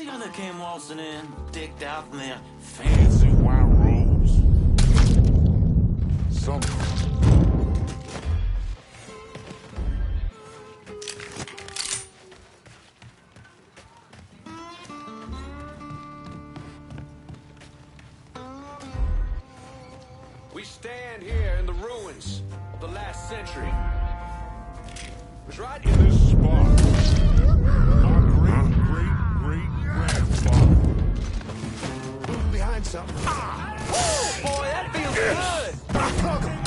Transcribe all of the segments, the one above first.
See how they came waltzing in, dicked out in their Fancy white robes. We stand here in the ruins of the last century. It was right in this spot. My great-great-great-grandfather. Behind something. Ah! Woo! Boy, that feels good! Plug him!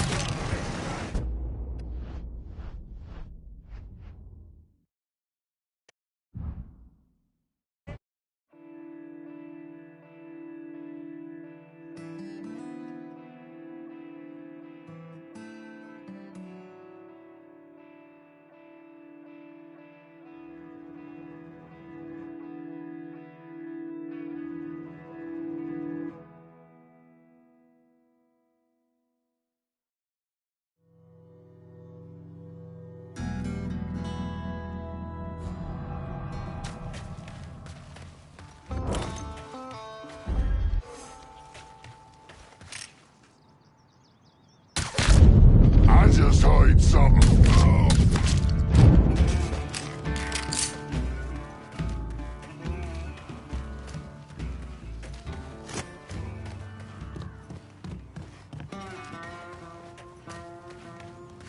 I just heard something.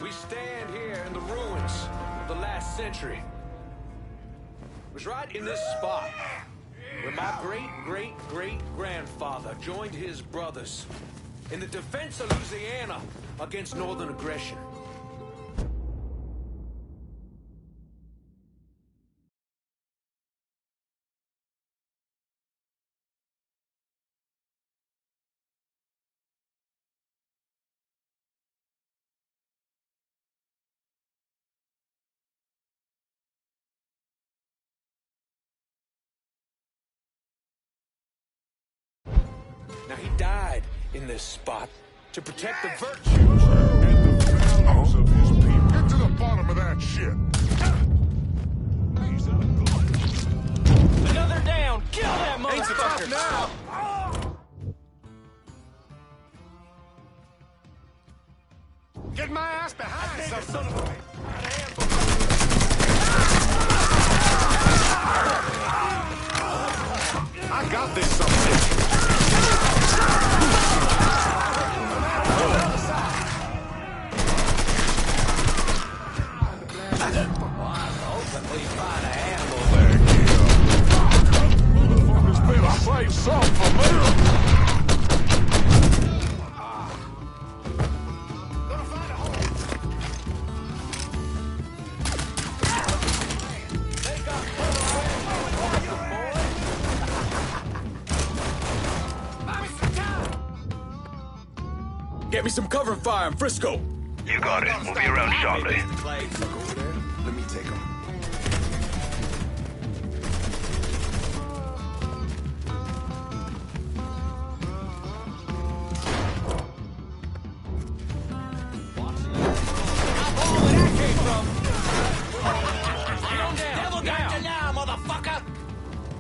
We stand here in the ruins of the last century. It was right in this spot where my great-great-great-grandfather joined his brothers in the defense of Louisiana against northern aggression. Now he died in this spot to protect the virtues And the values of his people. Get to the bottom of that shit. Another down! Kill that motherfucker! now. Get my ass behind some son of a... I got this something. Save some for me. Get me some cover fire in Frisco. You got it. We'll be around shortly. Let me take him.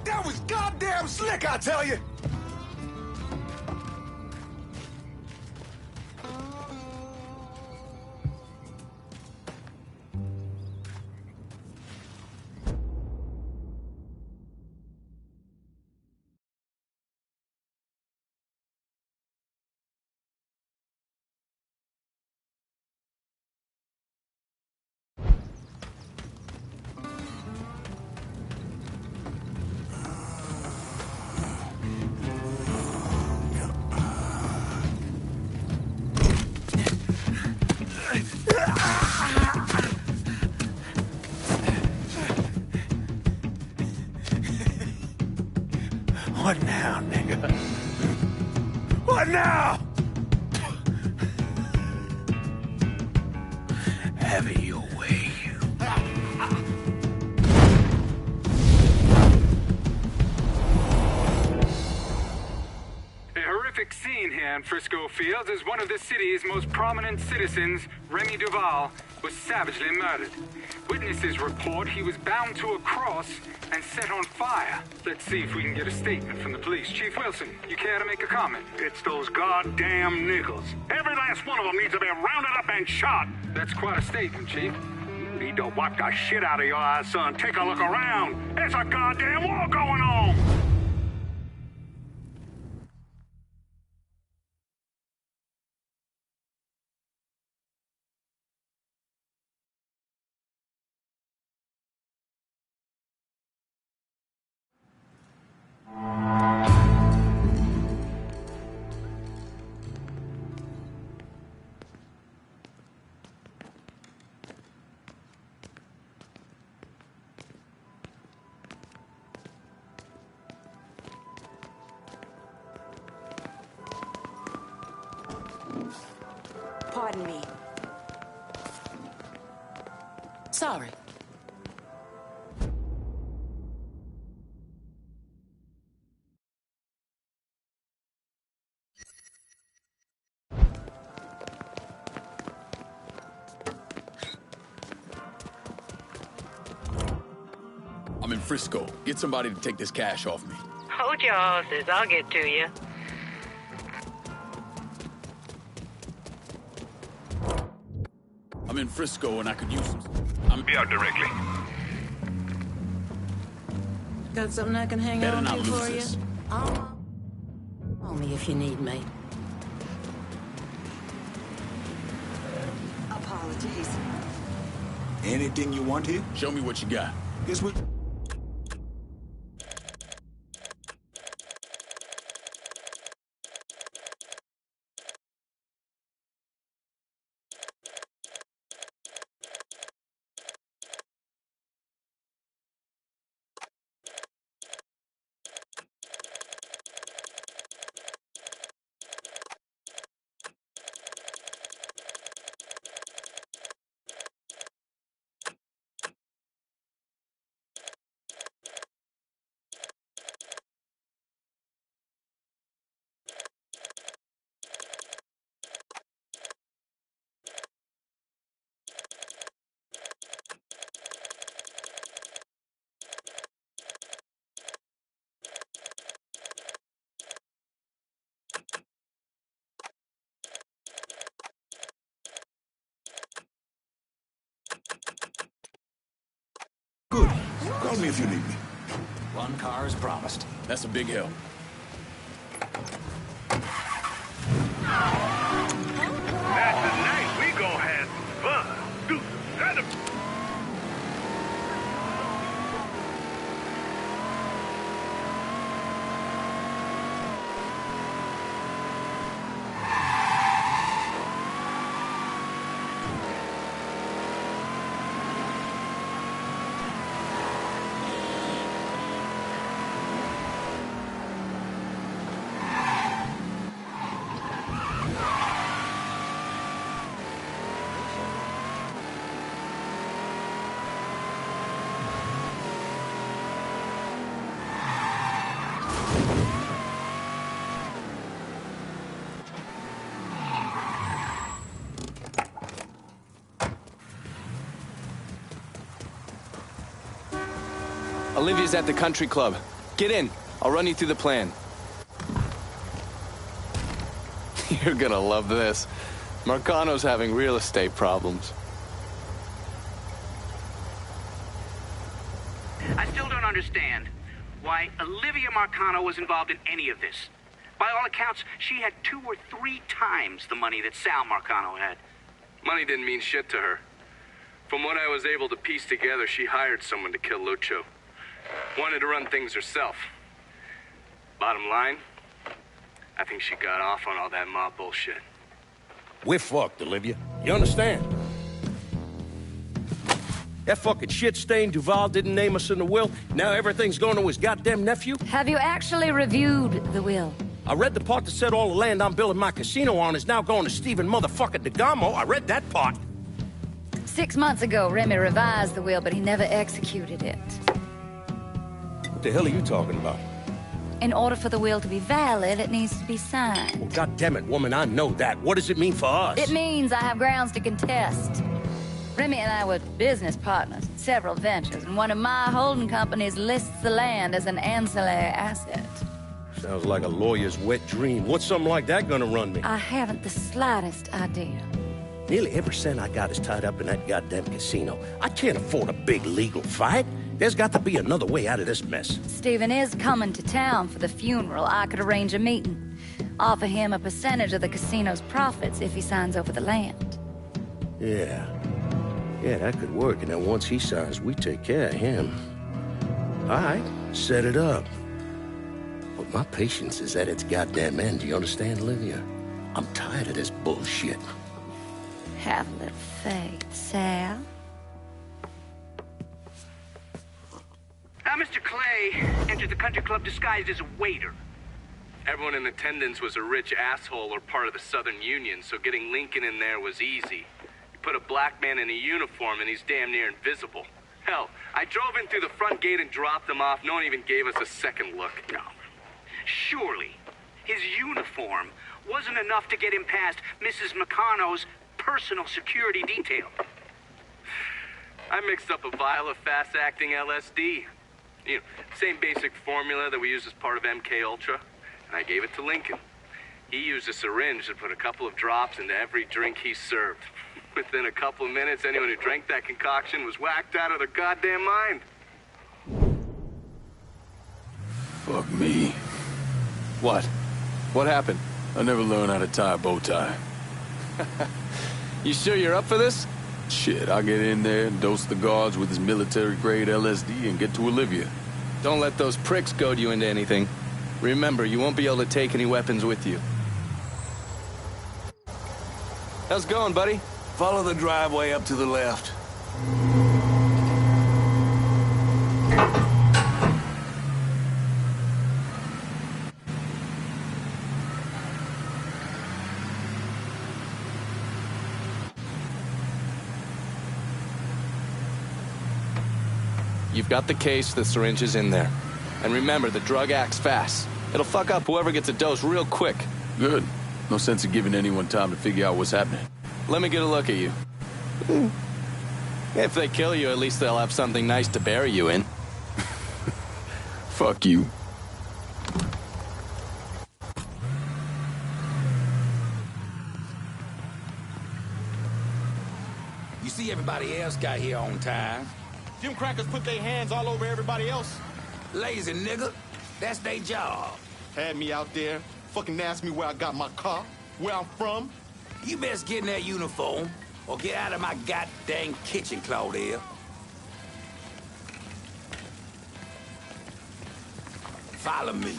That was goddamn slick, I tell you! What now, nigga? What now? Have it your way. A horrific scene here and Frisco Fields as one of the city's most prominent citizens, Remy Duval, was savagely murdered. Witnesses report he was bound to a cross and set on fire. Let's see if we can get a statement from the police. Chief Wilson, you care to make a comment? It's those goddamn niggles. Every last one of them needs to be rounded up and shot. That's quite a statement, Chief. Need to wipe the shit out of your eyes, son. Take a look around. There's a goddamn war going on. Pardon me. Sorry. I'm in Frisco. Get somebody to take this cash off me. Hold your horses, I'll get to you. I'm in Frisco and I could use some... Be out directly. Got something I can hang Better on not to lose for this. you? Call me if you need me. Apologies. Anything you want here? Show me what you got. Guess what? Good. Call me if you need me. One car is promised. That's a big help. That's the night we gon' have some fun. Dude, kind of... Olivia's at the country club. Get in. I'll run you through the plan. You're gonna love this. Marcano's having real estate problems. I still don't understand why Olivia Marcano was involved in any of this. By all accounts, she had 2 or 3 times the money that Sal Marcano had. Money didn't mean shit to her. From what I was able to piece together, she hired someone to kill Lucho. Wanted to run things herself. Bottom line, I think she got off on all that mob bullshit. We're fucked, Olivia. You understand? That fucking shit-stained Duval didn't name us in the will. Now everything's going to his goddamn nephew. Have you actually reviewed the will? I read the part that said all the land I'm building my casino on is now going to Stephen motherfucking DeGamo. I read that part. 6 months ago, Remy revised the will, but he never executed it. What the hell are you talking about? In order for the will to be valid, it needs to be signed. Well, goddammit, woman, I know that. What does it mean for us? It means I have grounds to contest. Remy and I were business partners in several ventures, and one of my holding companies lists the land as an ancillary asset. Sounds like a lawyer's wet dream. What's something like that gonna run me? I haven't the slightest idea. Nearly every cent I got is tied up in that goddamn casino. I can't afford a big legal fight. There's got to be another way out of this mess. Stephen is coming to town for the funeral. I could arrange a meeting. Offer him a percentage of the casino's profits if he signs over the land. Yeah, that could work. And then once he signs, we take care of him. All right, set it up. But my patience is at its goddamn end. Do you understand, Olivia? I'm tired of this bullshit. Have a little faith, Sal. Mr. Clay entered the country club disguised as a waiter. Everyone in attendance was a rich asshole or part of the Southern Union, so getting Lincoln in there was easy. You put a black man in a uniform and he's damn near invisible. Hell, I drove in through the front gate and dropped him off. No one even gave us a second look. No. Surely, his uniform wasn't enough to get him past Mrs. Meccano's personal security detail. I mixed up a vial of fast-acting LSD. You know, same basic formula that we use as part of MK Ultra. And I gave it to Lincoln. He used a syringe to put a couple of drops into every drink he served. Within a couple of minutes, anyone who drank that concoction was whacked out of their goddamn mind. Fuck me. What? What happened? I never learned how to tie a bow tie. You sure you're up for this? Shit, I'll get in there and dose the guards with his military-grade LSD and get to Olivia. Don't let those pricks goad you into anything. Remember, you won't be able to take any weapons with you. How's it going, buddy? Follow the driveway up to the left. You've got the case, the syringe is in there. And remember, the drug acts fast. It'll fuck up whoever gets a dose real quick. Good. No sense of giving anyone time to figure out what's happening. Let me get a look at you. If they kill you, at least they'll have something nice to bury you in. Fuck you. You see everybody else got here on time. Them crackers put their hands all over everybody else. Lazy nigga. That's their job. Had me out there, fucking asked me where I got my car, where I'm from. You best get in that uniform or get out of my goddamn kitchen, Claudia. Follow me.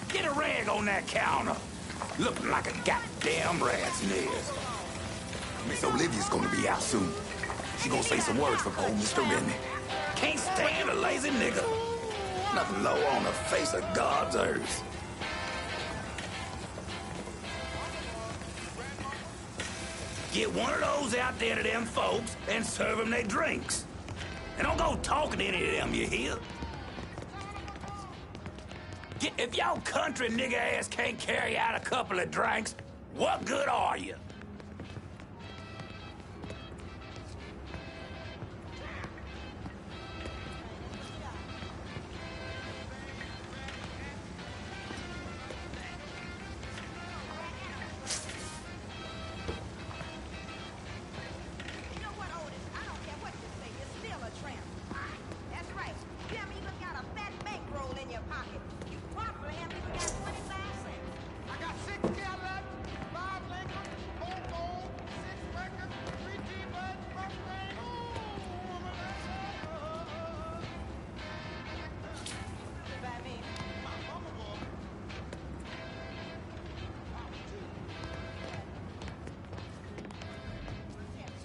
Get a rag on that counter. Looking like a goddamn rat's nest. Miss Olivia's gonna be out soon. She gonna say some words for old Mr. Remy. Can't stand a lazy nigga. Nothing low on the face of God's earth. Get one of those out there to them folks and serve them their drinks. And don't go talking to any of them, you hear? If your country nigga ass can't carry out a couple of drinks, what good are you?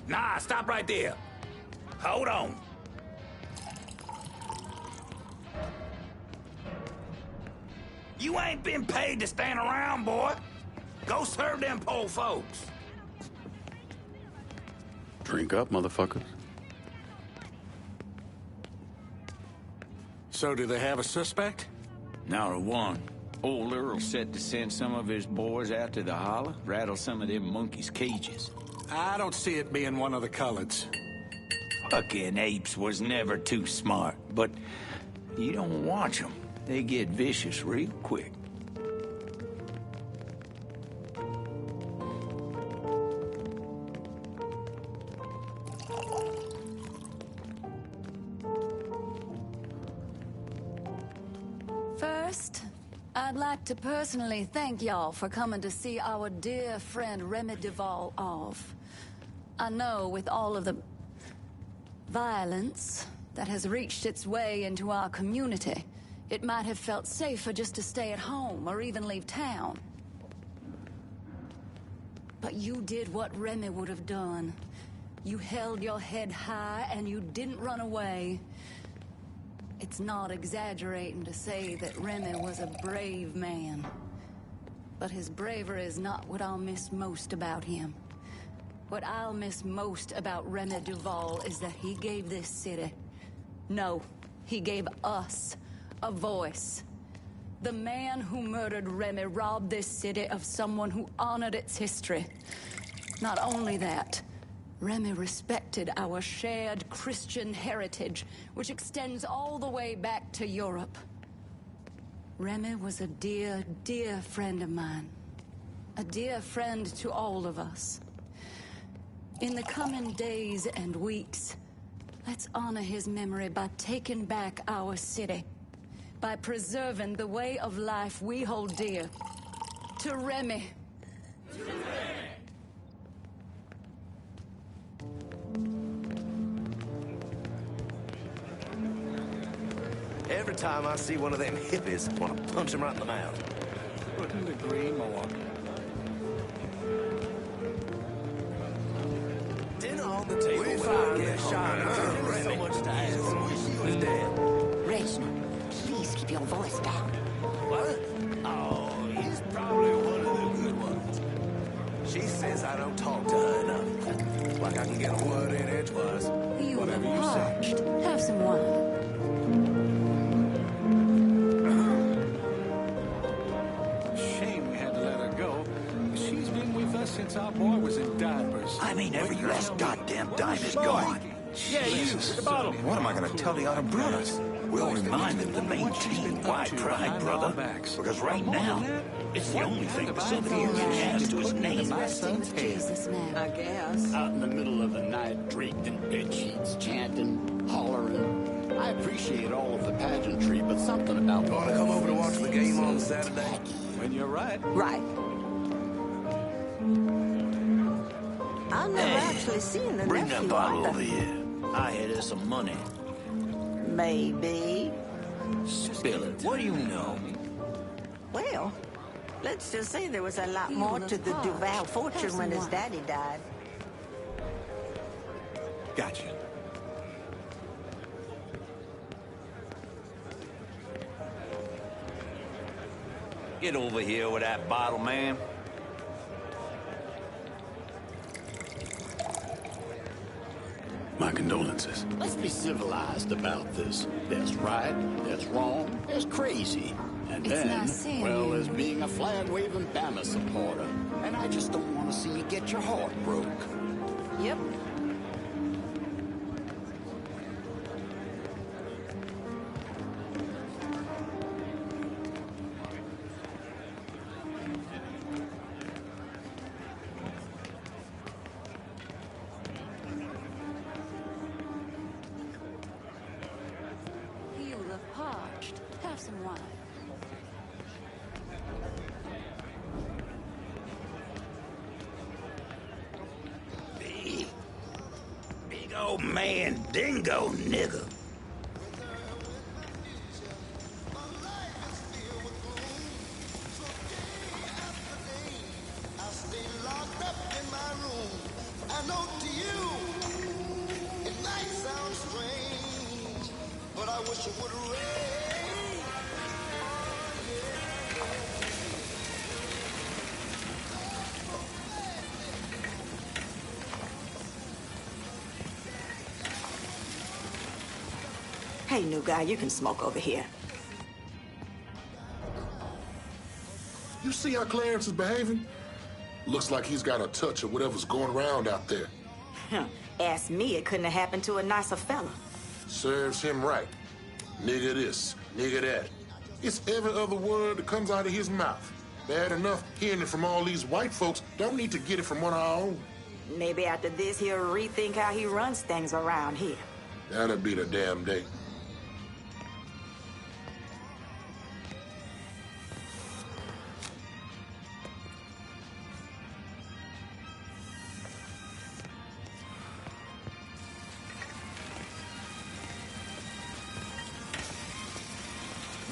Nah, stop right there. Hold on. You ain't been paid to stand around, boy. Go serve them poor folks. Drink up, motherfuckers. So do they have a suspect? Not a one. Old Earl set to send some of his boys out to the holler, rattle some of them monkeys' cages. I don't see it being one of the Culleds. Fucking apes was never too smart, but you don't watch them. They get vicious real quick. First, I'd like to personally thank y'all for coming to see our dear friend Remy Duval off. I know with all of the violence that has reached its way into our community, it might have felt safer just to stay at home or even leave town. But you did what Remy would have done. You held your head high and you didn't run away. It's not exaggerating to say that Remy was a brave man. But his bravery is not what I'll miss most about him. What I'll miss most about Remy Duval is that he gave this city, no, he gave us a voice. The man who murdered Remy robbed this city of someone who honored its history. Not only that, Remy respected our shared Christian heritage, which extends all the way back to Europe. Remy was a dear, dear friend of mine. A dear friend to all of us. In the coming days and weeks, let's honor his memory by taking back our city. By preserving the way of life we hold dear. To Remy. To Remy. Every time I see one of them hippies, I want to punch him right in the mouth. Couldn't agree more. Dinner on the table. We found that shot. So much to ask. Wish he was dead. Reginald, please keep your voice down. What? Oh, he's probably one of the good ones. She says I don't talk to her enough. Like I can get a word in edgewise. You Whatever you parched. say. Have some wine. Shame we had to let her go. She's been with us since our boy was in diapers. I mean, every last goddamn dime is gone. Yeah, you, the bottle. What am I going to tell the other brothers? We'll remind them to maintain white pride, brother. Because right now, it's the only thing the Southern Union has to his name. Resting with Jesus now. I guess. Out in the middle of the night, draped in bed sheets, chanting, hollering. I appreciate all of the pageantry, but something about... Want to come over to watch the game on Saturday? When you're right. Right. I've never actually seen the Bring nephew that bottle either. over here. I had her some money. Maybe. Spill it. What do you know? Well, let's just say there was a lot more to the Duval fortune when his daddy died. Gotcha. Get over here with that bottle, man. My condolences. Let's be civilized about this. There's right, there's wrong, there's crazy. And It's then, nice seeing well, you. there's being a flag-waving Bama supporter. And I just don't want to see you get your heart broke. Yep. You look parched. Have some wine. Big old man, dingo nigga. Hey, new guy, you can smoke over here. You see how Clarence is behaving? Looks like he's got a touch of whatever's going around out there. Ask me, it couldn't have happened to a nicer fella. Serves him right. Nigga this, nigga that. It's every other word that comes out of his mouth. Bad enough hearing it from all these white folks. Don't need to get it from one of our own. Maybe after this, he'll rethink how he runs things around here. That'll be the damn day.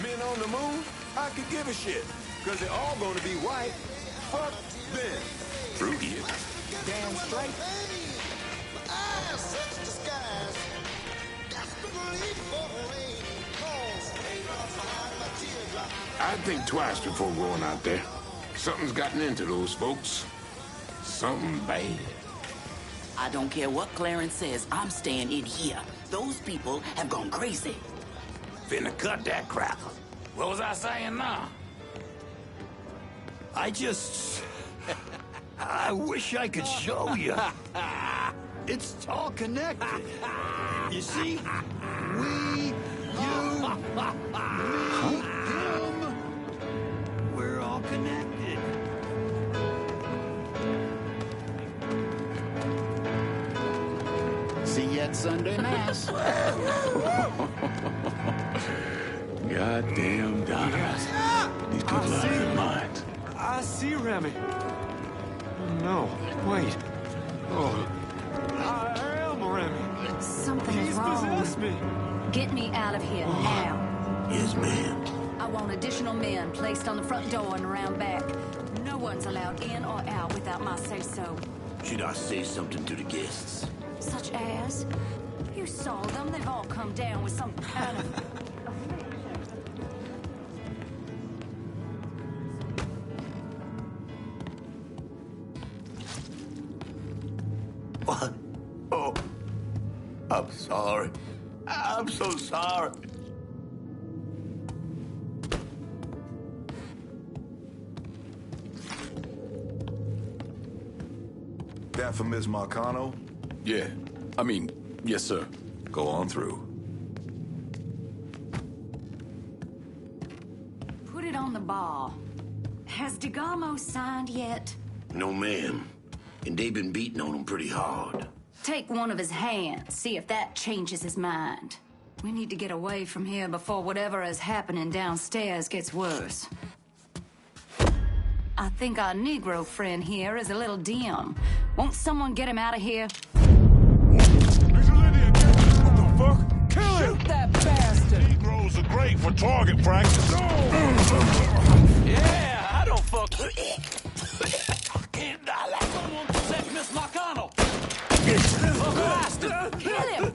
Men on the moon, I could give a shit. Cause they're all gonna be white. Fuck them. Through here. Damn straight. I'd think twice before going out there. Something's gotten into those folks. Something bad. I don't care what Clarence says, I'm staying in here. Those people have gone crazy. Finna cut that crap. What was I saying now? I wish I could show you. It's all connected. You see? We, you, me, him. We're all connected. See you at Sunday Mass. Goddamn Donovan. These people out of their minds. I see Remy. Oh, no, wait. Oh, I am Remy. Something is He's wrong. possessed me. Get me out of here now. Yes, ma'am. I want additional men placed on the front door and around back. No one's allowed in or out without my say-so. Should I say something to the guests? Such as? You saw them. They've all come down with some kind of... What? Oh, I'm sorry. I'm so sorry. That for Ms. Marcano? Yeah. Yes, sir. Go on through. Put it on the bar. Has DeGarmo signed yet? No, ma'am. And they've been beating on him pretty hard. Take one of his hands, see if that changes his mind. We need to get away from here before whatever is happening downstairs gets worse. I think our Negro friend here is a little dim. Won't someone get him out of here? What the fuck? Kill him! Shoot that bastard! Negroes are great for target practice. Yeah, I don't fuck... Can't die like someone possessed Miss Marcano! Look, bastard! Kill him!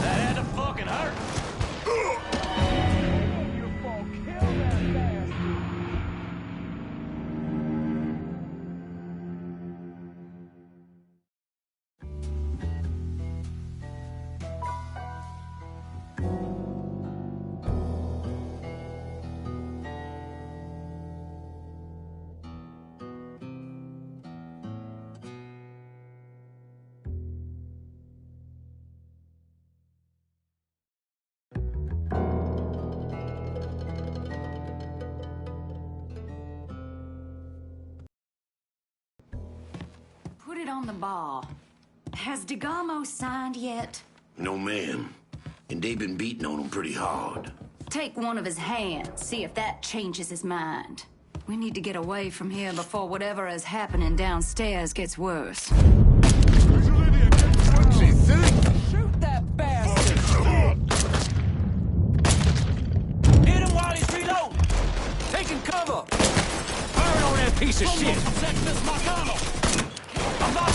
That had to fucking hurt! Put it on the bar. Has DeGarmo signed yet? No, ma'am. And they've been beating on him pretty hard. Take one of his hands, see if that changes his mind. We need to get away from here before whatever is happening downstairs gets worse. What's he think? Shoot that bastard! Hit him while he's reloading! Taking cover! Fire on that piece of shit! Protect Miss Marcano! I'm not...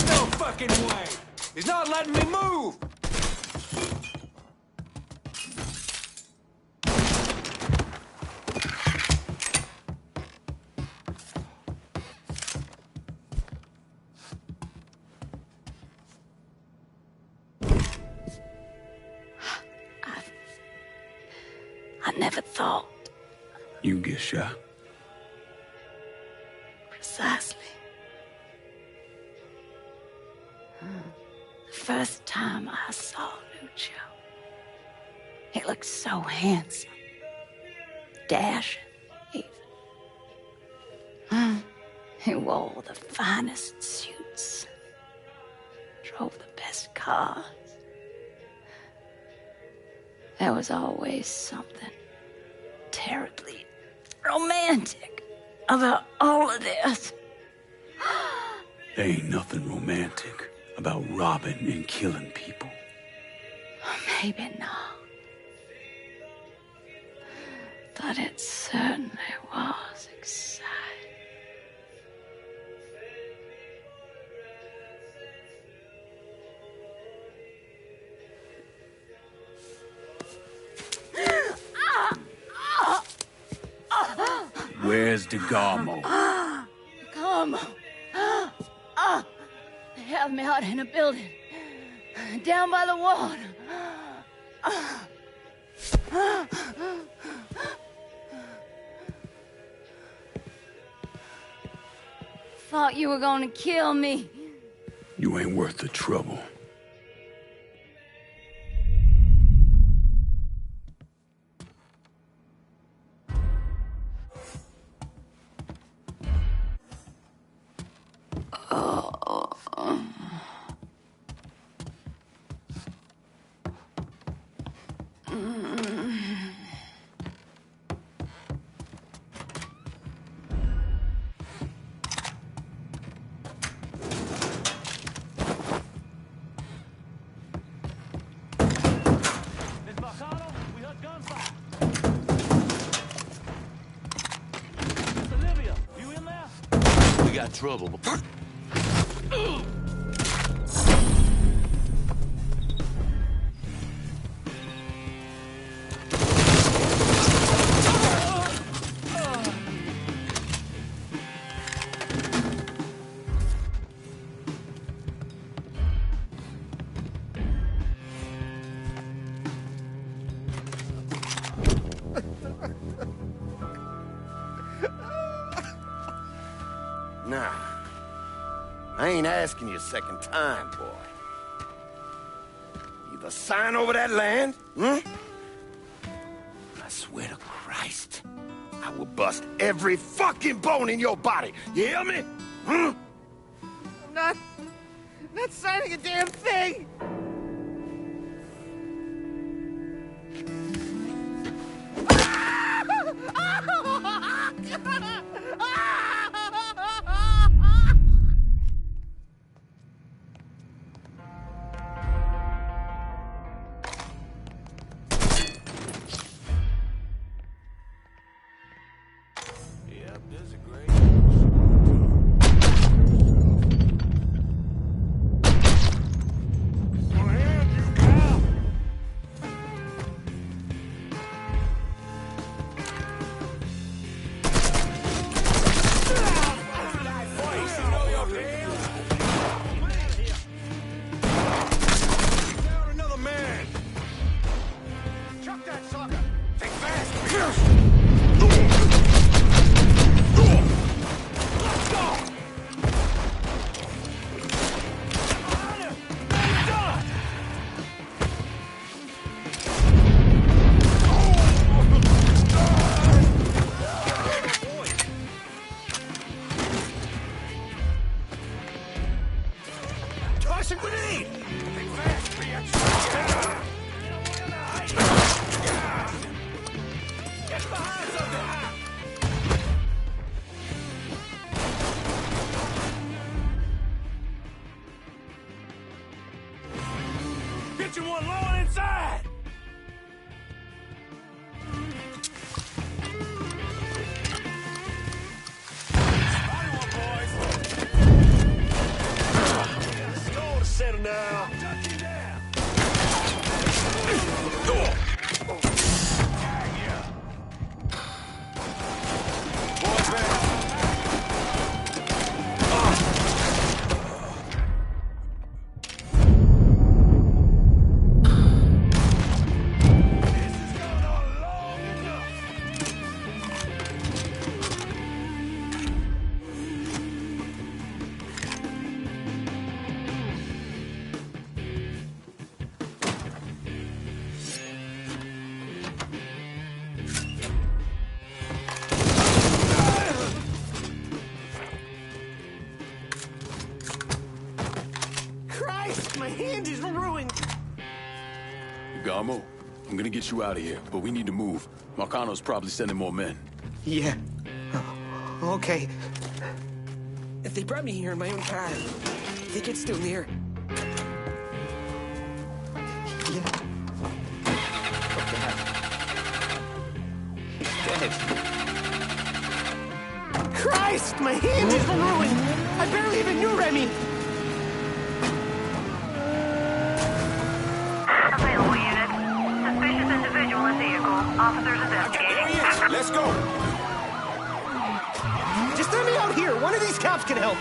No fucking way! He's not letting me move! I never thought. You get shot. Precisely. The first time I saw Lucio, he looked so handsome. Dashing, even. He wore the finest suits. Drove the best cars. There was always something terribly romantic about all of this. There ain't nothing romantic about robbing and killing people. Maybe not. But it certainly was exciting. Where's DeGarmo? Come. They have me out in a building. Down by the water. Thought you were gonna kill me. You ain't worth the trouble. Trouble. Nah, I ain't asking you a second time, boy. Either sign over that land, I swear to Christ, I will bust every fucking bone in your body. You hear me? I'm not signing a damn thing! Garmo, I'm gonna get you out of here, but we need to move. Marcano's probably sending more men. Yeah. Okay. If they brought me here in my own car, they could still near. Yeah. Dead. Christ, my hand is ruined! I barely even knew Remy! Available unit. Suspicious individual in vehicle. Officers investigating. There he is! Let's go! Just let me out here! One of these cops can help!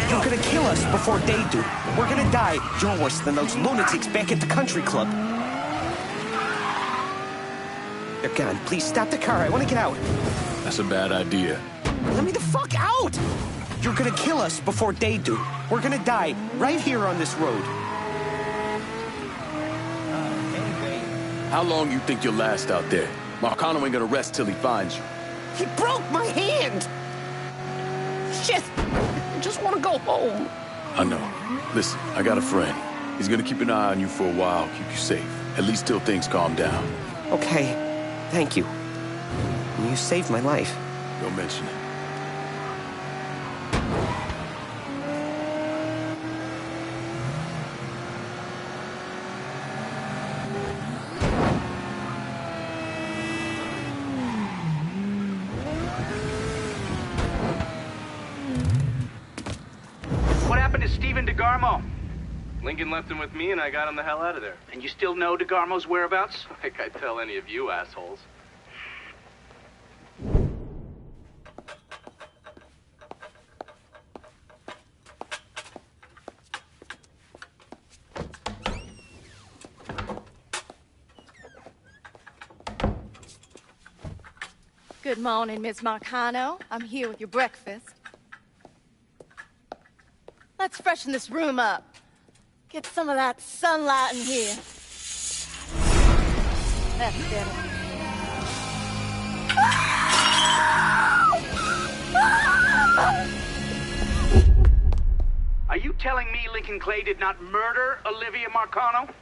You're gonna kill us before they do. We're gonna die. You're worse than those lunatics back at the country club. They're gone. Please stop the car. I want to get out. That's a bad idea. Let me the fuck out! You're gonna kill us before they do. We're gonna die right here on this road. How long you think you'll last out there? Marcano ain't gonna rest till he finds you. He broke my hand! Shit! I just want to go home. I know. Listen, I got a friend. He's gonna keep an eye on you for a while, keep you safe. At least till things calm down. Okay. Thank you. You saved my life. Don't mention it. What happened to Stephen DeGarmo? Lincoln left him with me, and I got him the hell out of there. And you still know DeGarmo's whereabouts? Like I'd tell any of you assholes. Good morning, Miss Marcano. I'm here with your breakfast. Let's freshen this room up. Get some of that sunlight in here. That's better. Are you telling me Lincoln Clay did not murder Olivia Marcano?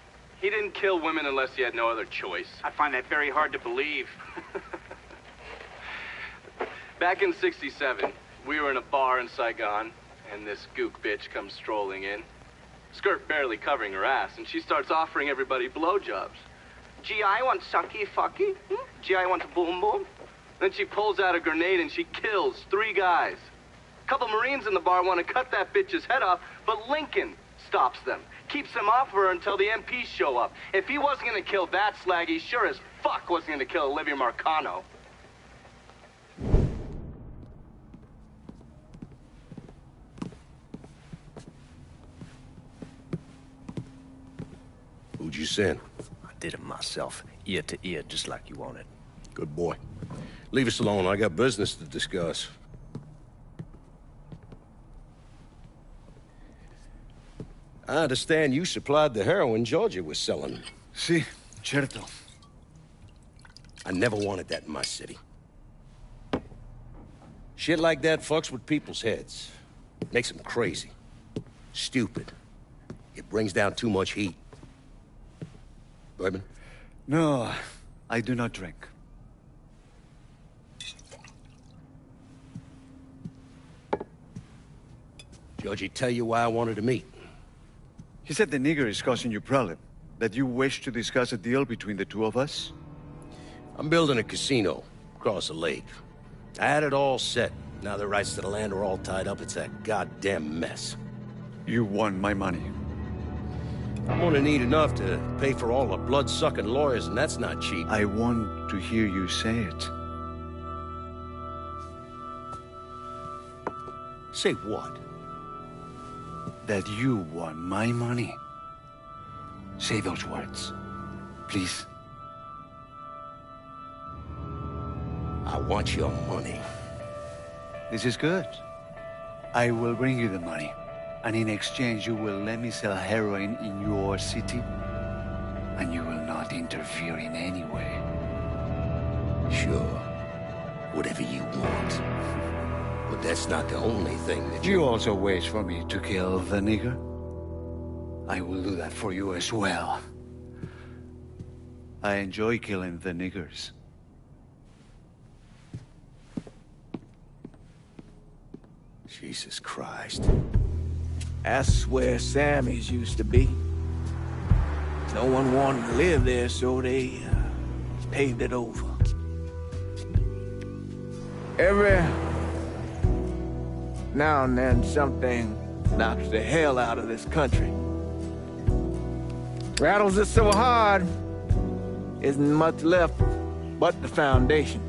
He didn't kill women unless he had no other choice. I find that very hard to believe. Back in '67, we were in a bar in Saigon, and this gook bitch comes strolling in. Skirt barely covering her ass, and she starts offering everybody blowjobs. Gee, I want sucky fucky. Gee, I want boom boom. Then she pulls out a grenade and she kills 3 guys. A couple Marines in the bar want to cut that bitch's head off, but Lincoln stops them. Keeps them off her until the MPs show up. If he wasn't gonna kill that slag, he sure as fuck wasn't gonna kill Olivia Marcano. Who'd you send? I did it myself, ear to ear, just like you wanted. Good boy. Leave us alone. I got business to discuss. I understand you supplied the heroin Georgia was selling. Si, certo. I never wanted that in my city. Shit like that fucks with people's heads. Makes them crazy. Stupid. It brings down too much heat. Bourbon? No, I do not drink. Georgie tell you why I wanted to meet? He said the nigger is causing you problem. That you wish to discuss a deal between the two of us? I'm building a casino across the lake. I had it all set. Now the rights to the land are all tied up. It's a goddamn mess. You want my money. I'm gonna need enough to pay for all the blood-sucking lawyers, and that's not cheap. I want to hear you say it. Say what? That you want my money. Say those words, please. I want your money. This is good. I will bring you the money. And in exchange, you will let me sell heroin in your city. And you will not interfere in any way. Sure. Whatever you want. But that's not the only thing that You also wish for me to kill the nigger? I will do that for you as well. I enjoy killing the niggers. Jesus Christ. That's where Sammy's used to be. No one wanted to live there, so they paved it over. Every now and then, something knocks the hell out of this country. Rattles it so hard, isn't much left but the foundation.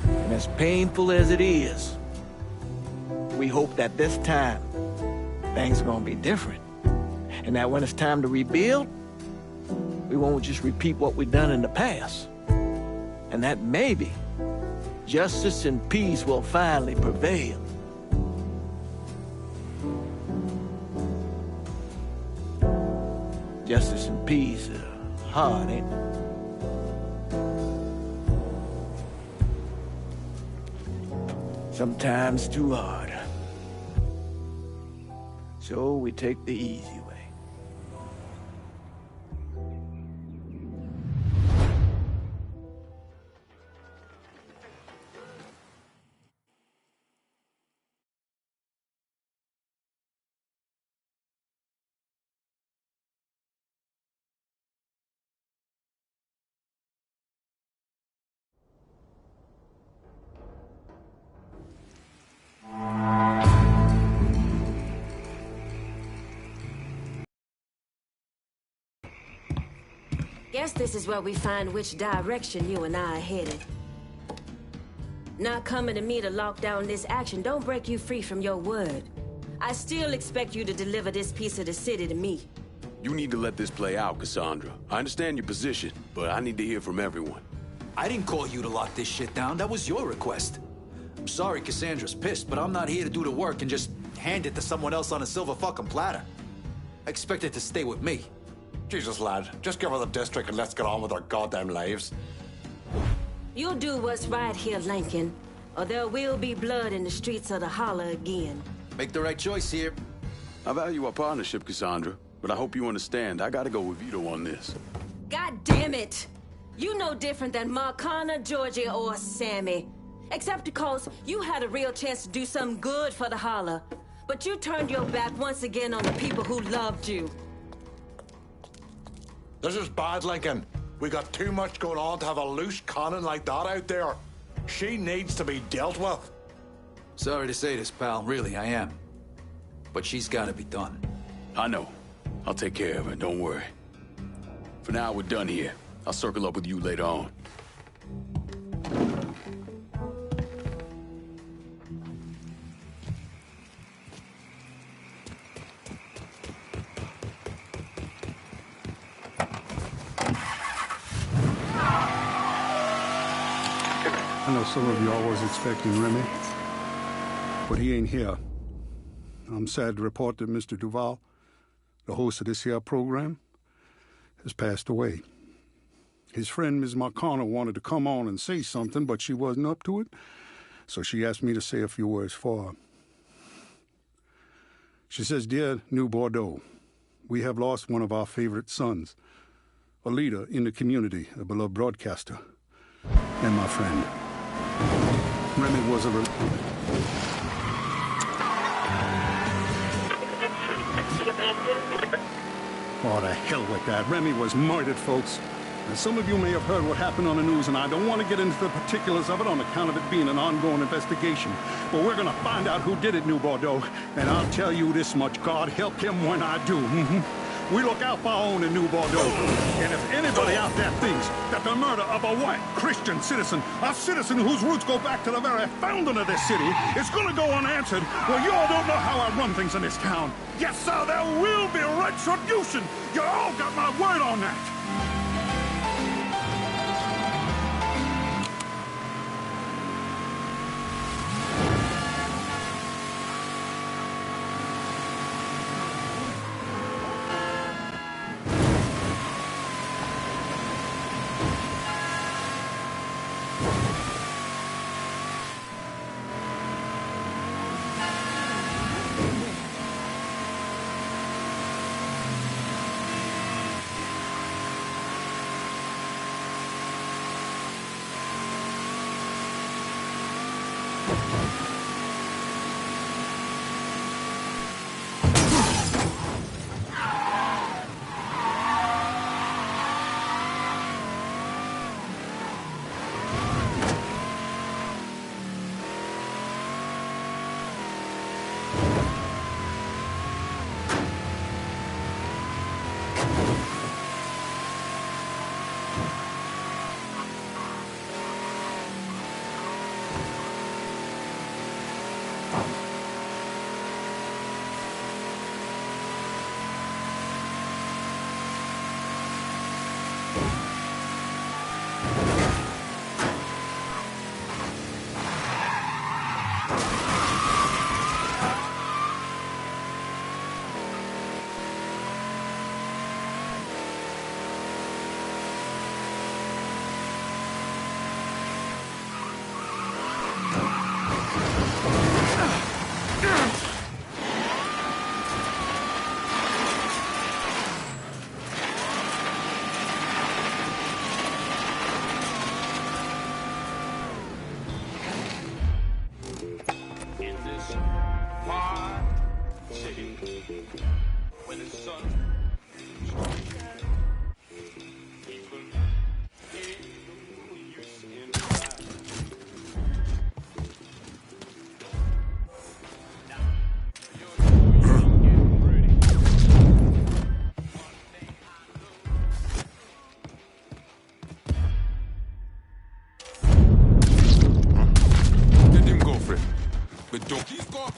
And as painful as it is, we hope that this time, things are gonna be different. And that when it's time to rebuild, we won't just repeat what we've done in the past. And that maybe justice and peace will finally prevail. Justice and peace are hard, ain't it? Sometimes too hard. So we take the easy way. Guess this is where we find which direction you and I are headed. Not coming to me to lock down this action don't break you free from your word. I still expect you to deliver this piece of the city to me. You need to let this play out, Cassandra. I understand your position, but I need to hear from everyone. I didn't call you to lock this shit down. That was your request. I'm sorry Cassandra's pissed, but I'm not here to do the work and just hand it to someone else on a silver fucking platter. I expect it to stay with me. Jesus, lad. Just give her the district and let's get on with our goddamn lives. You'll do what's right here, Lincoln, or there will be blood in the streets of the holler again. Make the right choice here. I value our partnership, Cassandra, but I hope you understand I gotta go with Vito on this. God damn it! You no different than Marcana, Georgia, or Sammy. Except because you had a real chance to do something good for the holler. But you turned your back once again on the people who loved you. This is bad, Lincoln. We got too much going on to have a loose cannon like that out there. She needs to be dealt with. Sorry to say this, pal. Really, I am. But she's gotta be done. I know. I'll take care of her, don't worry. For now, we're done here. I'll circle up with you later on. I know some of y'all was expecting Remy, but he ain't here. I'm sad to report that Mr. Duval, the host of this here program, has passed away. His friend, Ms. Marcana, wanted to come on and say something, but she wasn't up to it, so she asked me to say a few words for her. She says, "Dear New Bordeaux, we have lost one of our favorite sons, a leader in the community, a beloved broadcaster, and my friend. Remy was a... Oh, the hell with that. Remy was murdered, folks. And some of you may have heard what happened on the news, and I don't want to get into the particulars of it on account of it being an ongoing investigation. But we're going to find out who did it, New Bordeaux. And I'll tell you this much, God help him when I do. we look out for our own in New Bordeaux. And if anybody out there thinks that the murder of a white Christian citizen, a citizen whose roots go back to the very founding of this city, is gonna go unanswered, well, you all don't know how I run things in this town. Yes, sir, there will be retribution. You all got my word on that.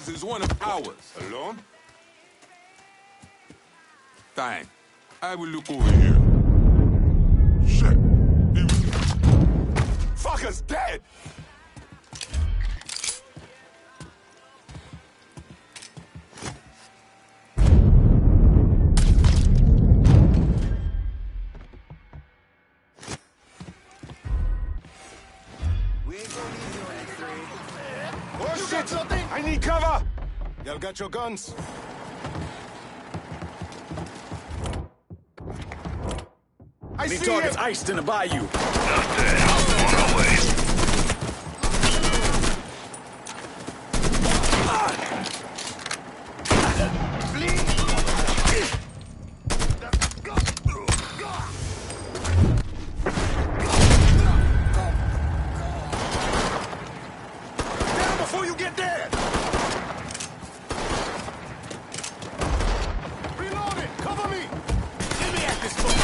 Is one of ours. Alone? Fine. I will look over here. Shit. Fucker's dead! We ain't gonna leave you on X3. Oh shit! I need cover! Y'all got your guns? I need targets iced in the bayou. Not dead. On our way. Down before you get dead! Reloading! Cover me! Get me at this foot!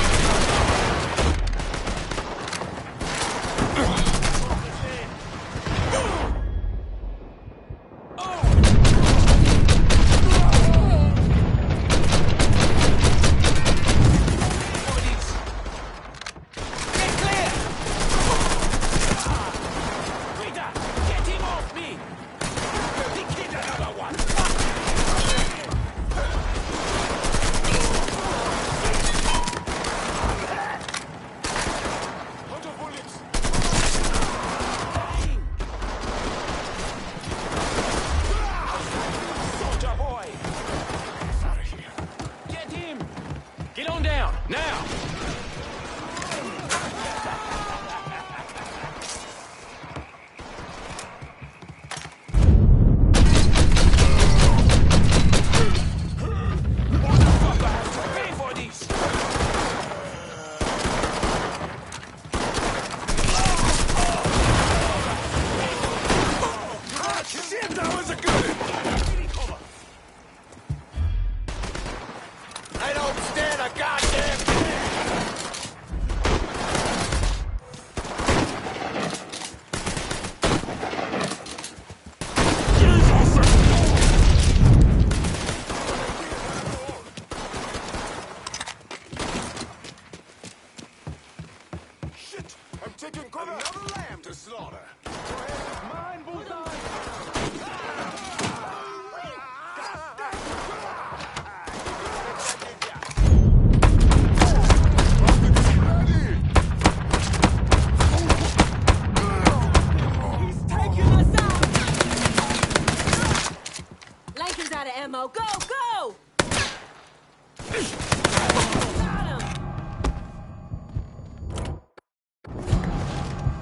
ammo. Go, go!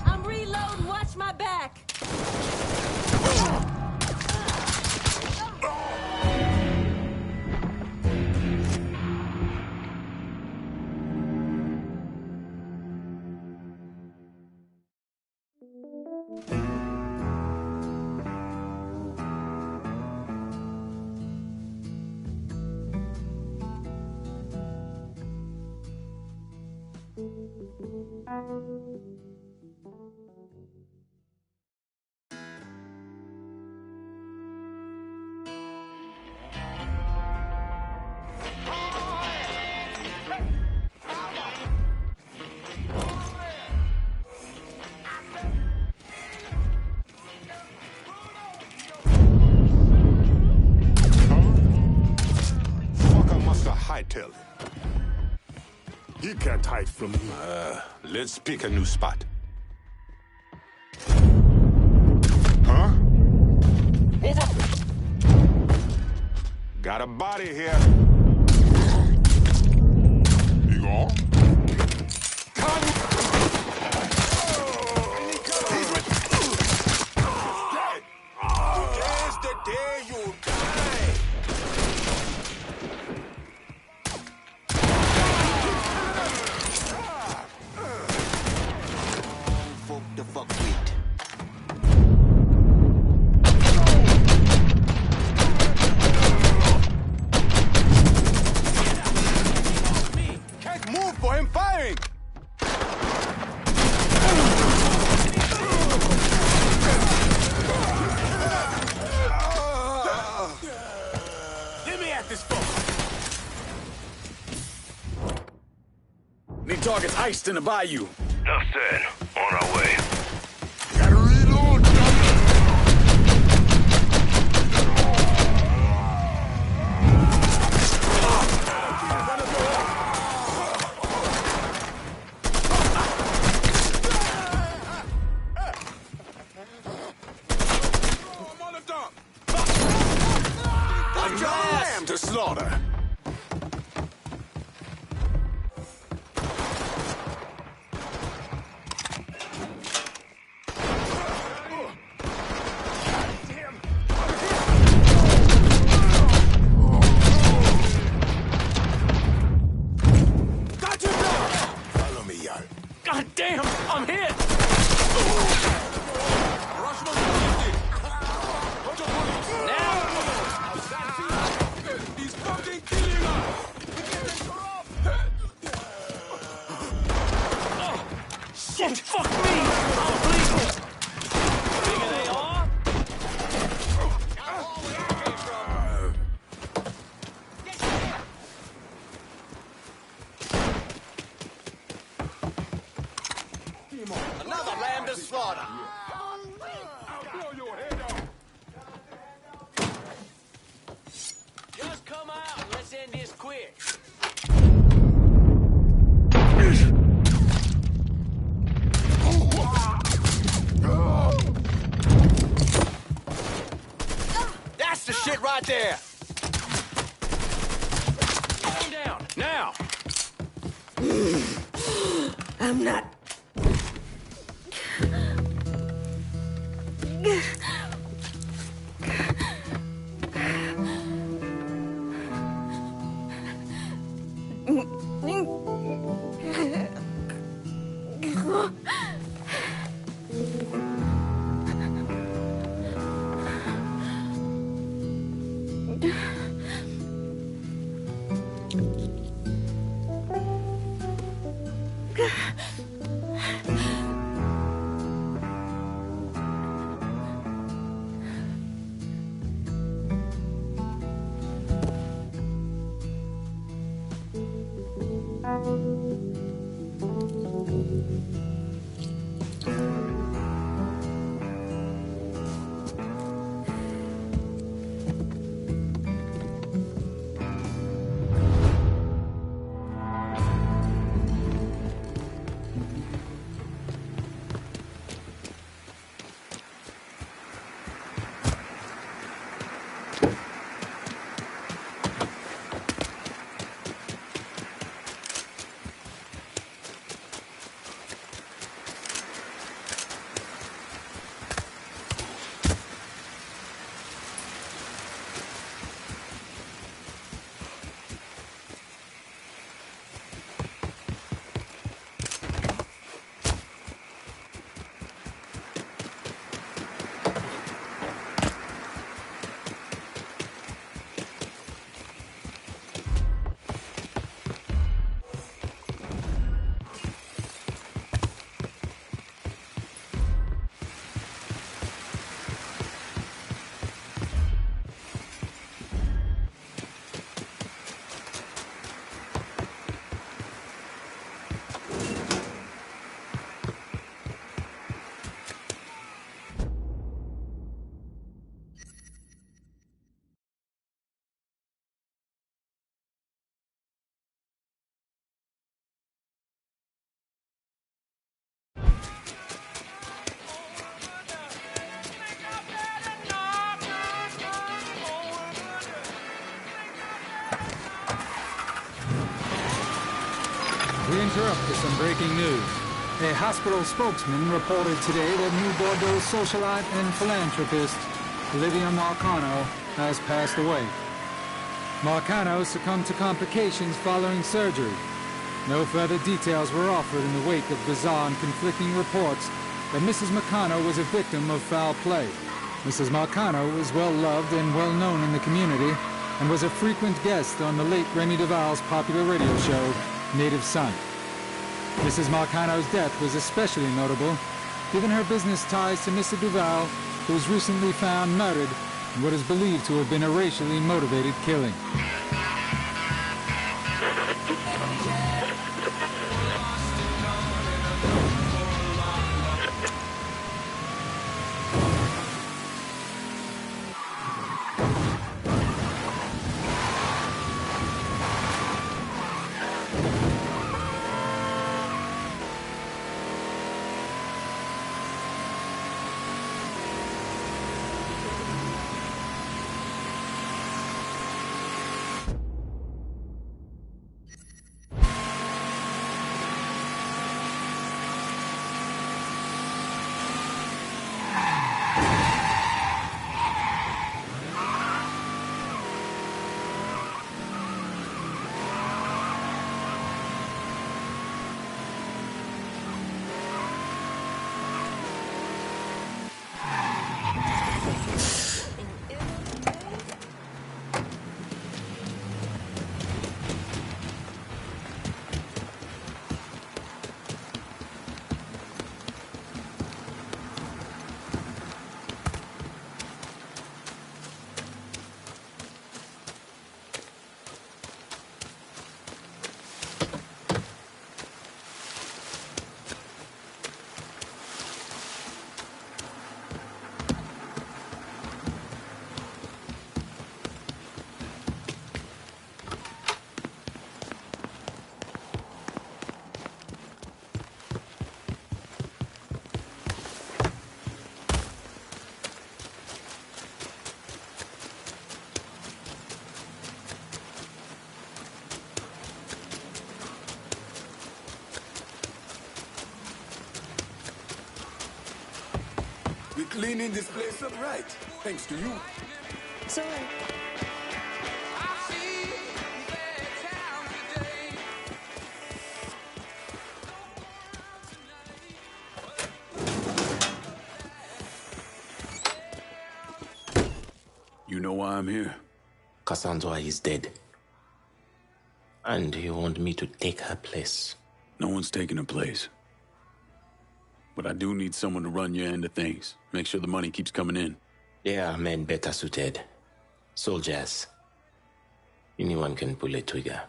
I'm reloading. Watch my back. Fucker must have hightailed it. He can't hide from me. Let's pick a new spot. Huh? Got a body here. You gone? Today's the day you die. Fuck the fuck with. Can't move for him firing. Let me at this fucker. Need targets iced in the bayou. Enough said. On our way. Gotta reload. Put your ass to slaughter. Got you now. Follow me, y'all. God damn, I'm hit. He's fucking killing us! Shit, fuck me. I'm bleeding. Bigger they are? Another lamb to slaughter. I'll blow your head off! Just come out and let's end this quick. That's the shit right there. Calm down, now. I'm not. We interrupt for some breaking news. A hospital spokesman reported today that New Bordeaux socialite and philanthropist Olivia Marcano has passed away. Marcano succumbed to complications following surgery. No further details were offered in the wake of bizarre and conflicting reports that Mrs. Marcano was a victim of foul play. Mrs. Marcano was well loved and well known in the community and was a frequent guest on the late Remy Duval's popular radio show, Native Son. Mrs. Marcano's death was especially notable, given her business ties to Mr. Duval, who was recently found murdered in what is believed to have been a racially motivated killing. We're cleaning this place up right, thanks to you. Sorry. You know why I'm here? Cassandra is dead. And you want me to take her place? No one's taking her place. But I do need someone to run your end of things. Make sure the money keeps coming in. There are men better suited. Soldiers. Anyone can pull a trigger.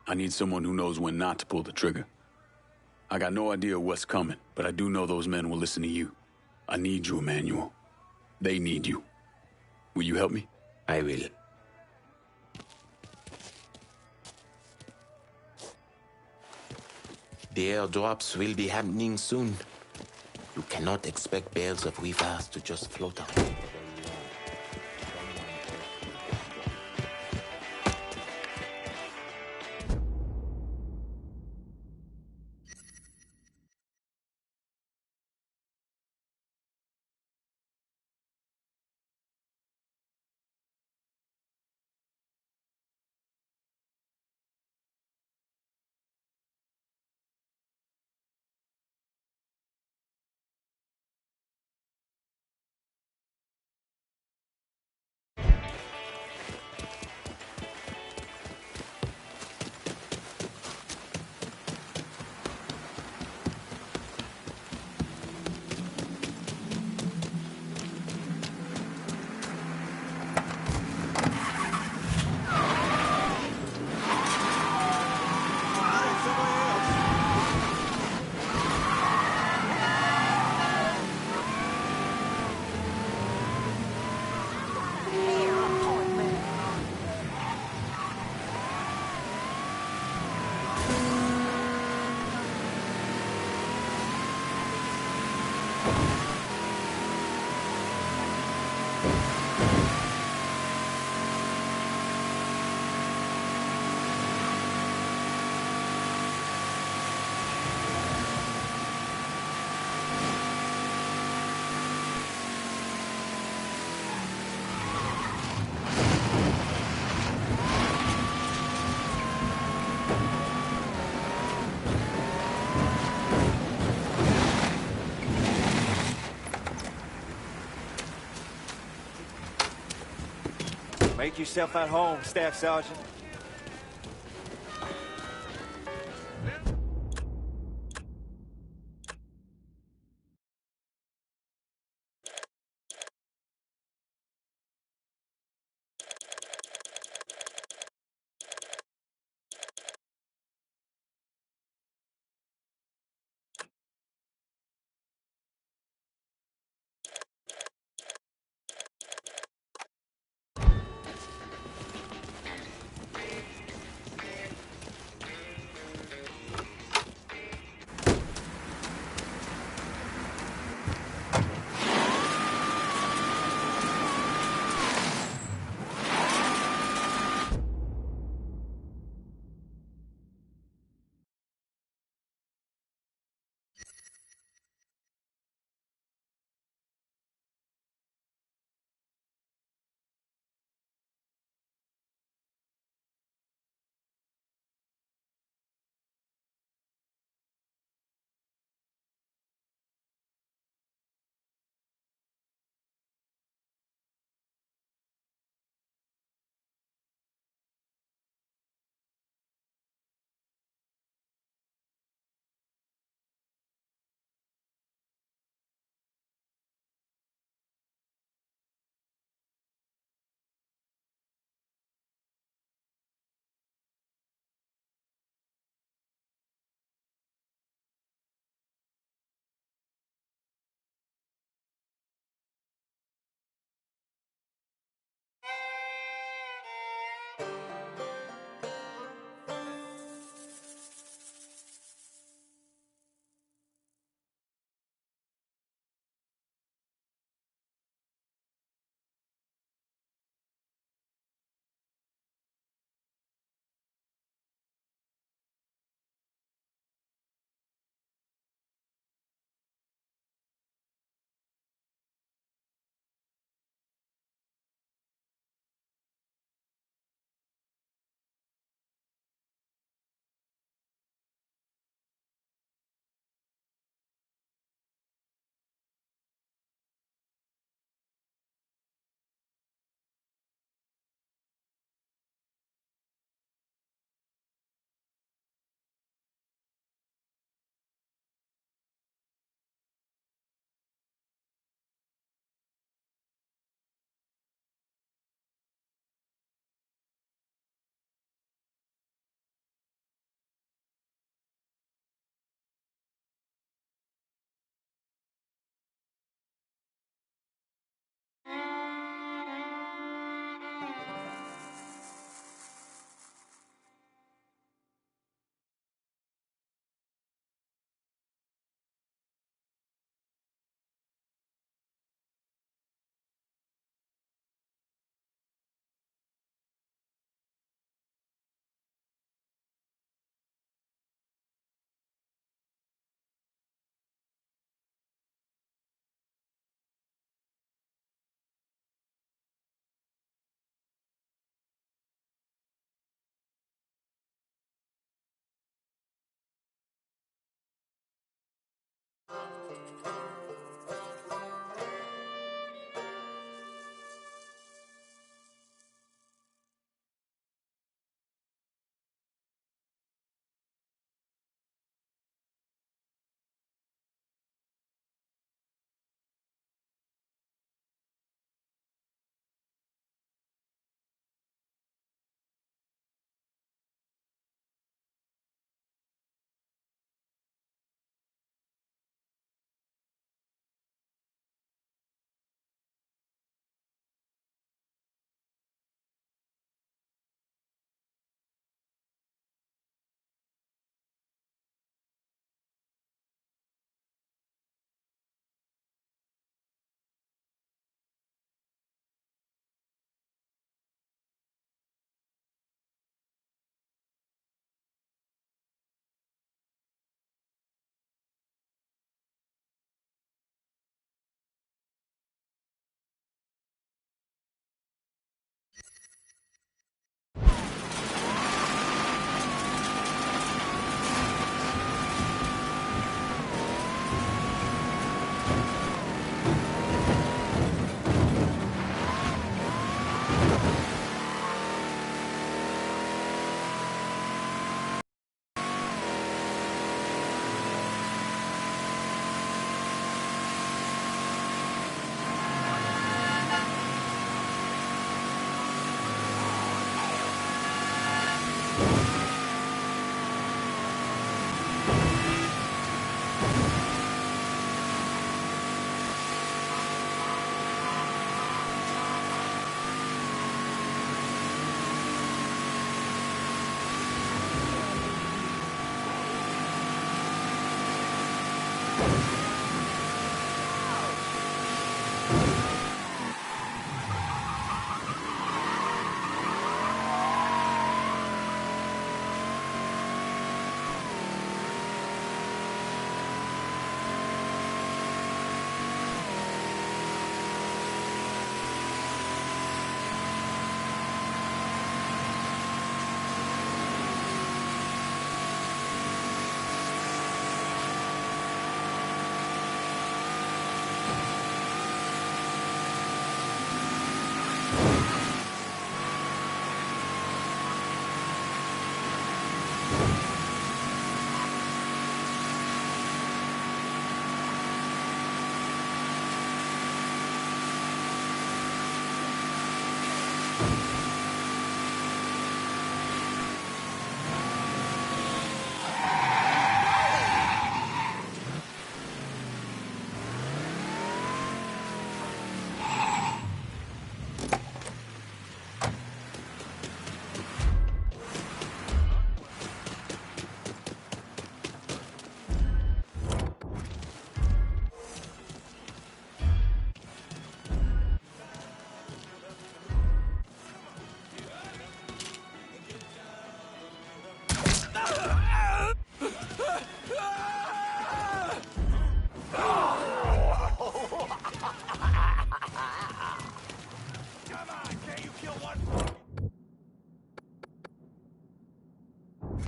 I need someone who knows when not to pull the trigger. I got no idea what's coming, but I do know those men will listen to you. I need you, Emmanuel. They need you. Will you help me? I will. The airdrops will be happening soon. You cannot expect bales of weavers to just float out. Make yourself at home, Staff Sergeant.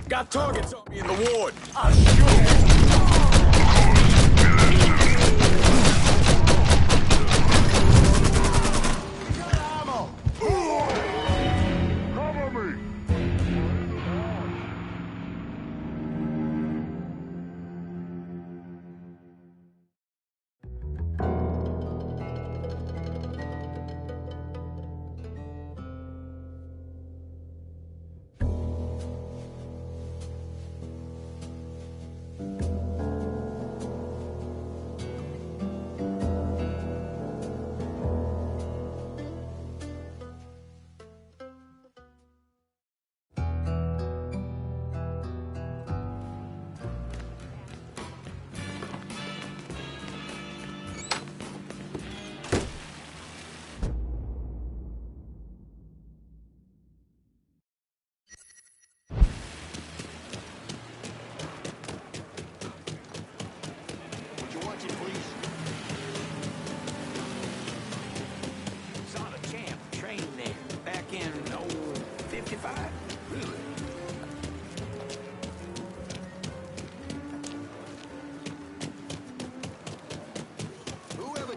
Got targets on me in the ward.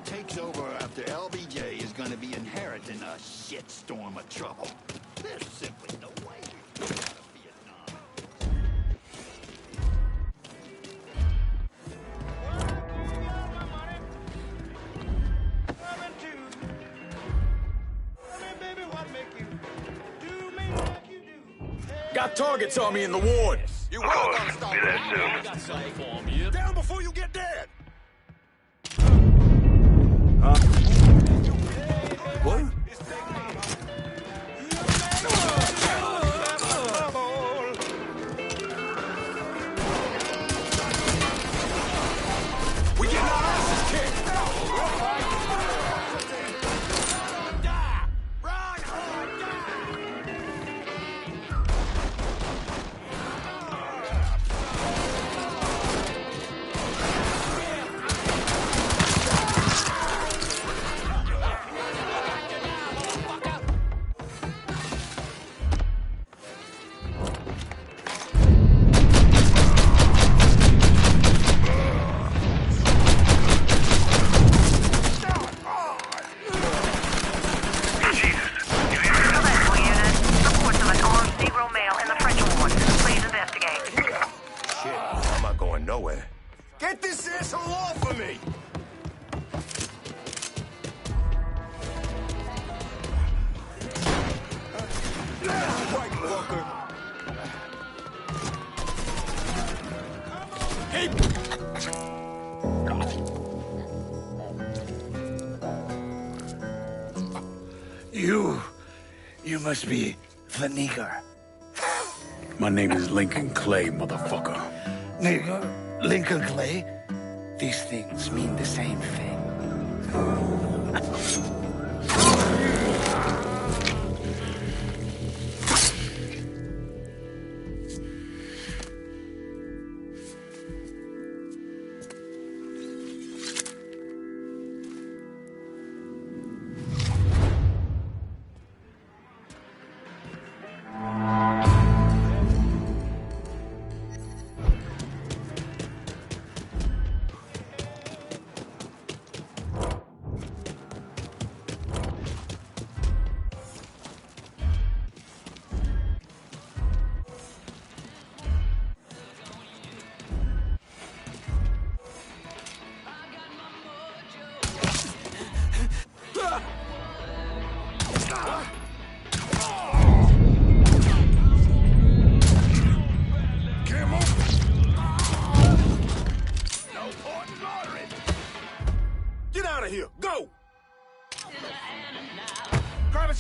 Takes over after LBJ is going to be inheriting a shitstorm of trouble. There's simply no way we can get out of Vietnam. Got targets on me in the ward. You will gonna stop me that soon. Down before you get dead. What? We getting our asses kicked. Get this asshole off of me! Right, fucker. Hey! You must be the nigger. My name is Lincoln Clay, motherfucker. Nigger? Lincoln Clay? These things mean the same thing.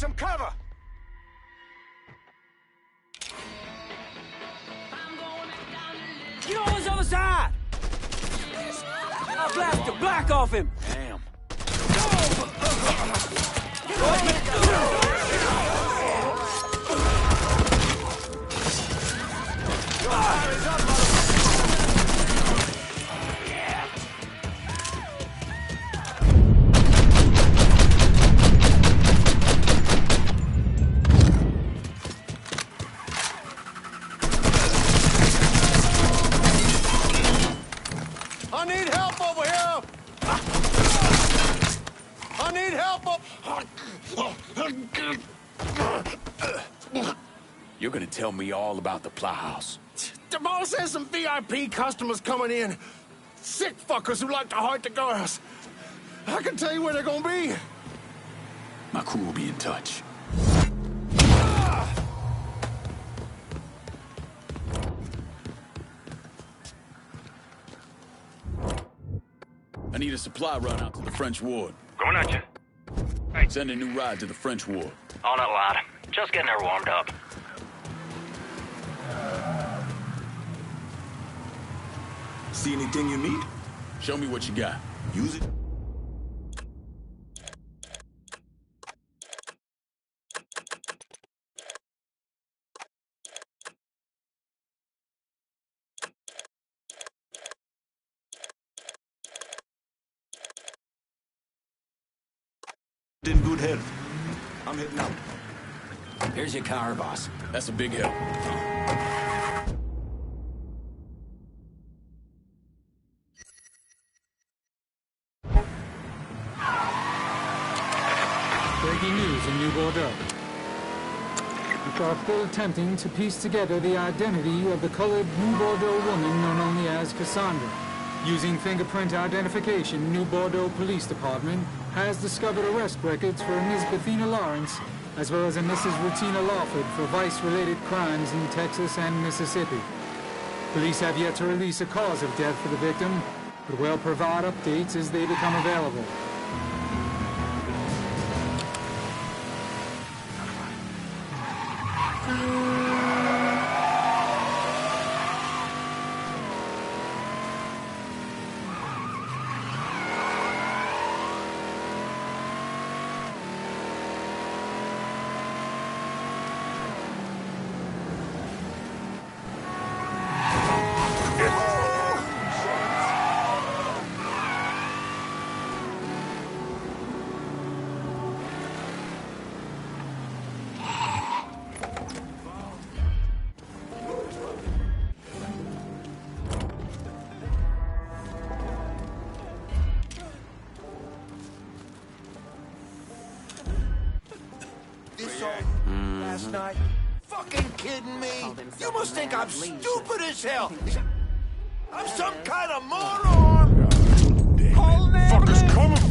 some cover! Get on his other side! I'll blast the black off him! Damn. I need help over here! I need help! You're gonna tell me all about the Plowhouse. The boss has some VIP customers coming in. Sick fuckers who like to hurt the girls. I can tell you where they're gonna be. My crew will be in touch. I need a supply run out to the French ward. Going at you. Send a new ride to the French ward. On it, lad. Just getting her warmed up. See anything you need? Show me what you got. Use it. In good health. I'm heading out. Here's your car, boss. That's a big help. Breaking news in New Bordeaux. The are still attempting to piece together the identity of the colored New Bordeaux woman known only as Cassandra. Using fingerprint identification, New Bordeaux Police Department has discovered arrest records for a Ms. Bethina Lawrence, as well as a Mrs. Rutina Lawford for vice-related crimes in Texas and Mississippi. Police have yet to release a cause of death for the victim, but will provide updates as they become available. Last night? Fucking kidding me? You must think I'm stupid as hell. I'm some kind of moron. Call an Fuckers coming!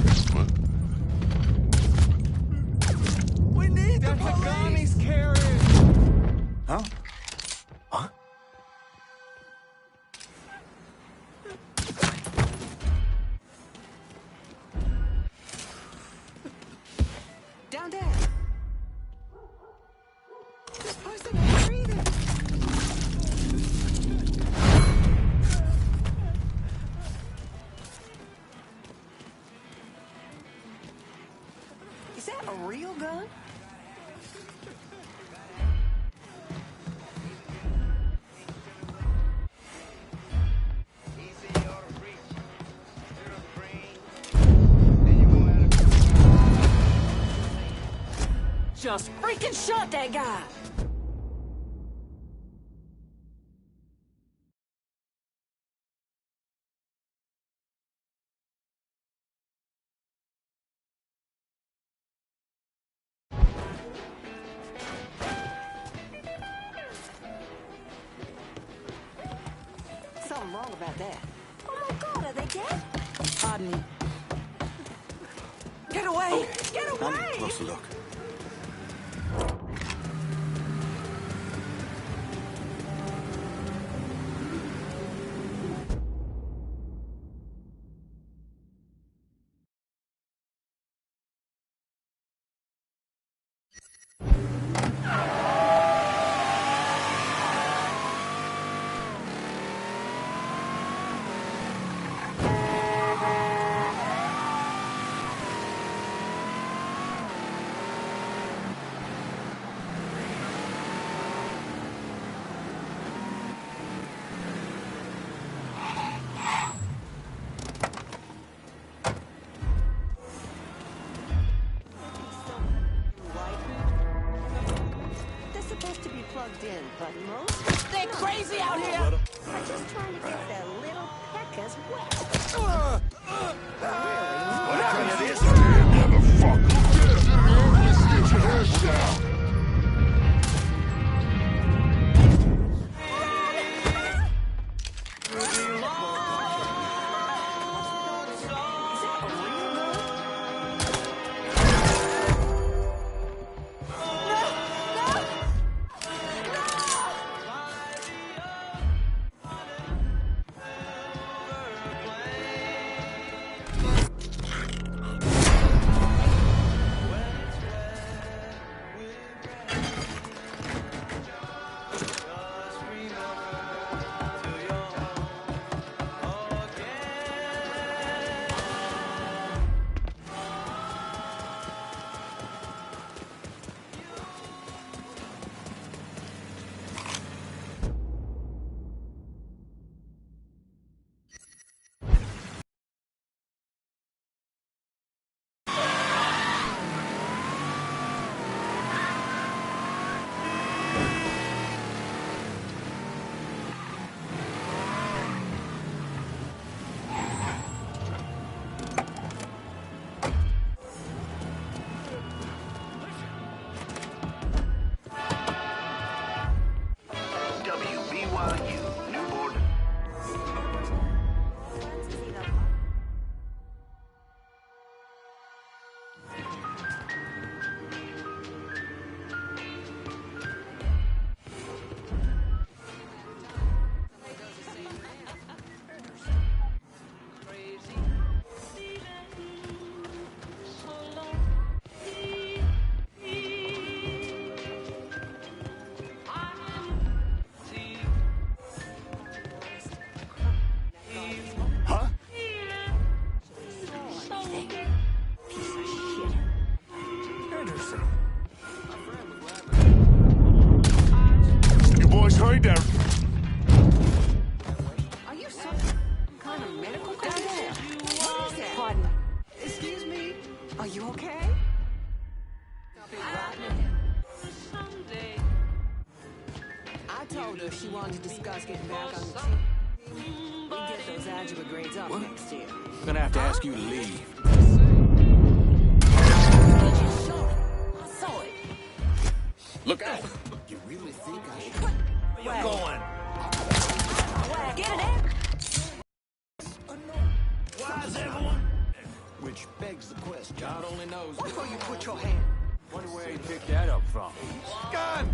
We need the police. Gun he's carrying. Huh? Huh? Down there. This person ain't breathing. Is that a real gun? Just freaking shot that guy! Something wrong about that. Oh my God, are they dead? Pardon me. Get away! Get away! Now, closer look. plugged in, but most they're crazy out here. I'm just trying to get their little peckers wet. Whatever it is, motherfucker. Let's get your head down. She wanted to discuss getting back on the team. We get those algebra grades up next year. I'm gonna have to ask you to leave. I saw it. Look out! You really think I should? Where you going? Get it in. Why is everyone? Which begs the question. God only knows. Before you put your hand. Wonder where he picked that up from. Gun!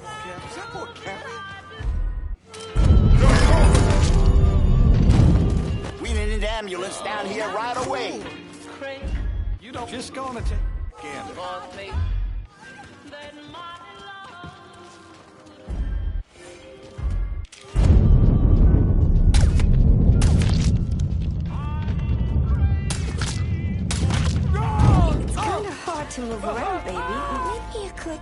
Is that more Cappy? We need an ambulance down here right away. You don't just gonna take gander. It's kind of hard to move around, baby. Maybe you could.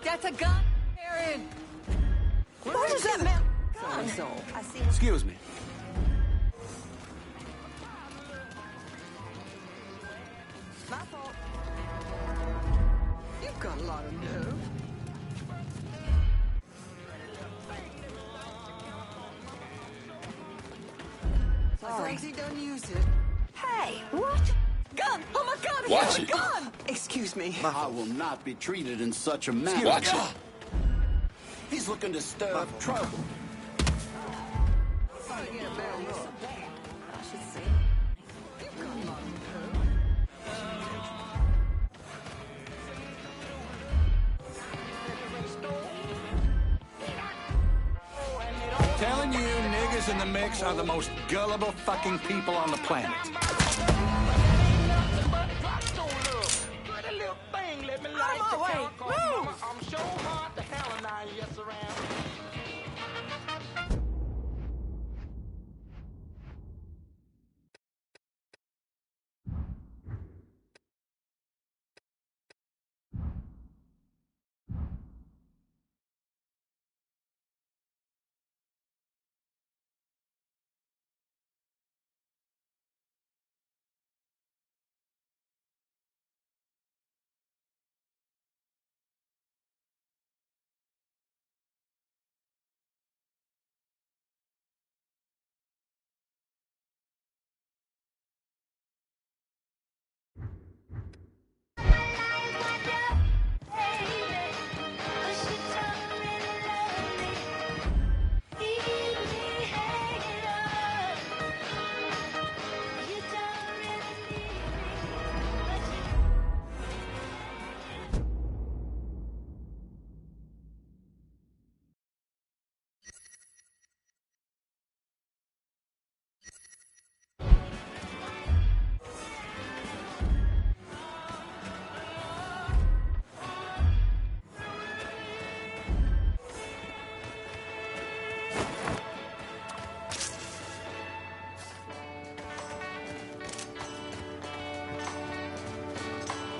That's a gun, Aaron. What does that mean? Excuse me. My fault. You've got a lot of nerve. Sorry. He done used it. Hey, what? Gun! Oh my God! Watch he it. has a gun! Excuse me. I will not be treated in such a manner. Watch it. He's looking to stir up trouble. Telling you, niggas in the mix are the most gullible fucking people on the planet. thing. Let me Out of light my the way. car, 'cause Move. mama, I'm so hot to hell and I yes around.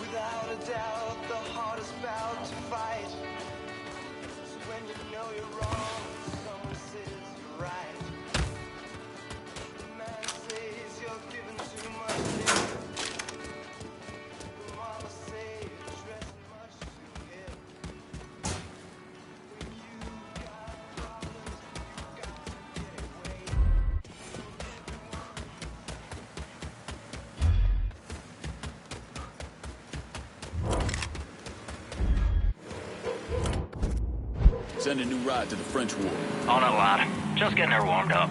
Without a doubt, the heart is about to fight. So when you know you're wrong, someone says you're right. The man says you're giving too much liquor. The mama says you're dressing much too hip. When you've got problems, you've got to get away. Send a new ride to the French Ward. On it, lad. Just getting her warmed up.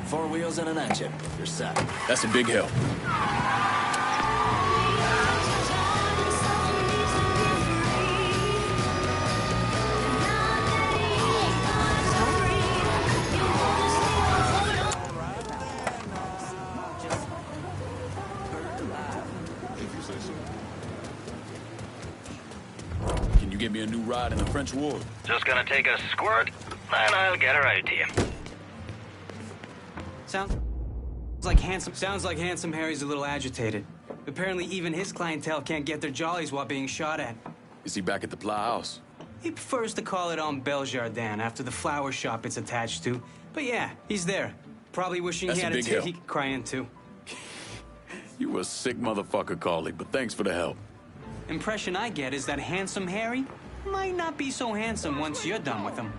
Four wheels and an engine. You're set. That's a big help. Can you get me a new ride in the French Ward? Just gonna take a squirt, and I'll get her out to you. Sounds like handsome Harry's a little agitated. Apparently even his clientele can't get their jollies while being shot at. Is he back at the Plow House? He prefers to call it on Beljardin after the flower shop it's attached to. But yeah, he's there. Probably wishing That's he a had a big tit help. he could cry into. You a sick motherfucker, Carly, but thanks for the help. Impression I get is that handsome Harry might not be so handsome once you're done with him.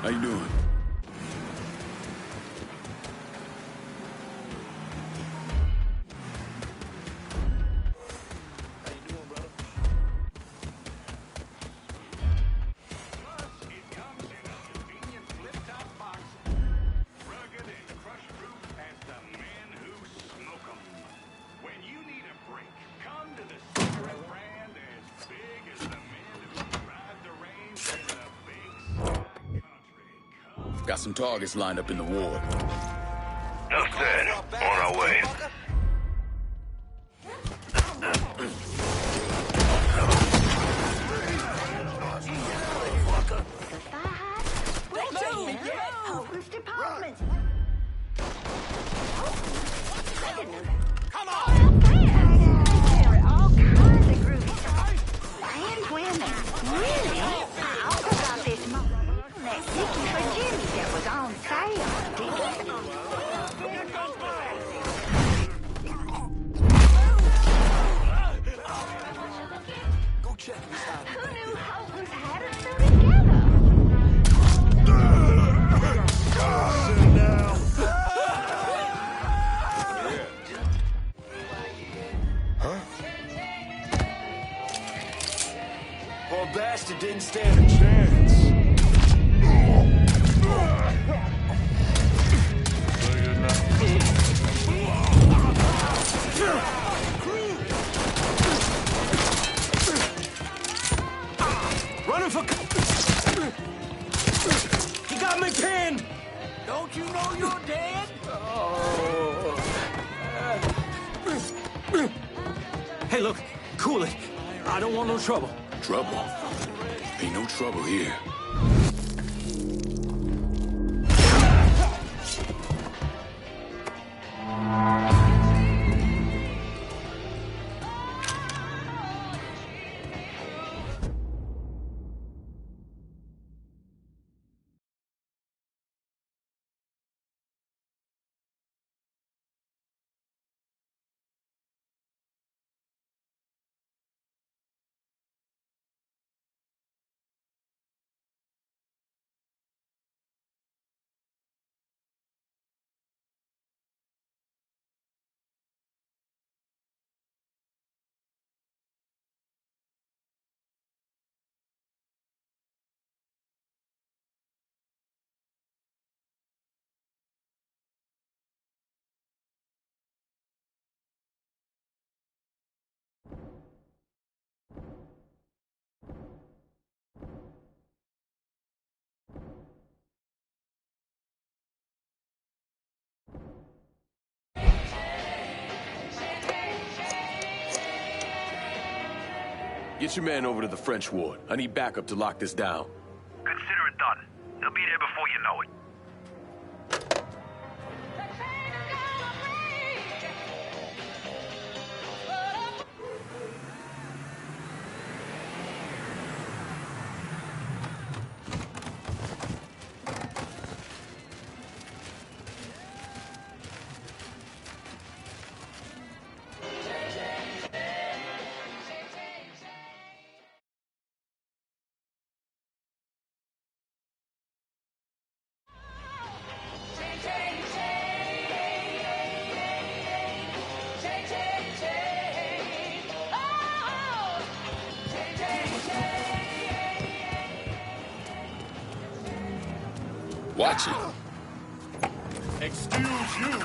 How you doing? Got some targets lined up in the ward. Enough said. On our way. Police department. Come on! There are all kinds of groovy stuff. And women. Really? I also got this that Dickie for Jimmy that was on sale. Go check this out. Who knew husbands had it so together? Sit down. Huh? Poor bastard didn't stand a chance. Running for... He got me pinned! Don't you know you're dead? Hey, look, cool it. I don't want no trouble. Trouble? Ain't no trouble here. Get your man over to the French ward. I need backup to lock this down. Consider it done. They'll be there before you know it. Watch it. Excuse you.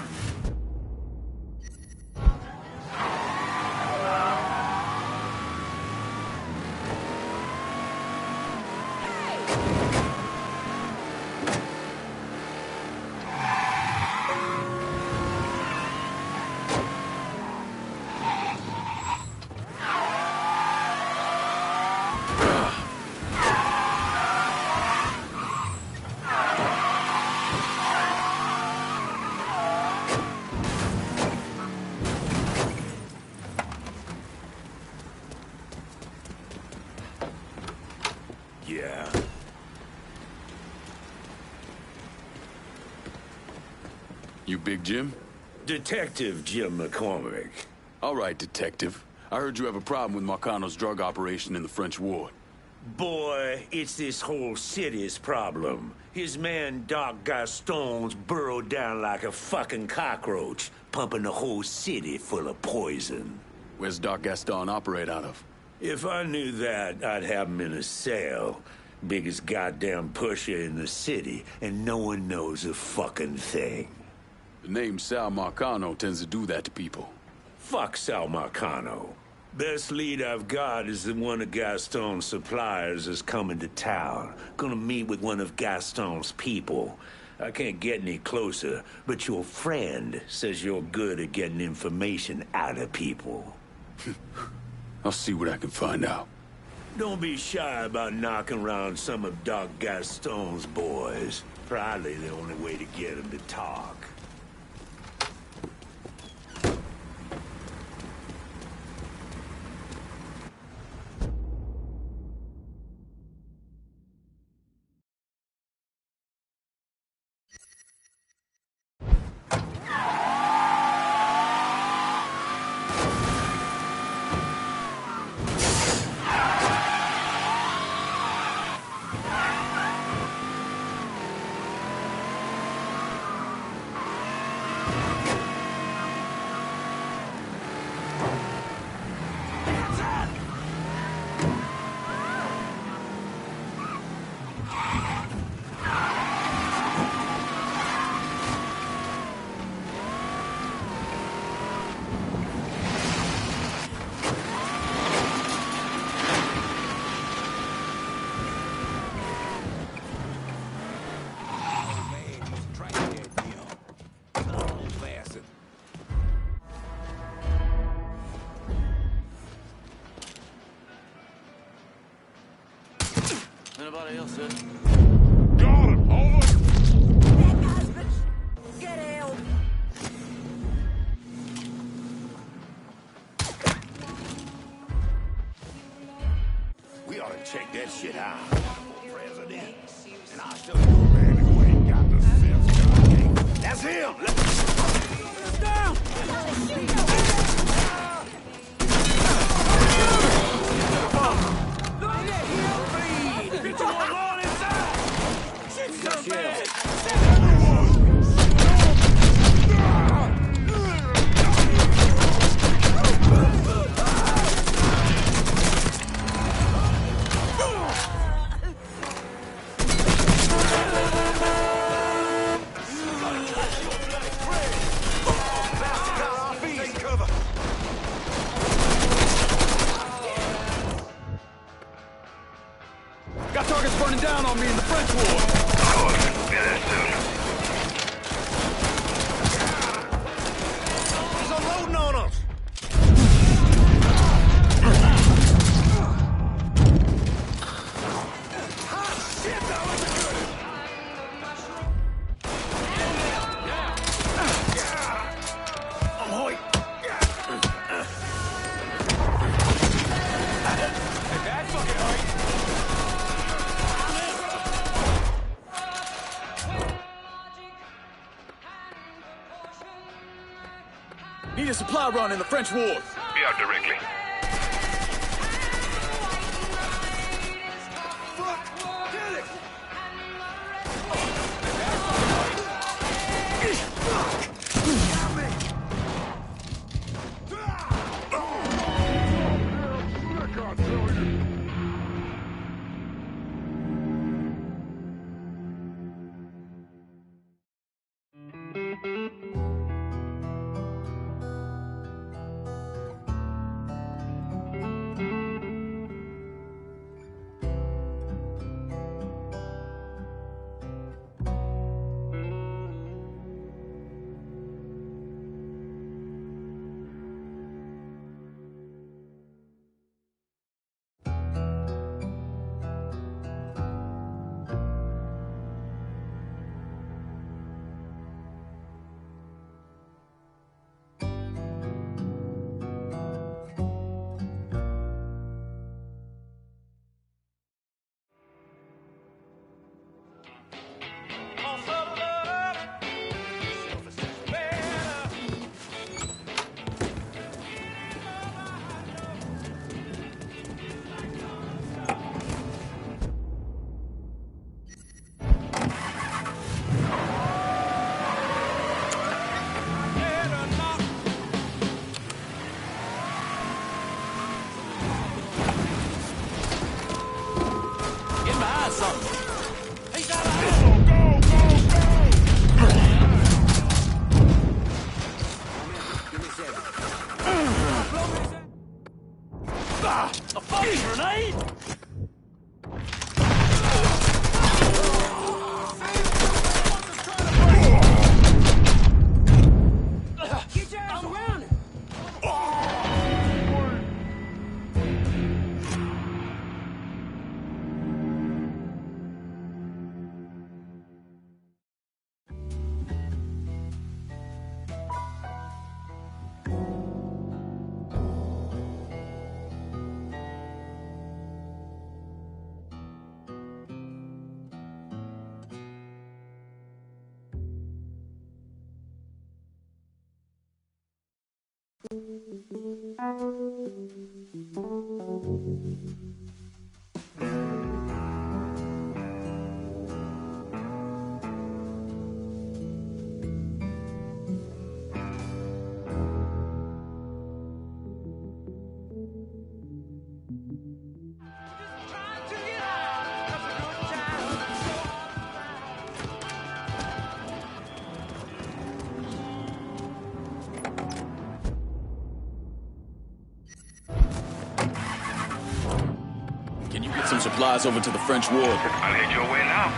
Yeah. You Big Jim? Detective Jim McCormick. All right, Detective. I heard you have a problem with Marcano's drug operation in the French ward. Boy, it's this whole city's problem. His man Doc Gaston's burrowed down like a fucking cockroach, pumping the whole city full of poison. Where's Doc Gaston operate out of? If I knew that, I'd have him in a cell. Biggest goddamn pusher in the city, and no one knows a fucking thing. The name Sal Marcano tends to do that to people. Fuck Sal Marcano. Best lead I've got is that one of Gaston's suppliers is coming to town. Gonna meet with one of Gaston's people. I can't get any closer, but your friend says you're good at getting information out of people. I'll see what I can find out. Don't be shy about knocking around some of Doc Gaston's boys. Probably the only way to get him to talk. Anybody else, sir? Got him! Over! Get help! We ought to check that shit out. President. And I'll show you a man who ain't got the sense. That's him! Let's down! Get your lawn inside! Shit's so bad! Got targets burning down on me in the French War. Good. Be there soon. He's unloading on us! Hot shit, that was good! Ahoy! Hey, that fucking hurt! Need a supply run in the French War. Be out directly. something. He's out of ammo! A fucking grenade! Get your ass around it! Can you get some supplies over to the French ward? I'll head your way now.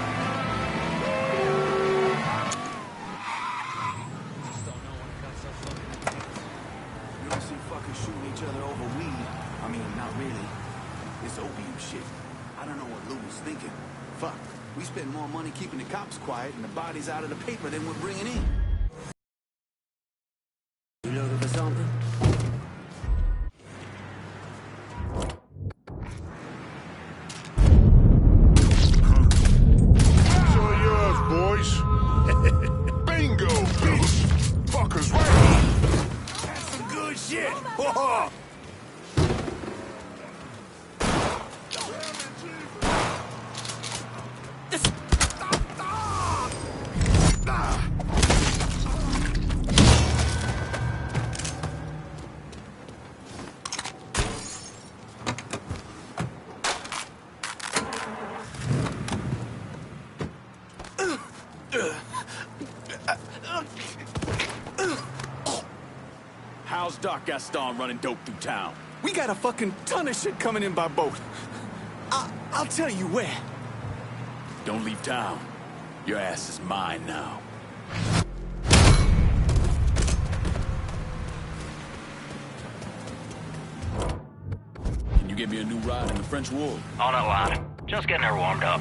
You don't see fuckers shooting each other over weed. I mean, not really. It's opium shit. I don't know what Lou was thinking. Fuck. We spend more money keeping the cops quiet and the bodies out of the paper than we're bringing in. You looking for something? Show yours, boys. Bingo, bitch. Fuckers right here. That's some good shit. How's Doc Gaston running dope through town? We got a fucking ton of shit coming in by boat. I'll tell you where. Don't leave town. Your ass is mine now. Can you get me a new ride in the French ward? On it, lad. Just getting her warmed up.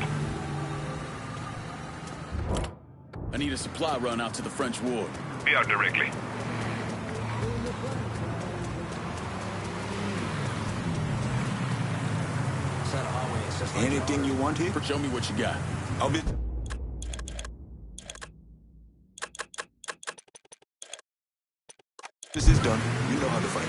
I need a supply run out to the French ward. Be out directly. Anything you want here? Show me what you got. I'll be... This is done. You know how to fight.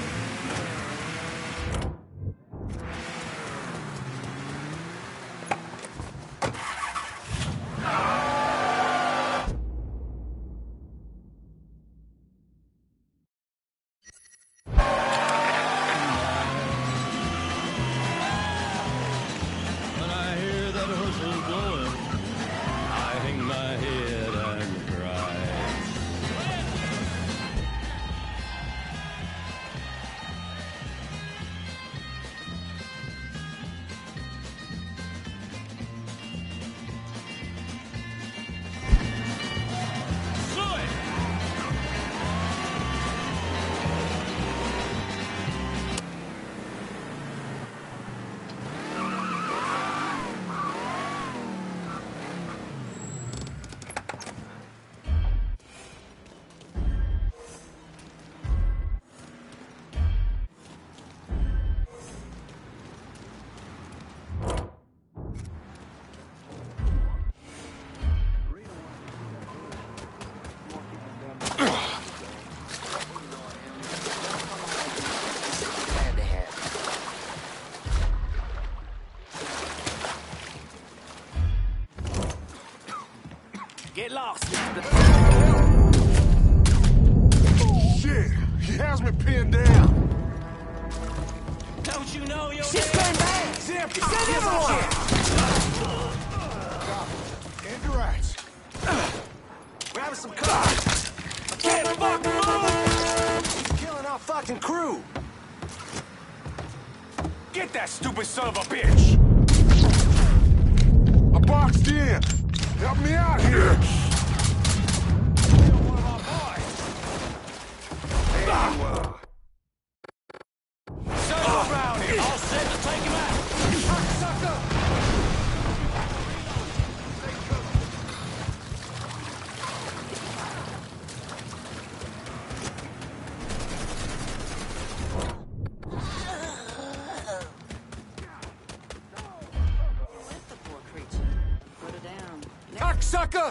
When I hear that whistle blowing, I hang my head and cry. Get lost. Shit, he has me pinned down. Don't you know you're Shit's going bad. It's empty. Send everyone. cigarettes. We're having some coffee. I can't fucking move! He's killing our fucking crew. Get that stupid son of a bitch! I'm boxed in. Help me out here. One of our boys. There you are. Circle around here. All set to take him out. Sucker! Cocksucker!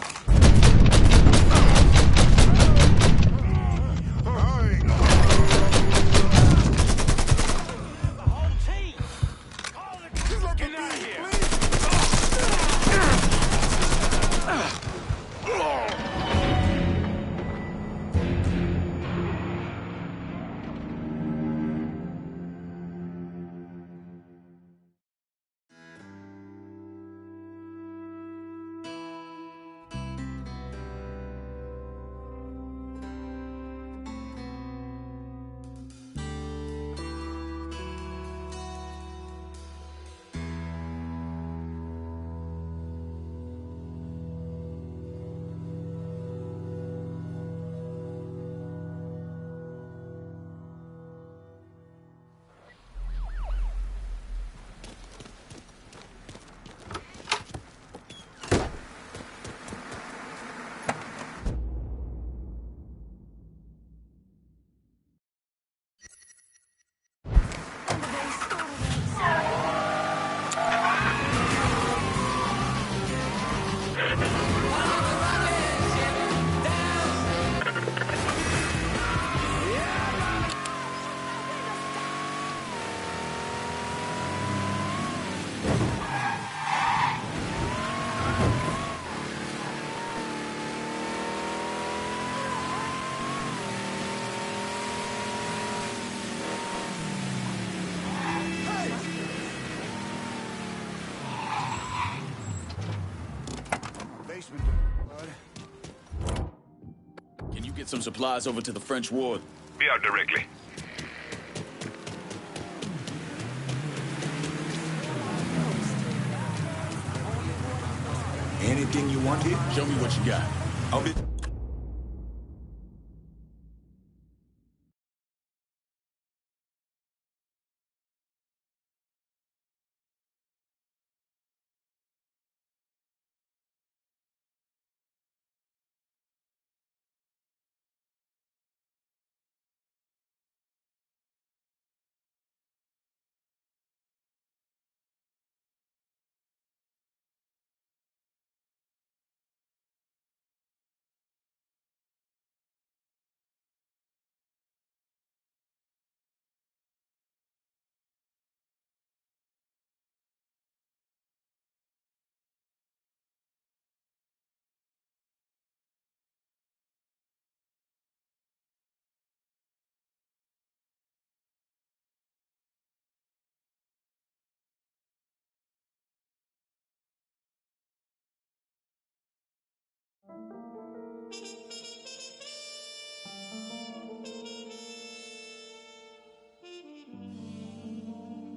Get out of here. Can you get some supplies over to the French ward? Be out directly. Anything you want here? Show me what you got. I'll be...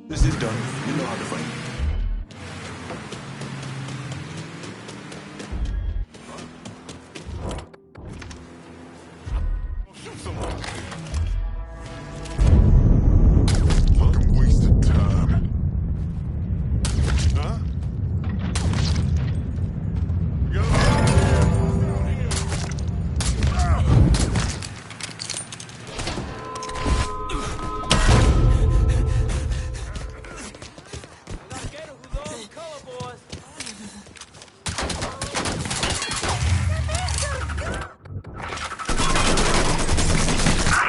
This is done. You know how to fight. Shoot someone. Fucking wasted time. Huh?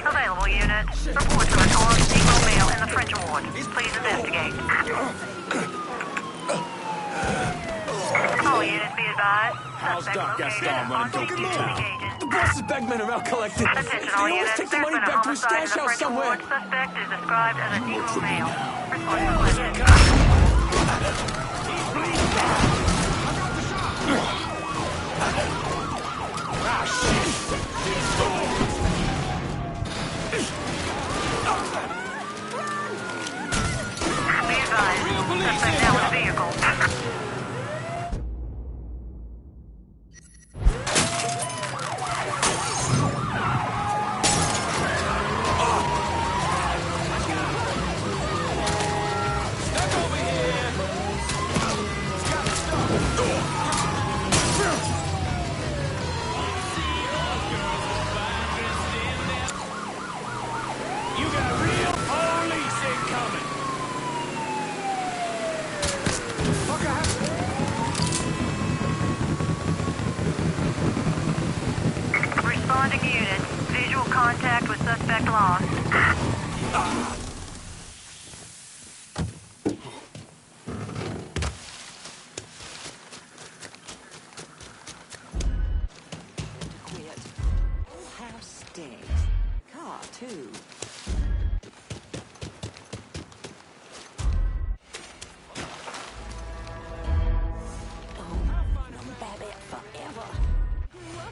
Available unit. Report to an armed Negro male in the French ward. Please investigate. All units be advised. How's Doc Gaston running dope through town? The boss's bagmen are out collecting. Attention They all always units. take the There's money been a back to his homicide in stash the house French somewhere. ward. Suspect is described as a Negro male. Report to question. advised. Suspect now in a vehicle. You got real police incoming! Responding unit. Visual contact with suspect lost. Quit. House stinks. Car, too.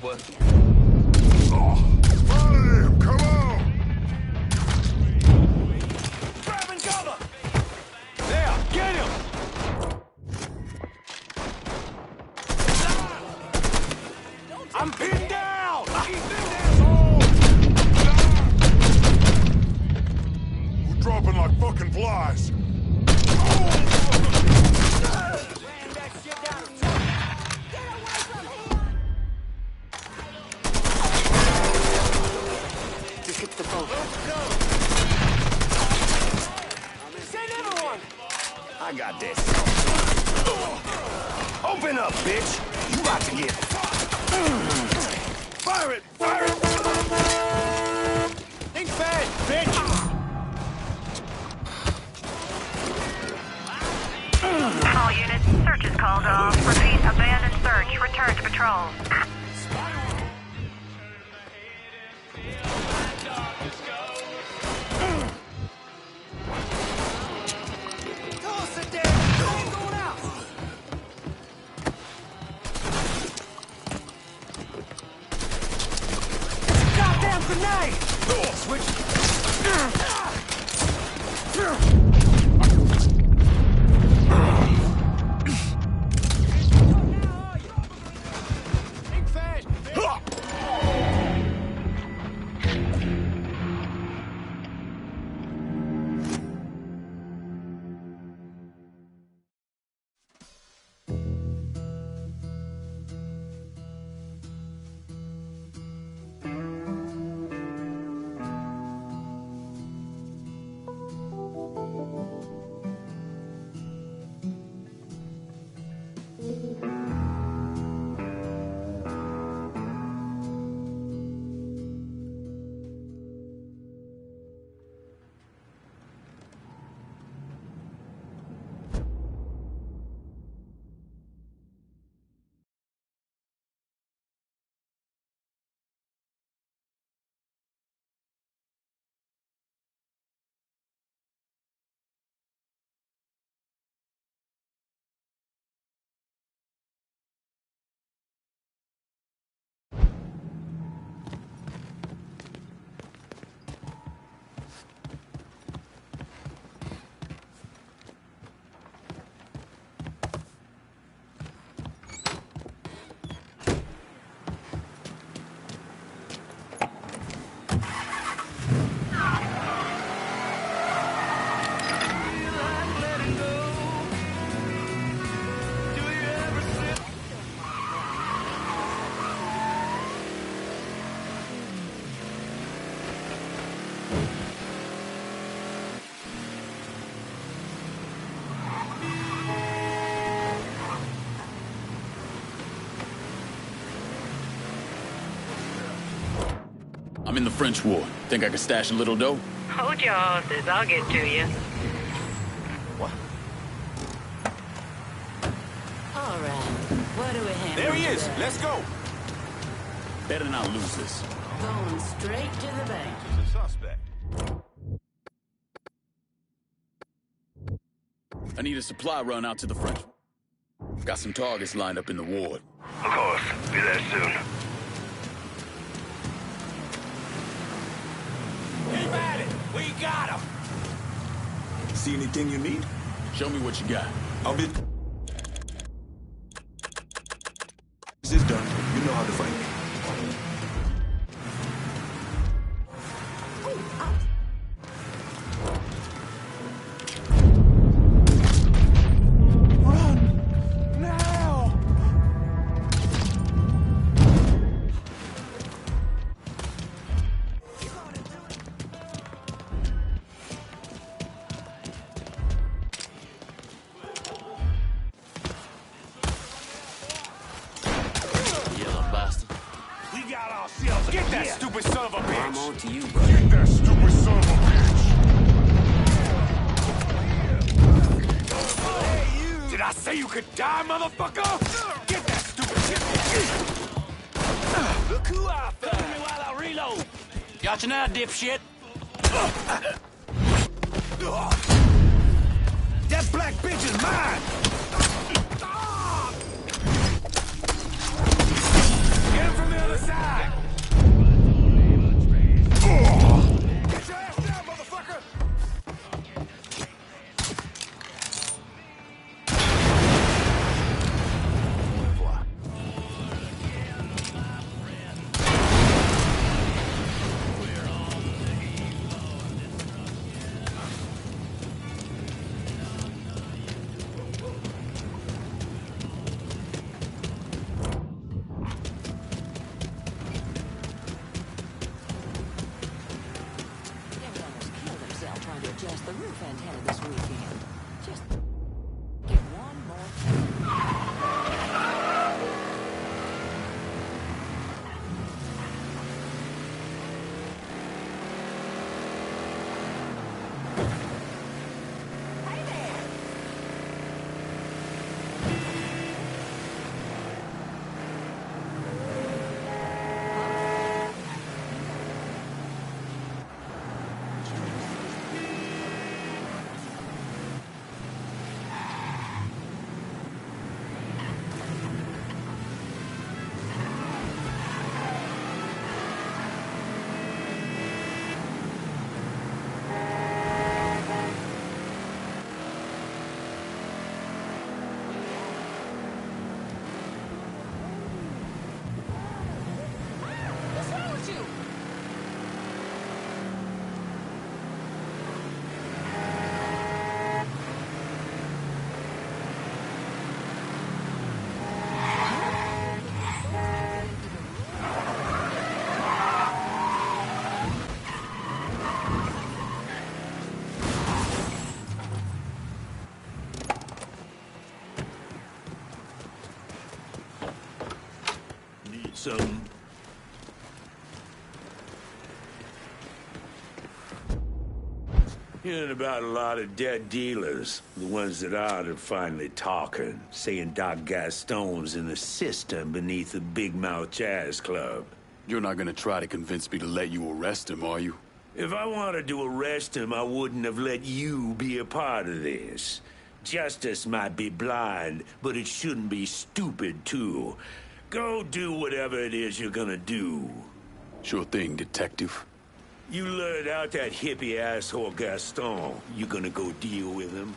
What? Come on! Grabbing cover! There, get him! I'm pinned down! Keep them assholes! We're dropping like fucking flies. Just get the boat. Let's go! Send everyone! I got this. Open up, bitch! You about to get... Fire it! Fire it! Think fast, bitch! All units, search is called off. Repeat, abandoned search. Return to patrol. Toss it there! Ain't going out! Goddamn grenade! Switch. Think fast, bitch! I'm in the French Ward. Think I could stash a little dough? Hold your horses. I'll get to you. What? All right. What do we have? There he is. Let's go. Better not lose this. Going straight to the bank. He's a suspect. I need a supply run out to the French. Got some targets lined up in the ward. Of course. Be there soon. Keep at it. We got him. See anything you need? Show me what you got. I'll be... This is done. You know how to fight me. Get that stupid son of a bitch! I'm on to you, bro. Get that stupid son of a bitch! Did I say you could die, motherfucker? Get that stupid shit! Look who I found! Cover me while I reload! Gotcha now, dipshit! That black bitch is mine! Get him from the other side! Get your ass down, motherfucker! Trying to adjust the roof antenna this weekend. Just get one more Some hearing about a lot of dead dealers. The ones that aren't are finally talking, saying Doc Gaston's in the system beneath the Big Mouth Jazz Club. You're not gonna try to convince me to let you arrest him, are you? If I wanted to arrest him, I wouldn't have let you be a part of this. Justice might be blind, but it shouldn't be stupid, too. Go do whatever it is you're gonna do. Sure thing, detective. You lured out that hippie asshole Gaston. You gonna go deal with him?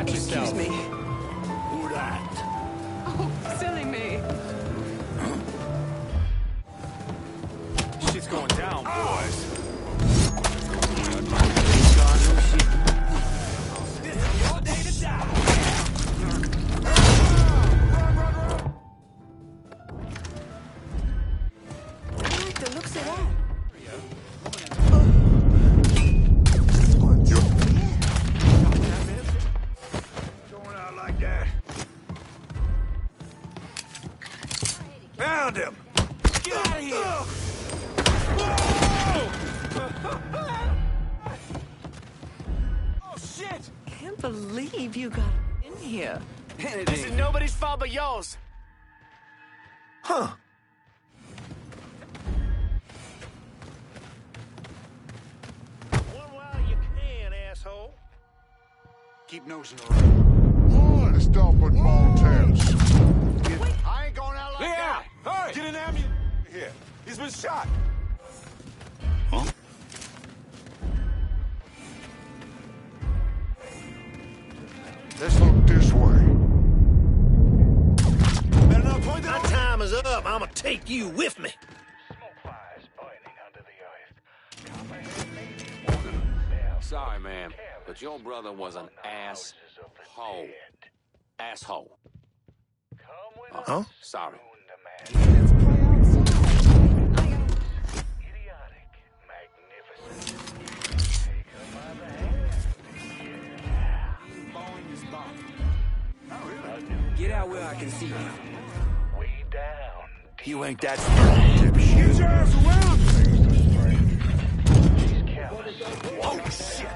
Watch yourself. Excuse me. Who that? Oh, silly me. Shit's going down, boys. This is your day to die. I like the looks of that. Going out like that. Found him. Get out of here. Oh, shit! Can't believe you got in here. This is nobody's fault but yours. Huh. One while you can, asshole. Keep nosing around. What? Stop at Montez. I ain't going out like Yeah! that. Hey! Get an ambulance here. He's been shot. Huh? Let's look this way. Better not point My that time is up. I'ma take you with me. Sorry, man, but your brother was an asshole. Asshole. Huh? Sorry. Get out where I can see you. You ain't that stupid. Get your ass around me! Oh, shit!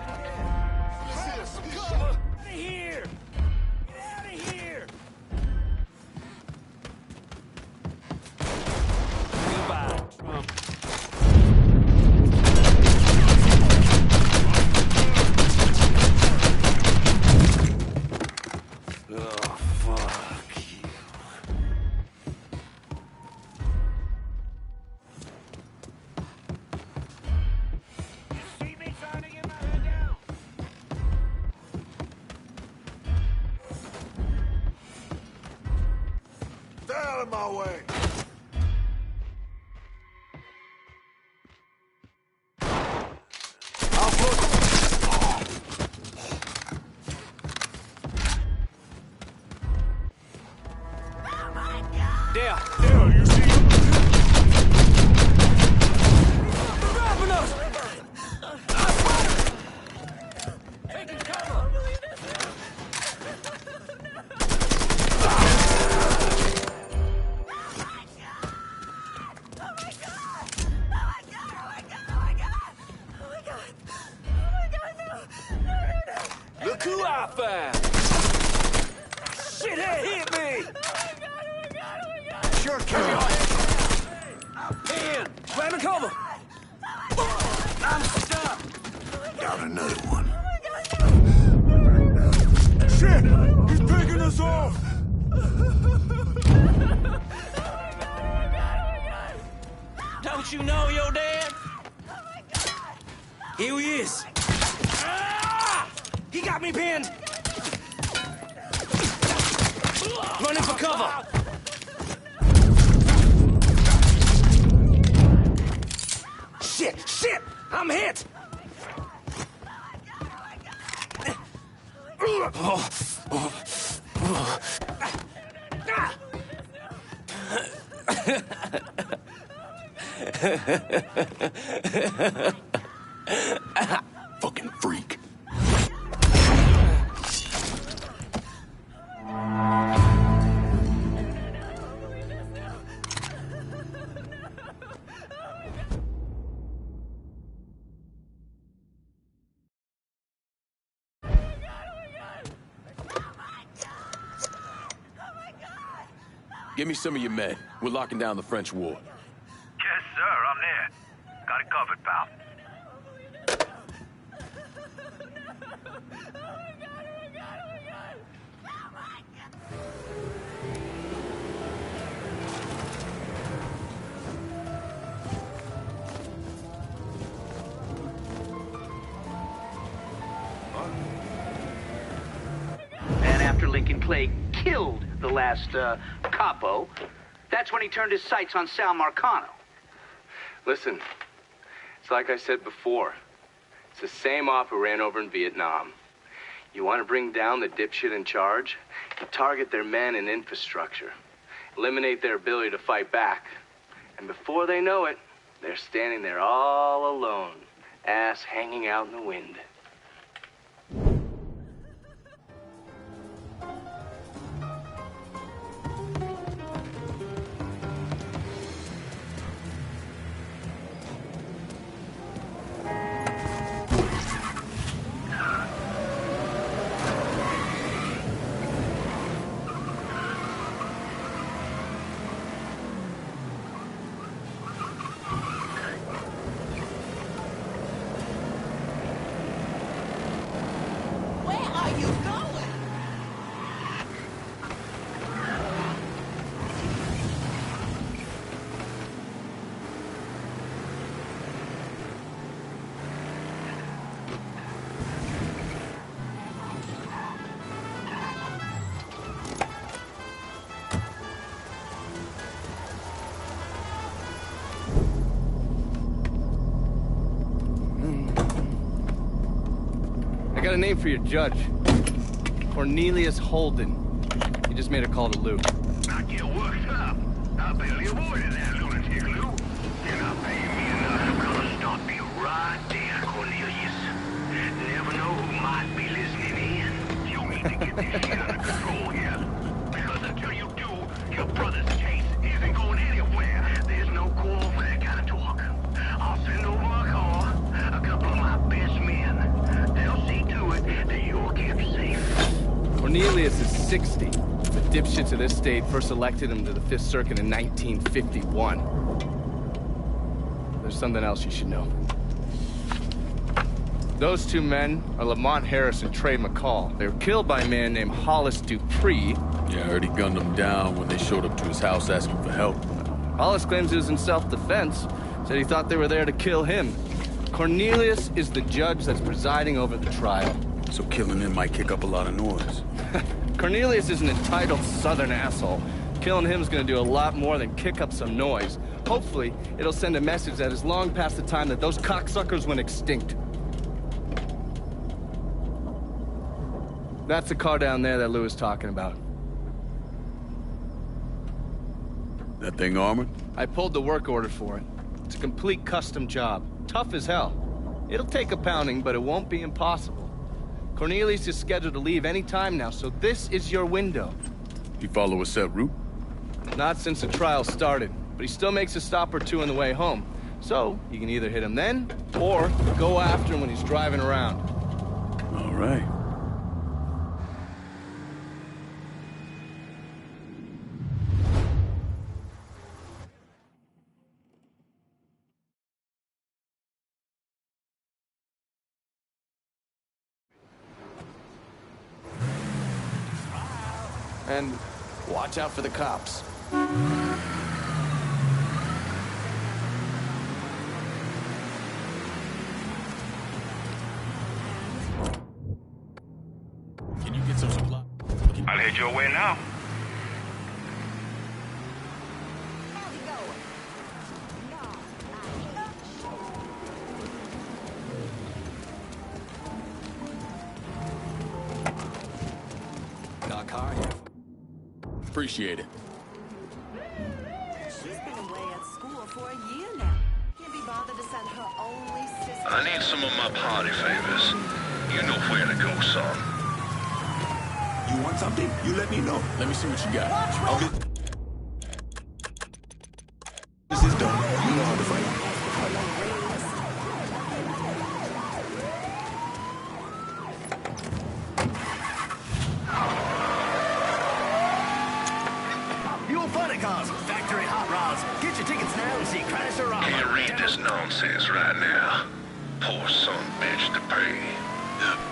Get out of here! Get out of here! Goodbye, Trump. Oh, fuck you. See me trying to get my head down? Get out of my way! I'll put... There. There, you see? Taking cover! Look who I found! Shithead hit me! Sure can. Ian, grab a cover. I'm stuck. Got another one. Shit! He's picking us off! Don't you know your dad? Here he is. Ah! He got me pinned. Running for cover. Shit! Shit! I'm hit! Fucking freak. Give me some of your men. We're locking down the French ward. Yes, sir, I'm there. Got it covered, pal. after Lincoln Clay killed the last capo, that's when he turned his sights on Sal Marcano. Listen, it's like I said before. It's the same off who ran over in Vietnam. You want to bring down the dipshit in charge? You target their men and infrastructure. Eliminate their ability to fight back. And before they know it, they're standing there all alone, ass hanging out in the wind. I got a name for your judge. Cornelius Holden. He just made a call to Lou. I get worked up. I barely avoided that lunatic, Lou. You're not paying me enough. I'm gonna stop you right there, Cornelius. Never know who might be listening in. You need to get this shit under control here. Because until you do, your brother's case isn't going anywhere. There's no call for that kind of talk. I'll send over a car, a couple of my best men. They'll see to it that you're kept safe. Cornelius is 60. The dipshits of this state first elected him to the 5th Circuit in 1951. There's something else you should know. Those two men are Lamont Harris and Trey McCall. They were killed by a man named Hollis Dupree. Yeah, I heard he gunned them down when they showed up to his house asking for help. Hollis claims he was in self-defense. Said he thought they were there to kill him. Cornelius is the judge that's presiding over the trial. So killing him might kick up a lot of noise. Cornelius is an entitled southern asshole. Killing him is gonna do a lot more than kick up some noise. Hopefully, it'll send a message that is long past the time that those cocksuckers went extinct. That's the car down there that Lou was talking about. That thing armored? I pulled the work order for it. It's a complete custom job. Tough as hell. It'll take a pounding, but it won't be impossible. Cornelius is scheduled to leave any time now, so this is your window. You follow a set route? Not since the trial started, but he still makes a stop or two on the way home. So, you can either hit him then, or go after him when he's driving around. All right. And watch out for the cops. Can you get some supply? I'll head your way now. Got a car here. Appreciate it. She's been away at school for a year now. Can't be bothered to send her only sister. I need some of my party favors. You know where to go, son. You want something? You let me know. Let me see what you got. I'll get... This is done. You know how to fight. Factory hot rods. Get your tickets now and see Chrysler. Can't read this nonsense right now. Poor son bitch to pay.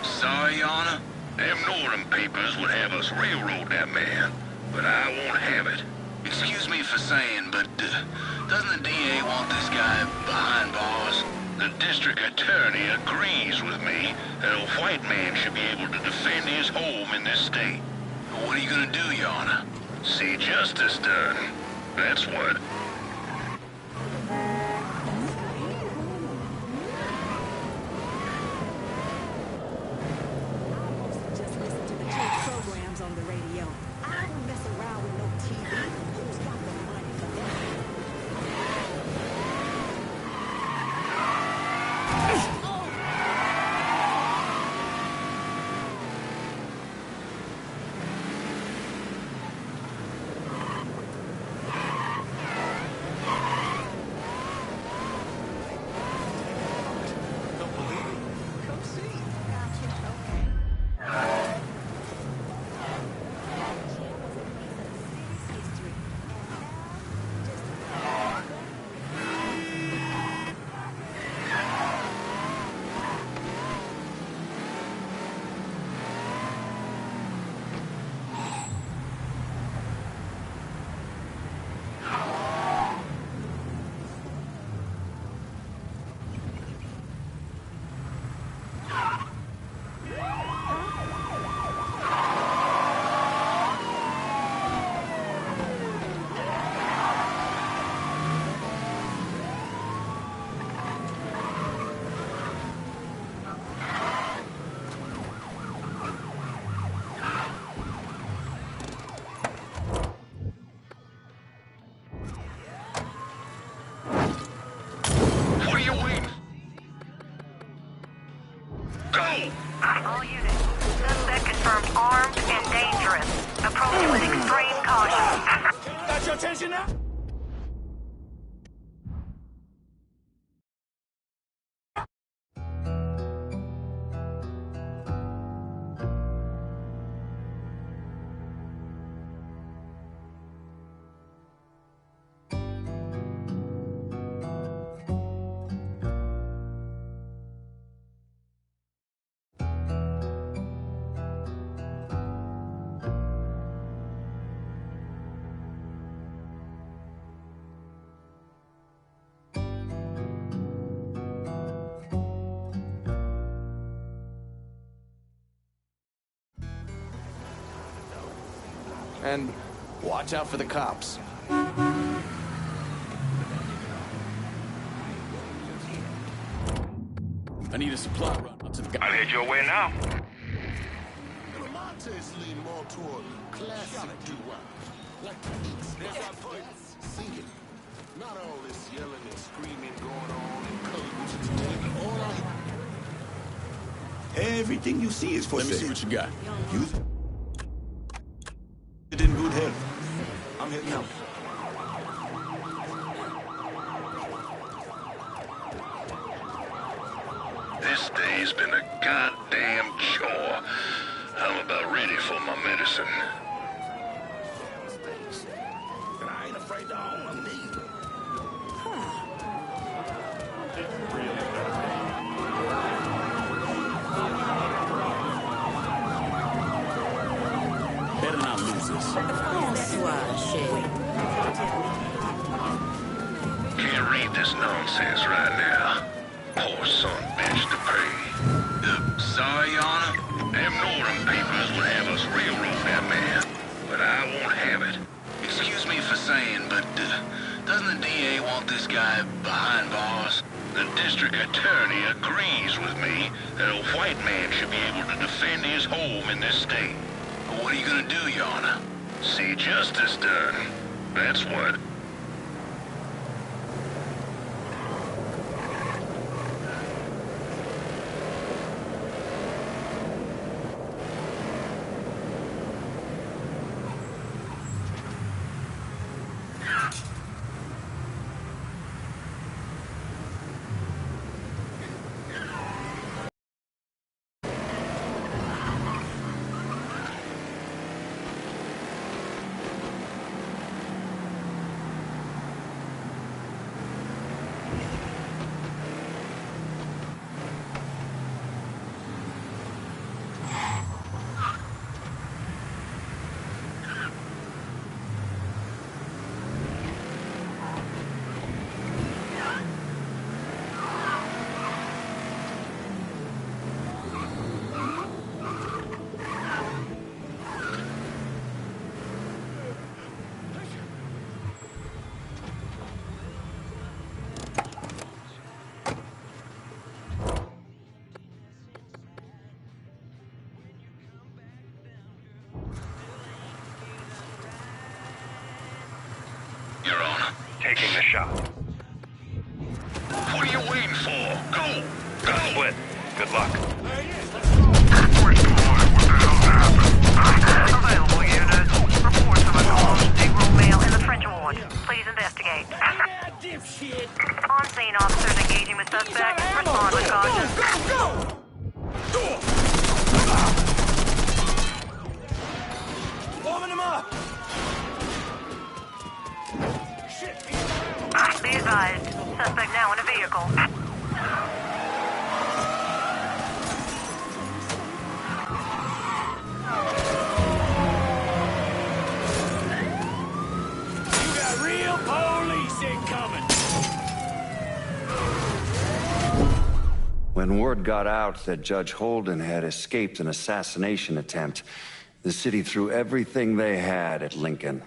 Sorry, Your Honor. Them Northern papers would have us railroad that man, but I won't have it. Excuse me for saying, but doesn't the DA want this guy behind bars? The district attorney agrees with me that a white man should be able to defend his home in this state. are you gonna do, Your Honor? See justice done. That's what. Just listen to the church programs on the radio. I don't mess around with no TV. Who's got the money for that? All units. Suspect confirmed armed and dangerous. Approaching with extreme caution. Got your attention now? And watch out for the cops. I need a supply run. I'll head your way now. Lamontes lean more toward classic doo-wop. Like singing. Not all this yelling and screaming going on in colors. All right. Everything you see is for sale. Let me see what you got. Use it in good health. I'm heading out. This day's been a goddamn chore. I'm about ready for my medicine. And I ain't afraid to own them neither. Better not lose this. Can't read this nonsense right now. Poor son bitch to pay. Sorry, Your Honor. Them northern papers would have us railroad that man. But I won't have it. Excuse me for saying, but doesn't the DA want this guy behind bars? The district attorney agrees with me that a white man should be able to defend his home in this state. What are you gonna do, Your Honor? See justice done. That's what. Your Honor. Taking the shot. What are you waiting for? Go! Go! Split. Good luck. Available units. Reports of a lost Negro male in the French ward. Please investigate. On scene, officers engaging with suspect. Respond with caution. Go! Warming him up! Be advised. Suspect now in a vehicle. You got real police incoming! When word got out that Judge Holden had escaped an assassination attempt, the city threw everything they had at Lincoln.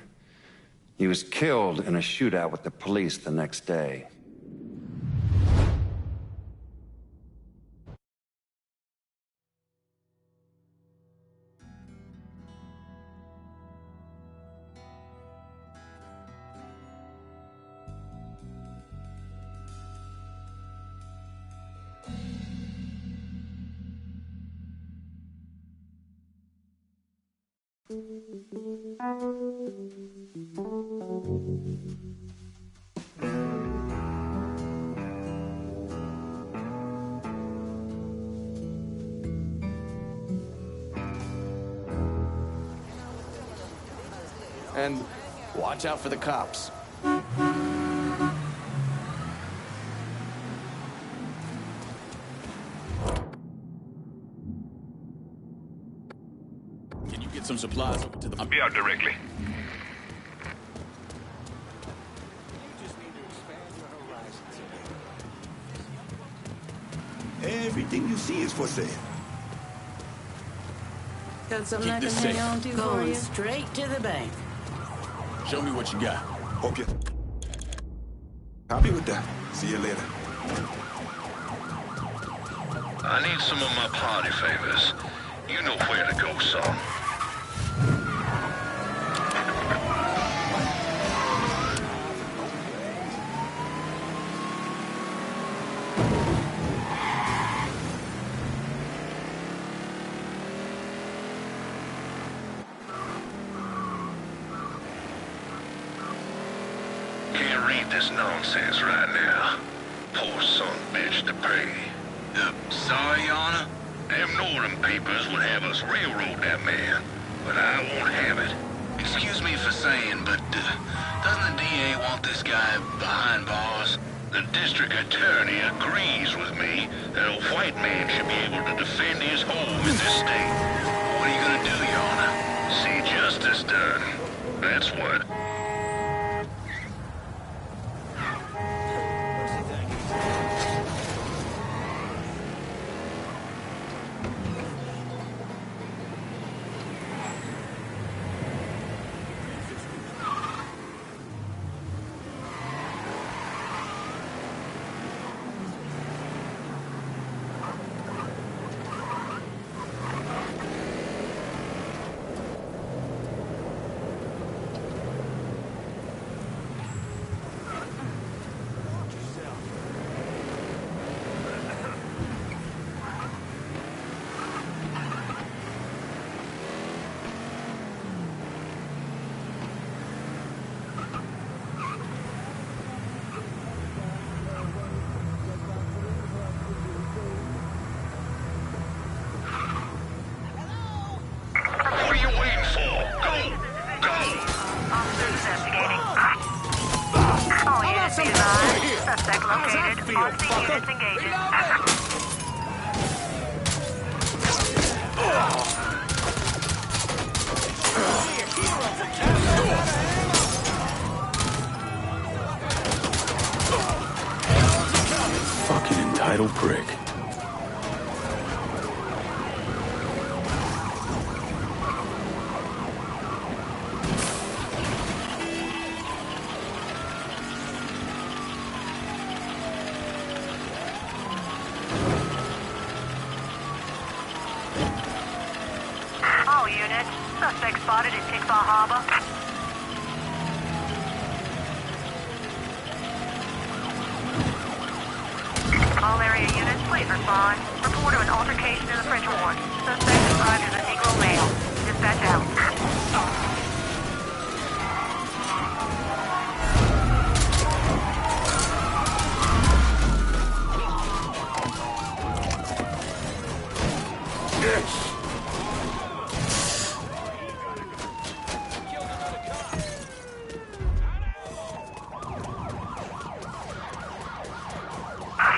He was killed in a shootout with the police the next day. And watch out for the cops. Can you get some supplies over to the... I'll be out directly. Everything you see is for sale. Got something Keep I this can hang safe. on to for Going you? straight to the bank. Show me what you got. Hope you... Happy with that. See you later. I need some of my party favors. You know where to go, son. Can't read this nonsense right now. Poor son bitch to pray. Sorry, Your Honor? Them northern papers would have us railroad that man, but I won't have it. Excuse me for saying, but doesn't the DA want this guy behind bars? The district attorney agrees with me that a white man should be able to defend his home in this state. What are you gonna do, Your Honor? See justice done. That's what. Suspect located. All C units engaging. Fucking entitled prick. All units. Suspect spotted at Tickfaw Harbor. Unit respond. Report of an altercation in the French Ward. Suspect described as a Negro male. Dispatch out.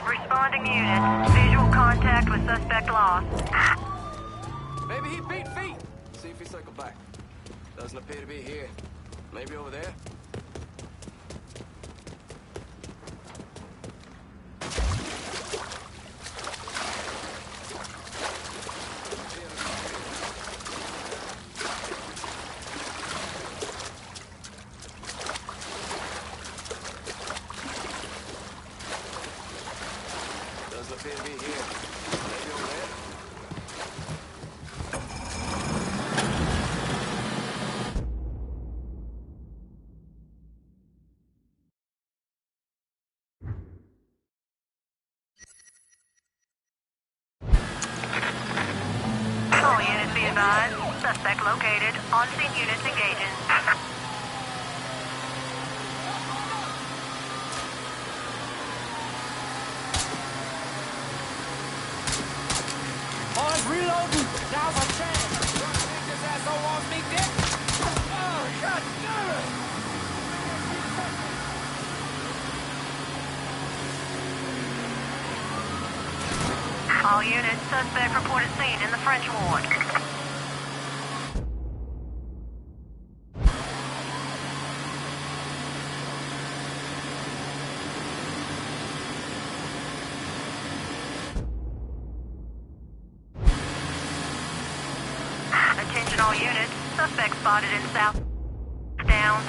Responding unit. Visual contact with suspect lost. Maybe he beat feet. See if he circled back. Doesn't appear to be here. Maybe over there. Doesn't appear to be here. Maybe over there. All units be advised. Suspect located. On-scene units engaging. Boys, reloading. Now's our chance. Think this asshole wants me dead? Oh, God damn it! All units. Suspect reported seen in the French Ward. Attention all units. Suspect spotted in south. Down.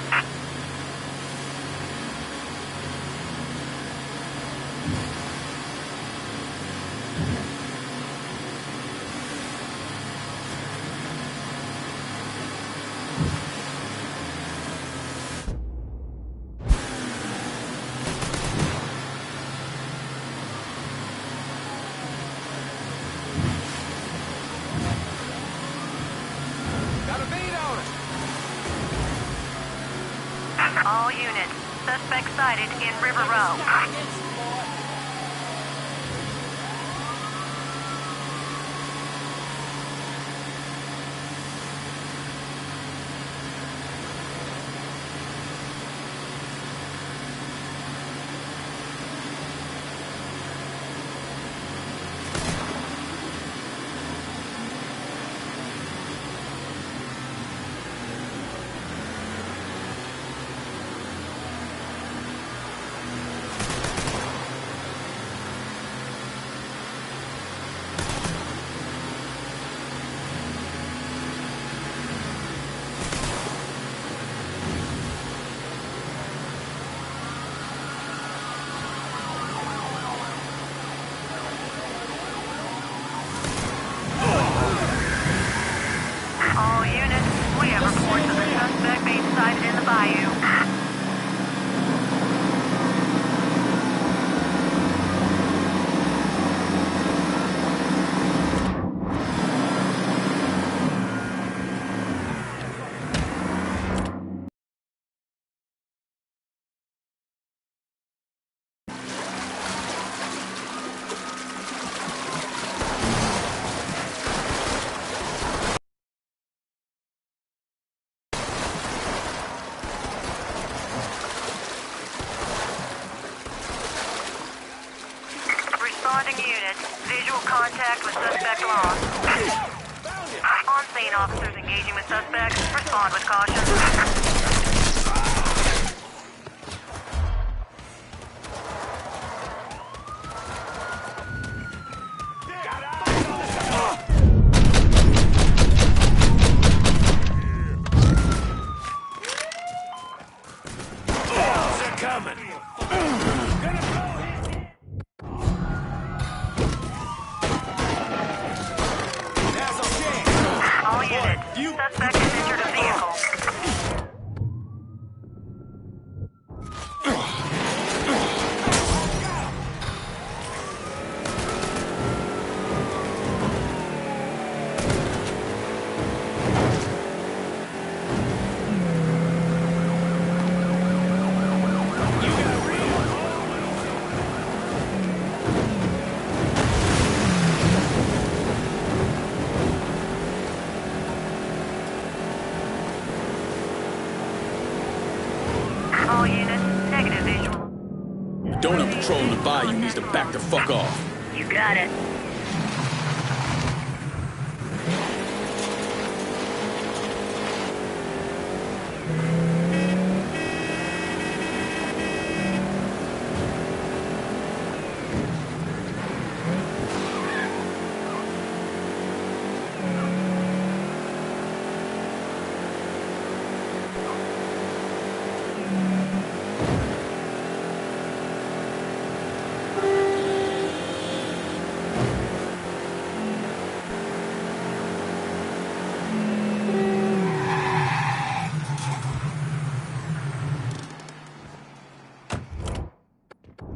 Got a beat on it. All units. Suspect sighted in River Row. All units, we have reports of the suspect being sighted in the bayou. Responding unit. Visual contact with suspect lost. On-scene officers engaging with suspects. Respond with caution. All units. Suspect has entered a vehicle. donut patrolling the bayou needs to back the fuck off. You got it.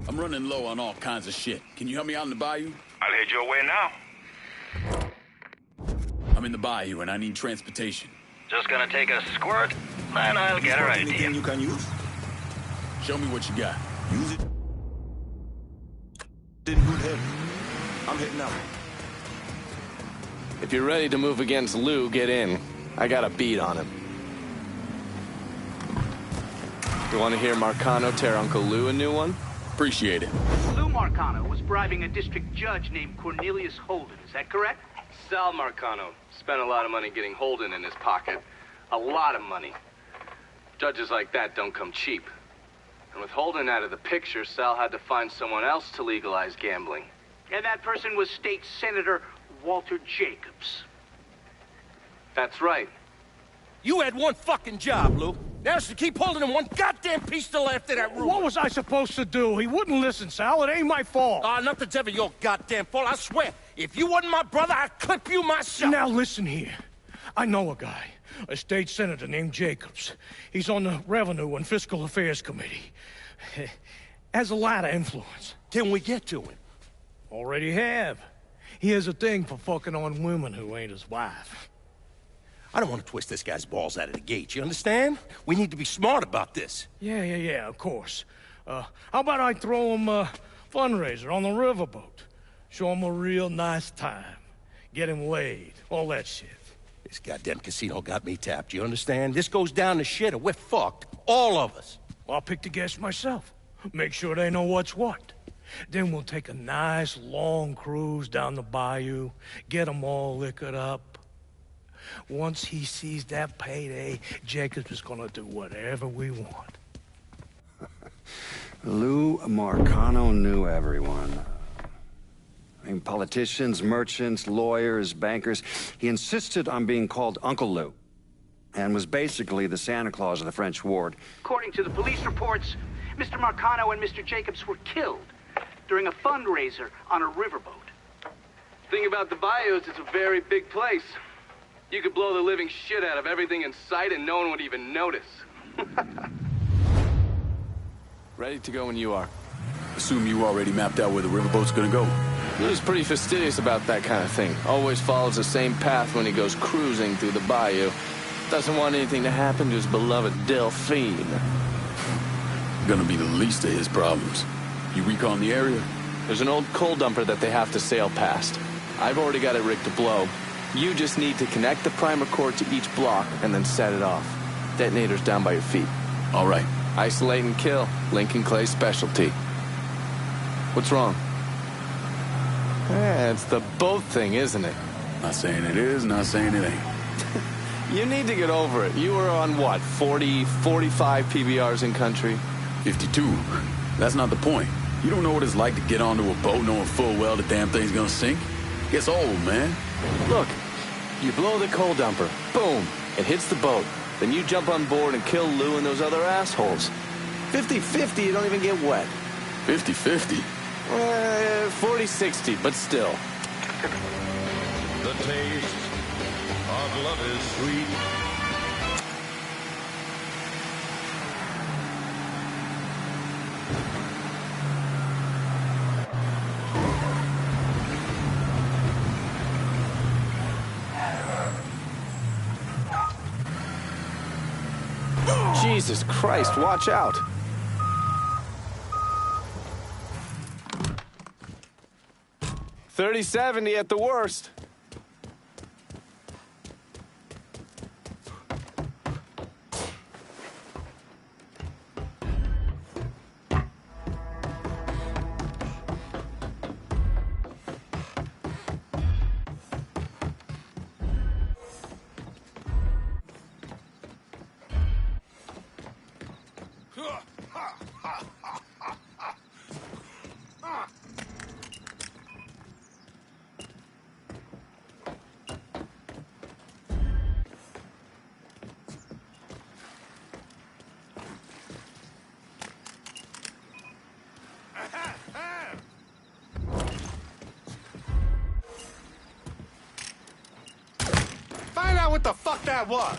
I'm running low on all kinds of shit. Can you help me out in the bayou? I'll head your way now. I'm in the bayou and I need transportation. Just gonna take a squirt, and I'll get her idea. Anything you can use? Show me what you got. Use it. In good head. I'm heading out. If you're ready to move against Lou, get in. I got a beat on him. You want to hear Marcano tear Uncle Lou a new one? Appreciate it. Lou Marcano was bribing a district judge named Cornelius Holden. Is that correct? Sal Marcano spent a lot of money getting Holden in his pocket. A lot of money. Judges like that don't come cheap. And with Holden out of the picture, Sal had to find someone else to legalize gambling. And that person was State Senator Walter Jacobs. That's right. You had one fucking job, Lou. Now is to keep holding him one goddamn piece to the left of that room. What was I supposed to do? He wouldn't listen, Sal. It ain't my fault. Nothing's ever your goddamn fault, I swear. If you wasn't my brother, I'd clip you myself. Now listen here. I know a guy, a state senator named Jacobs. He's on the Revenue and Fiscal Affairs Committee. Has a lot of influence. Can we get to him? Already have. He has a thing for fucking on women who ain't his wife. I don't want to twist this guy's balls out of the gate, you understand? We need to be smart about this. Yeah, of course. How about I throw him a fundraiser on the riverboat? Show him a real nice time. Get him laid. All that shit. This goddamn casino got me tapped, you understand? This goes down to shit or we're fucked. All of us. Well, I'll pick the guests myself. Make sure they know what's what. Then we'll take a nice long cruise down the bayou. Get them all liquored up. Once he sees that payday, Jacobs is gonna do whatever we want. Lou Marcano knew everyone. I mean, politicians, merchants, lawyers, bankers. He insisted on being called Uncle Lou, and was basically the Santa Claus of the French ward. According to the police reports, Mr. Marcano and Mr. Jacobs were killed during a fundraiser on a riverboat. Thing about the bayou is it's a very big place. You could blow the living shit out of everything in sight and no one would even notice. Ready to go when you are. Assume you already mapped out where the riverboat's gonna go. Lou's pretty fastidious about that kind of thing. Always follows the same path when he goes cruising through the bayou. Doesn't want anything to happen to his beloved Delphine. Gonna be the least of his problems. You recon the area? There's an old coal dumper that they have to sail past. I've already got it rigged to blow. You just need to connect the primer cord to each block and then set it off. Detonator's down by your feet. All right. Isolate and kill. Lincoln Clay's specialty. What's wrong? It's the boat thing, isn't it? Not saying it is, not saying it ain't. You need to get over it. You were on what, 40, 45 PBRs in country? 52. That's not the point. You don't know what it's like to get onto a boat knowing full well the damn thing's gonna sink. Gets old, man. Look, you blow the coal dumper. Boom. It hits the boat. Then you jump on board and kill Lou and those other assholes. 50-50, you don't even get wet. 50-50? 40-60, but still. The taste of love is sweet. Jesus Christ, watch out. $30.70 at the worst. Find out what the fuck that was!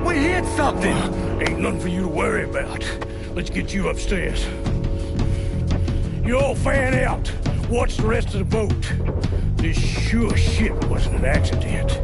We hit something! Ain't nothing for you to worry about. Let's get you upstairs. You all fan out. Watch the rest of the boat. This sure shit wasn't an accident.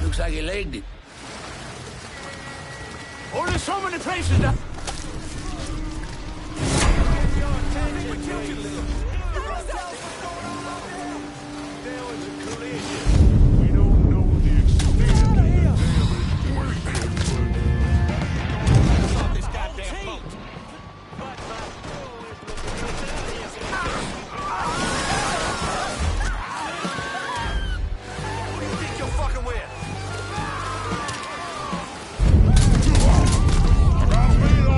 Looks like he legged it. Only so many places that... I got a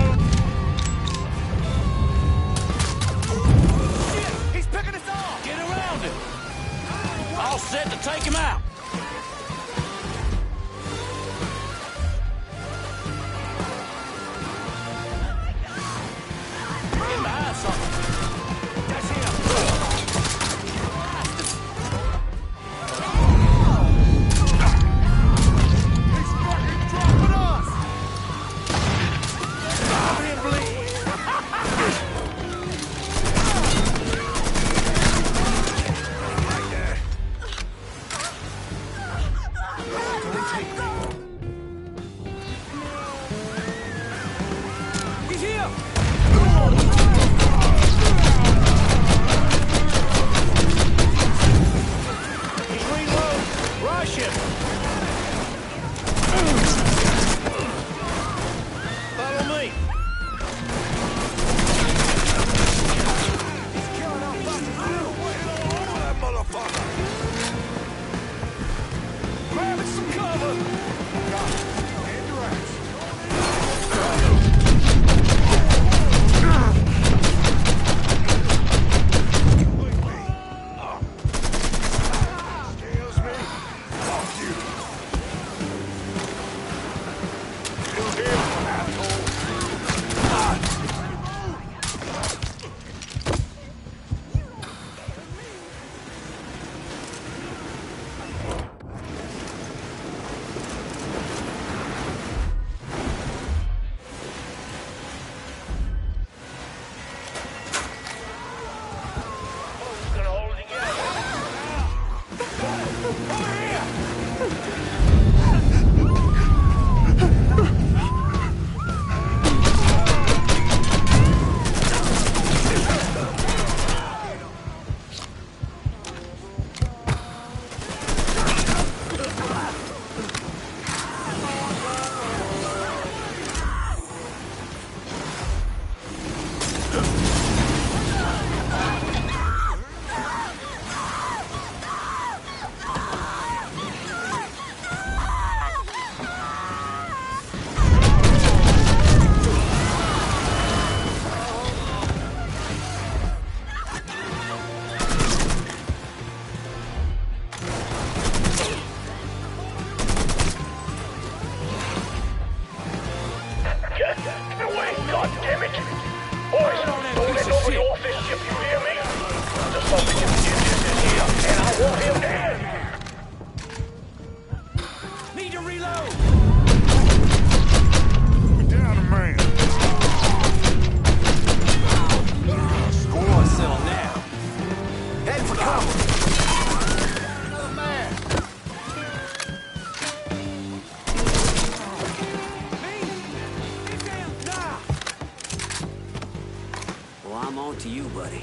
I'm on to you, buddy.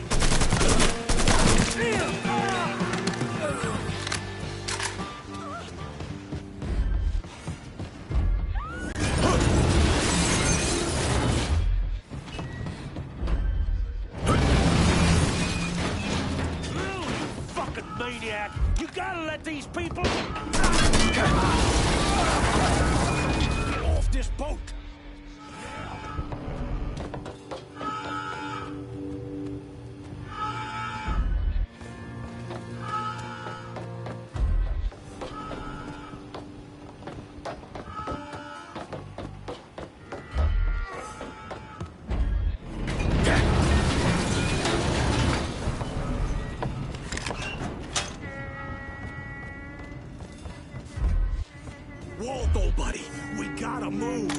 Fucking maniac! You gotta let these people get off this boat! Waldo, buddy, we gotta move.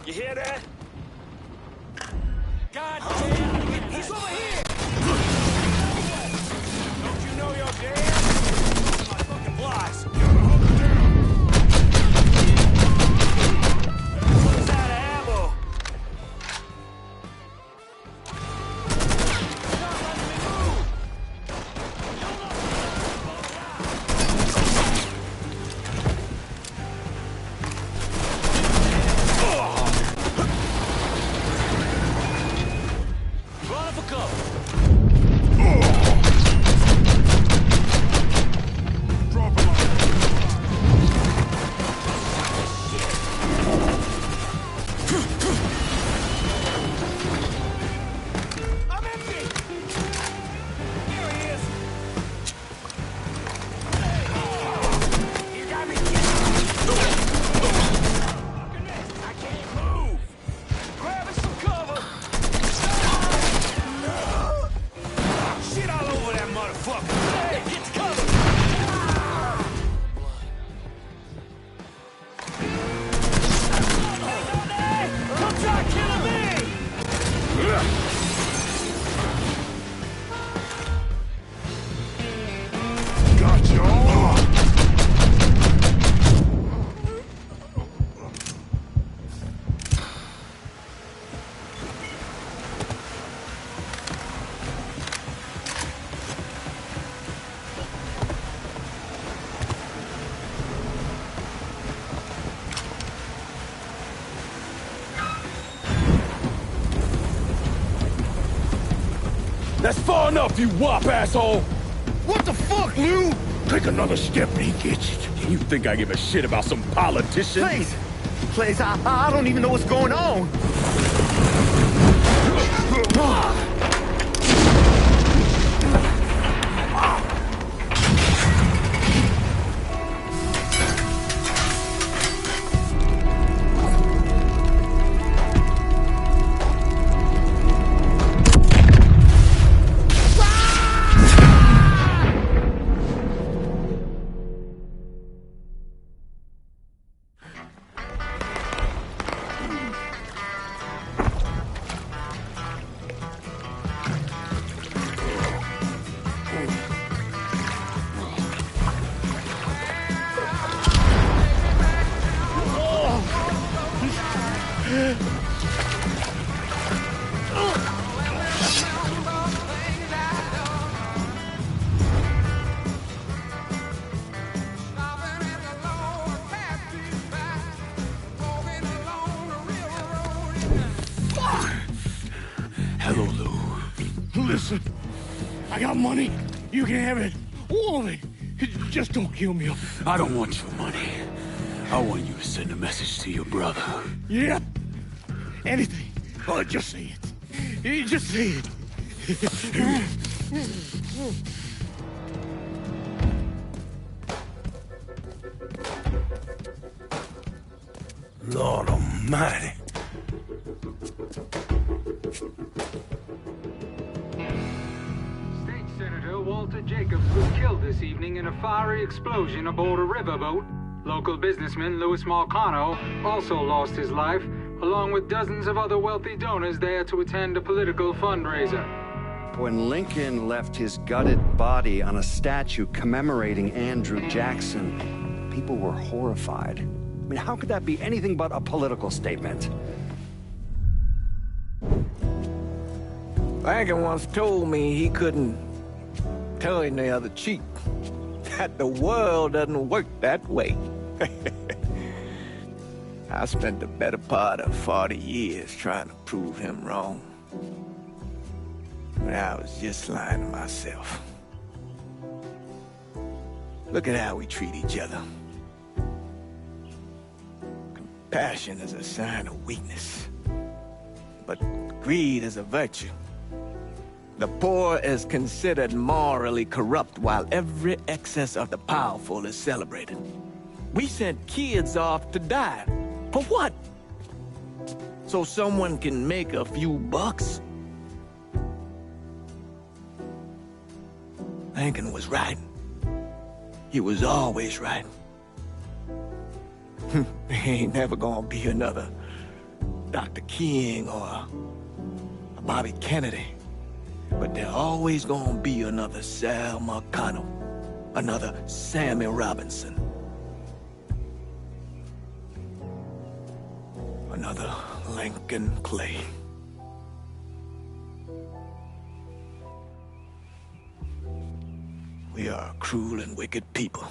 You hear that? God damn! He's over here! Don't you know you're dead? My fucking lies! What's that ammo? Run for cover. Drop him I'm empty! Here he is! You got me! I can't move! Grabbing some cover! Shit all over that motherfucker! Hey, get the cover! Come try killing me! Gotcha! That's far enough, you wop asshole! What the fuck, Lou? Take another step and he gets it. You think I give a shit about some politician? Please, I don't even know what's going on. Hello, Lou. Listen, I got money. You can have it. All of it. Just don't kill me. I don't want your money. I want you to send a message to your brother. Yeah. Anything. Oh, just say it. Just say it. Lord Almighty. State Senator Walter Jacobs was killed this evening in a fiery explosion aboard a riverboat. Local businessman Louis Marcano also lost his life, along with dozens of other wealthy donors there to attend a political fundraiser. When Lincoln left his gutted body on a statue commemorating Andrew Jackson, people were horrified. I mean, how could that be anything but a political statement? Lincoln once told me he couldn't turn the other cheek. That the world doesn't work that way. I spent the better part of 40 years trying to prove him wrong. But I was just lying to myself. Look at how we treat each other. Compassion is a sign of weakness, but greed is a virtue. The poor is considered morally corrupt, while every excess of the powerful is celebrated. We sent kids off to die. For what? So someone can make a few bucks? Lincoln was right. He was always right. There ain't never gonna be another Dr. King or a Bobby Kennedy. But there always gonna be another Sal Marcano, another Sammy Robinson, another Lincoln Clay. We are a cruel and wicked people.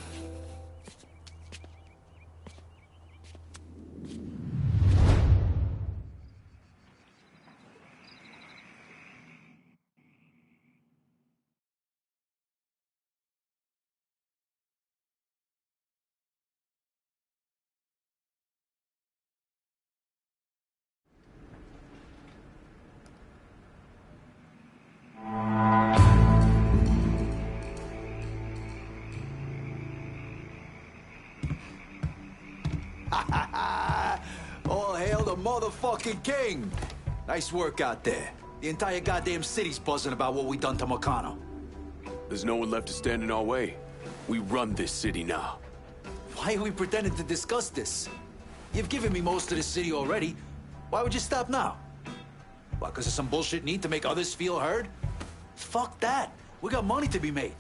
All hail the motherfucking king! Nice work out there. The entire goddamn city's buzzing about what we done to Marcano. There's no one left to stand in our way. We run this city now. Why are we pretending to discuss this? You've given me most of the city already. Why would you stop now? Why, because of some bullshit need to make others feel heard? Fuck that. We got money to be made.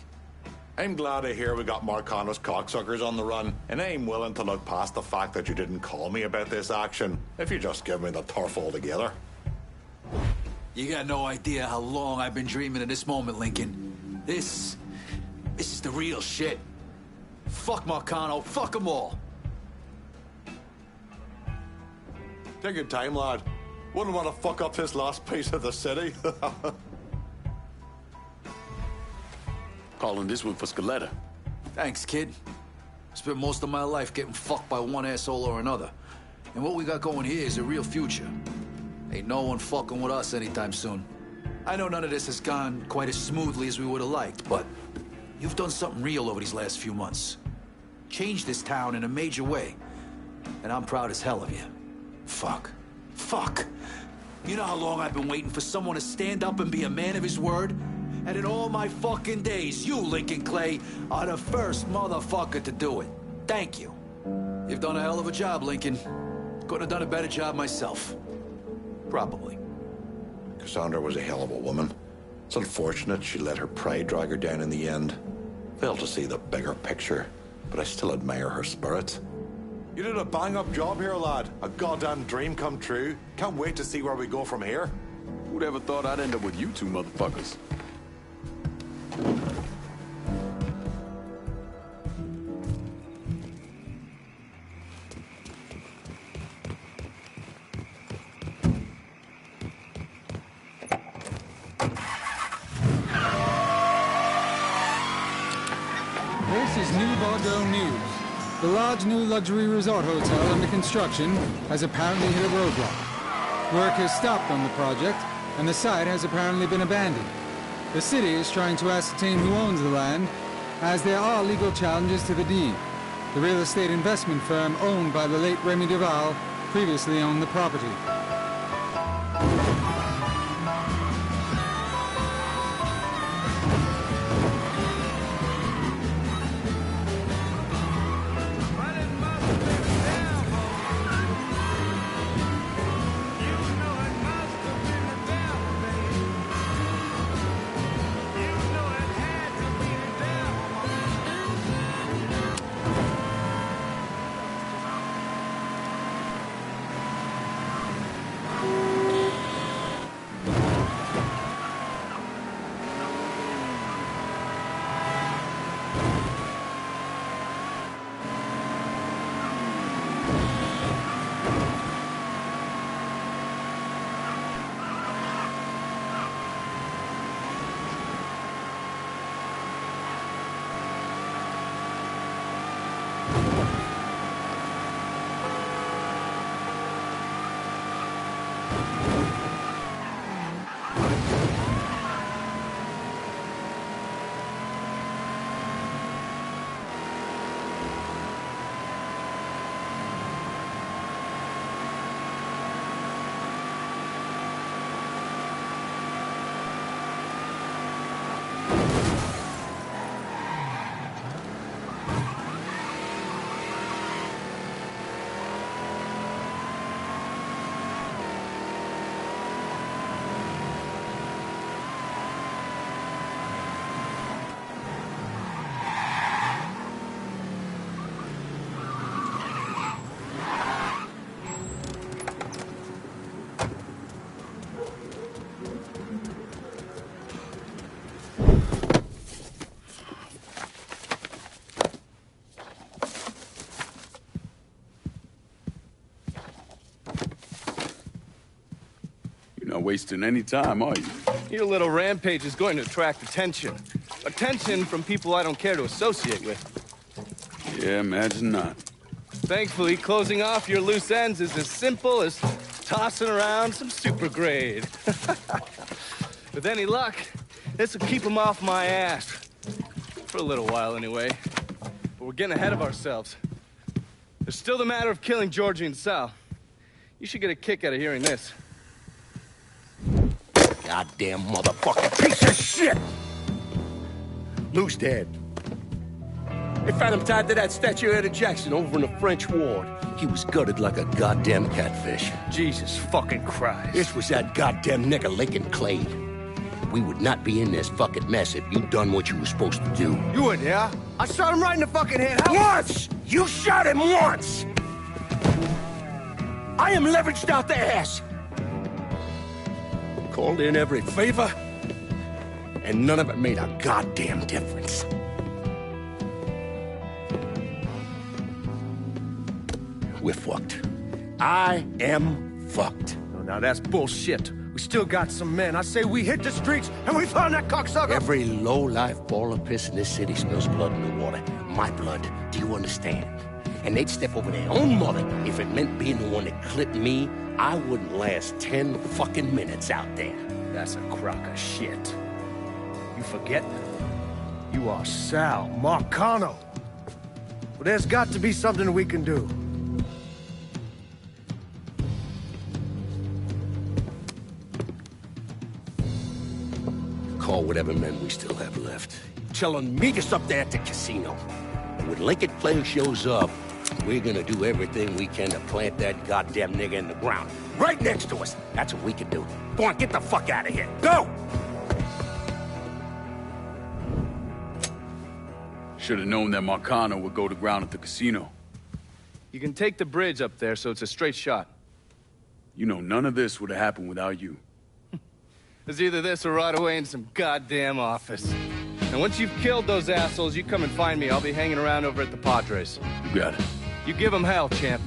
I'm glad to hear we got Marcano's cocksuckers on the run, and I'm willing to look past the fact that you didn't call me about this action, if you just give me the turf altogether. You got no idea how long I've been dreaming of this moment, Lincoln. This is the real shit. Fuck Marcano, fuck them all. Take your time, lad. Wouldn't want to fuck up this last piece of the city. Calling this one for Scaletta. Thanks, kid. Spent most of my life getting fucked by one asshole or another. And what we got going here is a real future. Ain't no one fucking with us anytime soon. I know none of this has gone quite as smoothly as we would have liked, but you've done something real over these last few months. Changed this town in a major way. And I'm proud as hell of you. Fuck. Fuck. You know how long I've been waiting for someone to stand up and be a man of his word? And in all my fucking days, you, Lincoln Clay, are the first motherfucker to do it. Thank you. You've done a hell of a job, Lincoln. Couldn't have done a better job myself. Probably. Cassandra was a hell of a woman. It's unfortunate she let her pride drag her down in the end. Failed to see the bigger picture, but I still admire her spirit. You did a bang-up job here, lad. A goddamn dream come true. Can't wait to see where we go from here. Who'd ever thought I'd end up with you two motherfuckers? This is New Bordeaux News. The large new luxury resort hotel under construction has apparently hit a roadblock. Work has stopped on the project, and the site has apparently been abandoned. The city is trying to ascertain who owns the land, as there are legal challenges to the deed. The real estate investment firm owned by the late Remy Duval previously owned the property. wasting any time, are you? Your little rampage is going to attract attention. Attention from people I don't care to associate with. Yeah, imagine not. Thankfully, closing off your loose ends is as simple as tossing around some super grade. With any luck, this will keep them off my ass. For a little while, anyway. But we're getting ahead of ourselves. There's still the matter of killing Georgie and Sal. You should get a kick out of hearing this. Goddamn motherfucking piece of shit! Lou's dead. They found him tied to that statuette of Jackson over in the French ward. He was gutted like a goddamn catfish. Jesus fucking Christ. This was that goddamn nigger Lincoln Clay. We would not be in this fucking mess if you done what you were supposed to do. You would, yeah? I shot him right in the fucking head. Once! You shot him once! I am leveraged out the ass. Called in every favor, and none of it made a goddamn difference. We're fucked. I am fucked. Oh, now that's bullshit. We still got some men. I say we hit the streets and we found that cocksucker. Every low-life ball of piss in this city spills blood in the water. My blood. Do you understand? And they'd step over their own mother if it meant being the one that clipped me. I wouldn't last 10 fucking minutes out there. That's a crock of shit. You forget? You are Sal Marcano. Well, there's got to be something we can do. Call whatever men we still have left. Tell them meet us up there at the casino. And when Lincoln Clay shows up, we're gonna do everything we can to plant that goddamn nigga in the ground. Right next to us. That's what we can do. Go on, get the fuck out of here. Go! Should have known that Marcano would go to ground at the casino. You can take the bridge up there, so it's a straight shot. You know, none of this would have happened without you. There's either this or right away in some goddamn office. And once you've killed those assholes, you come and find me. I'll be hanging around over at the Padres. You got it. You give them hell, champ.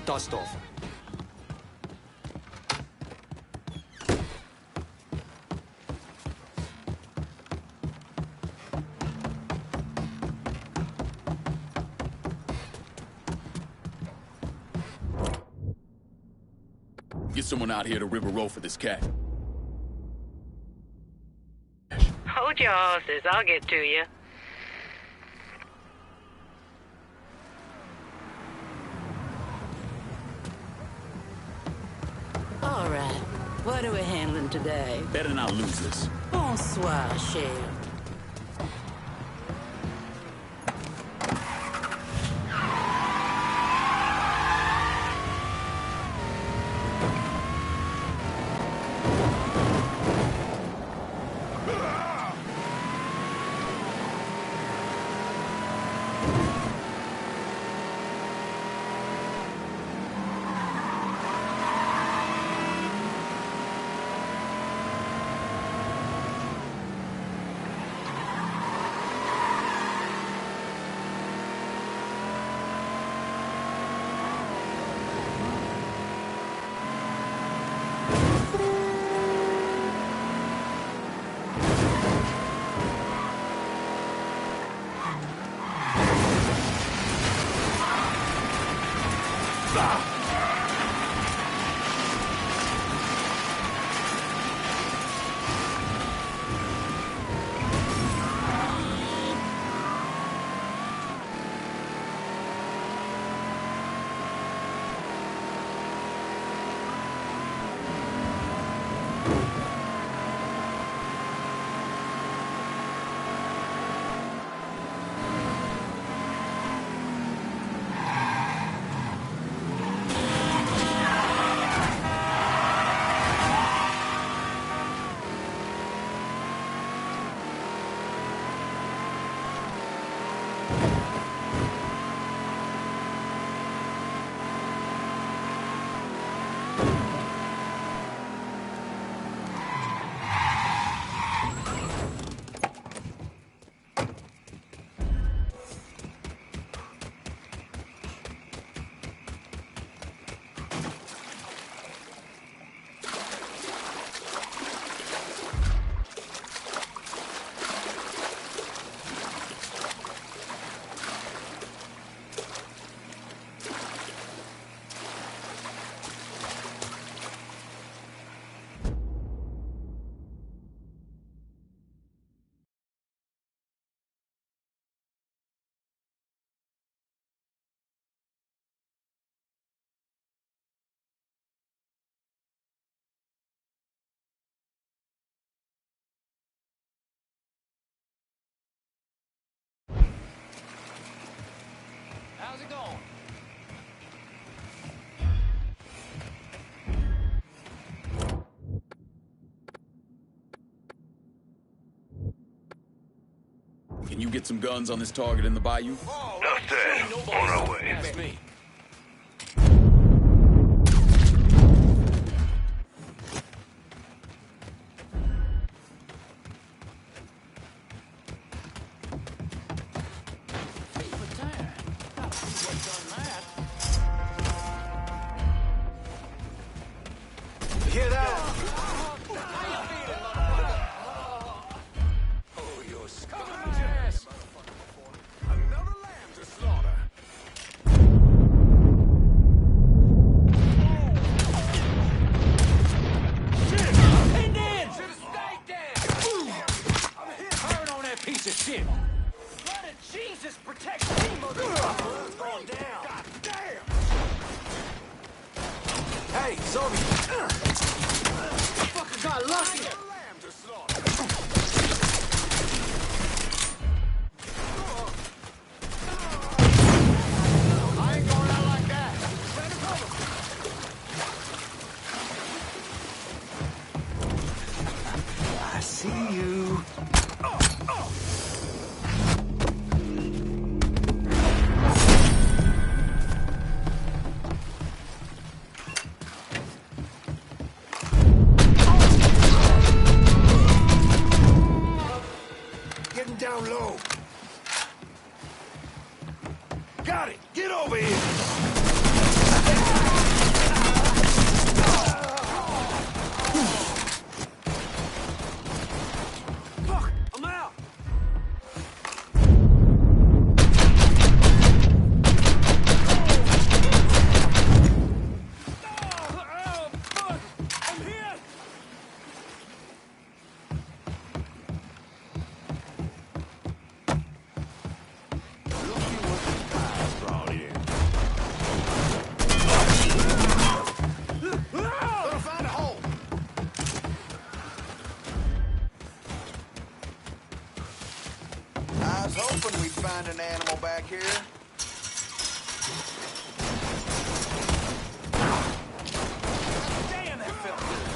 Dust off. get someone out here to rip a roll for this cat. Hold your horses, I'll get to you. All right, what are we handling today? Better not lose this. Bonsoir, cher. How's it going? Can you get some guns on this target in the bayou? Nothing. On our way. That's me. Hear that? Oh, you're scum-ass. Another lamb to slaughter. Pinned in! Should have stayed down! I'm hit hard on that piece of shit. Blood of Jesus protect me, motherfucker! Blood's going down. God damn! Hey, Zombie! Fucker got lucky! Lamb to slaughter. I ain't going out like that. Try to cover. I see you. Getting down low. Got it. Get over here. Fuck! I'm out! Oh, fuck! I was hoping we'd find an animal back here. Damn, that felt good.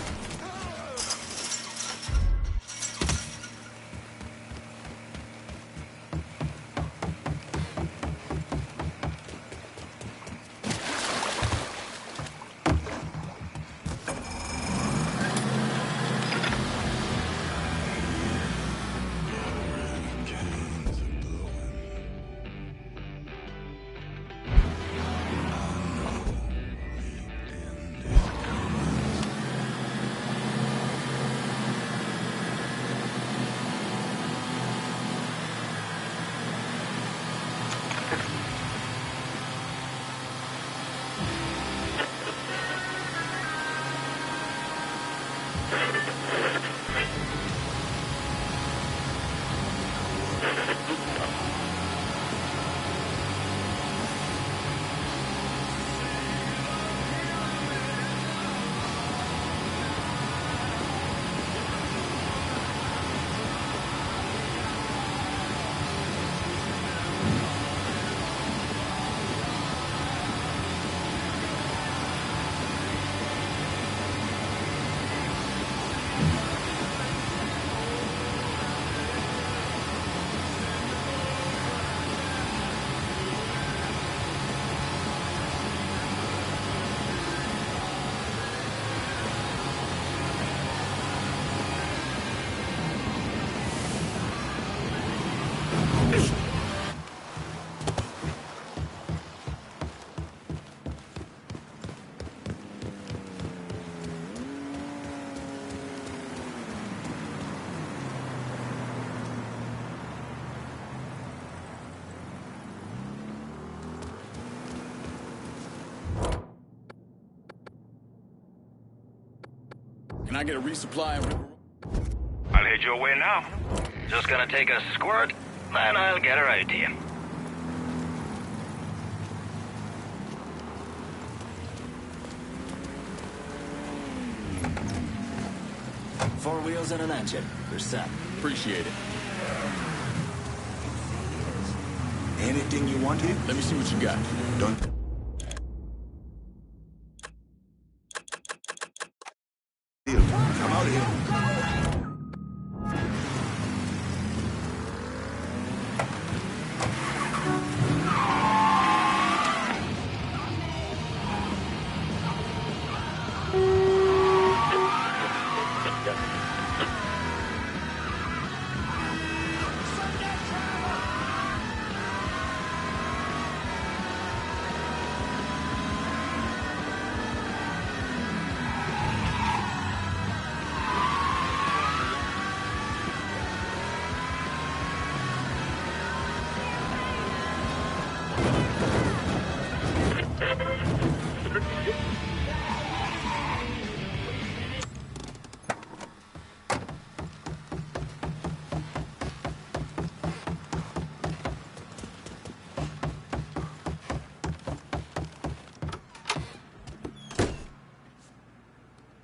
Can I get a resupply and... I'll head your way now. Just gonna take a squirt, then I'll get her out to you. Four wheels and an engine. You're set. Appreciate it. Anything you want here? Let me see what you got. Don't... I'm out of here.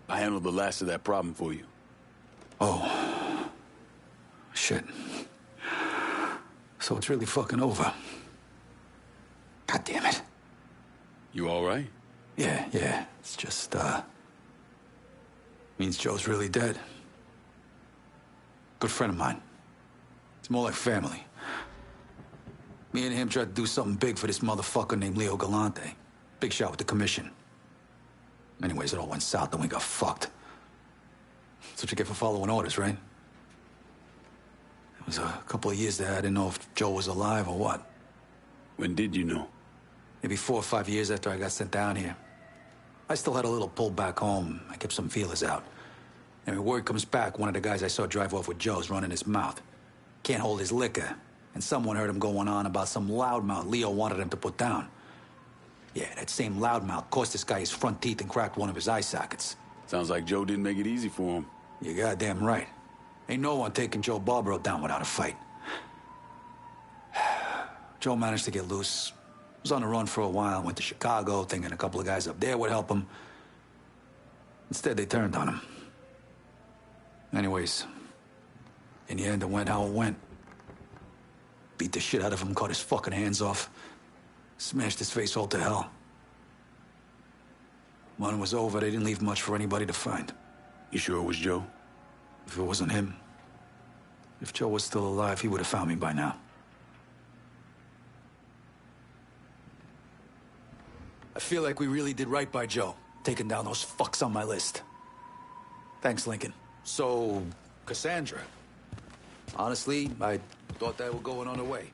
I handled the last of that problem for you. Oh. Shit. So it's really fucking over. God damn it. You all right? Yeah. It's just, means Joe's really dead. Good friend of mine. It's more like family. Me and him tried to do something big for this motherfucker named Leo Galante. Big shot with the commission. Anyways, it all went south and we got fucked. That's what you get for following orders, right? It was a couple of years there. I didn't know if Joe was alive or what. When did you know? Maybe 4 or 5 years after I got sent down here. I still had a little pull back home. I kept some feelers out. And when word comes back, one of the guys I saw drive off with Joe's running his mouth. Can't hold his liquor. And someone heard him going on about some loudmouth Leo wanted him to put down. Yeah, that same loudmouth cost this guy his front teeth and cracked one of his eye sockets. Sounds like Joe didn't make it easy for him. You're goddamn right. Ain't no one taking Joe Barbaro down without a fight. Joe managed to get loose. Was on the run for a while, went to Chicago, thinking a couple of guys up there would help him. Instead, they turned on him. Anyways, in the end, it went how it went. Beat the shit out of him, cut his fucking hands off. Smashed his face all to hell. When it was over, they didn't leave much for anybody to find. You sure it was Joe? If it wasn't him, if Joe was still alive, he would have found me by now. I feel like we really did right by Joe, taking down those fucks on my list. Thanks, Lincoln. So, Cassandra. Honestly, I thought that would go another way.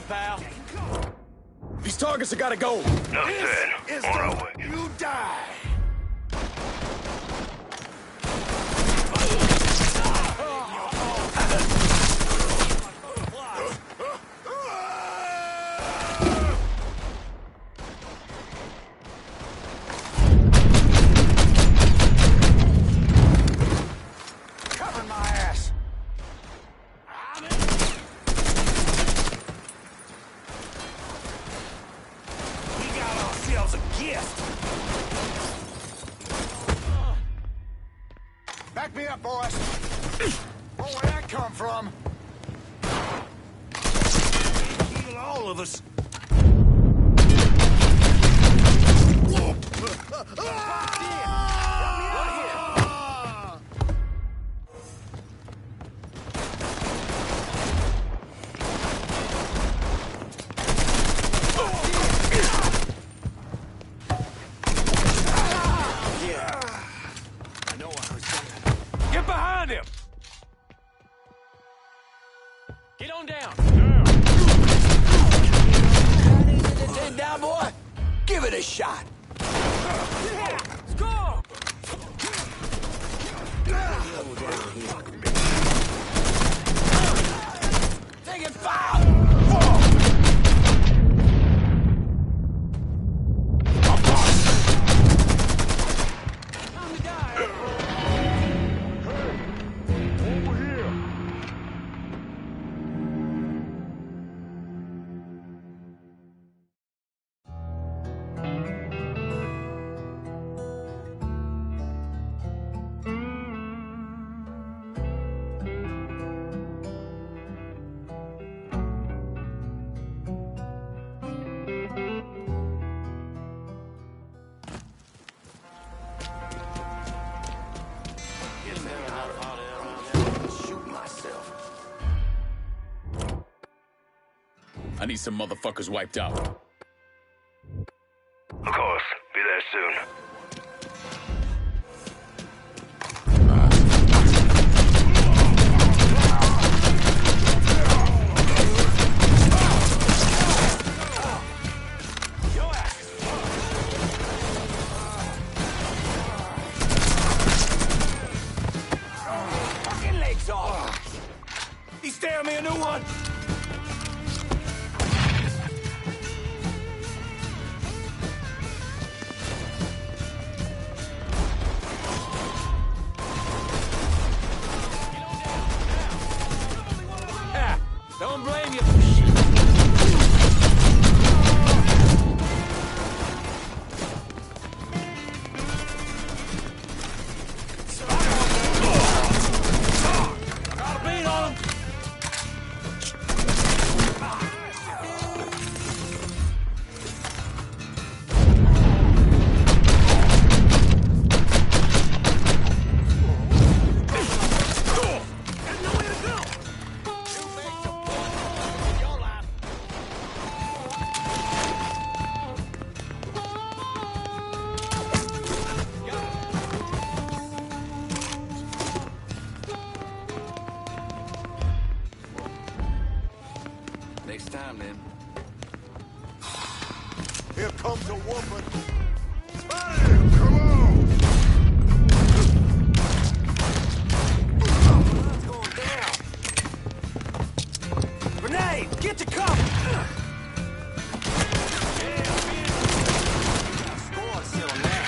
Pal. These targets have got to go. Enough said. On our way. You die. Covering my ass. He got out, boys. Where would that come from? Heal all of us. Get behind him! Get on down! Head down, boy. Give it a shot. Let's go! Taking fire! I need some motherfuckers wiped out. Of course. Be there soon. Fucking legs off. He's staring me a new one. Don't blame you. Got a beat on him. Next time, then. Here comes a woman. Spotted him! Come on! It's going down. Grenade! Get to cover! Score still now.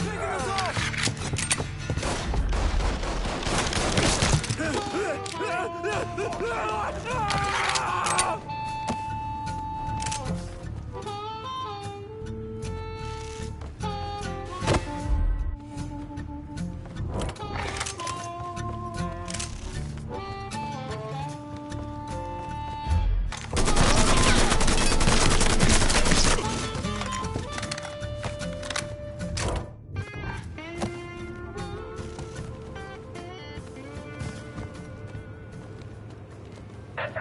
Taking us off!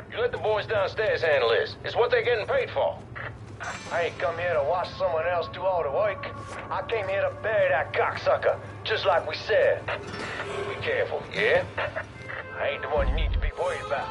You let the boys downstairs handle this. It's what they're getting paid for. I ain't come here to watch someone else do all the work. I came here to bury that cocksucker, just like we said. Be careful, yeah? I ain't the one you need to be worried about.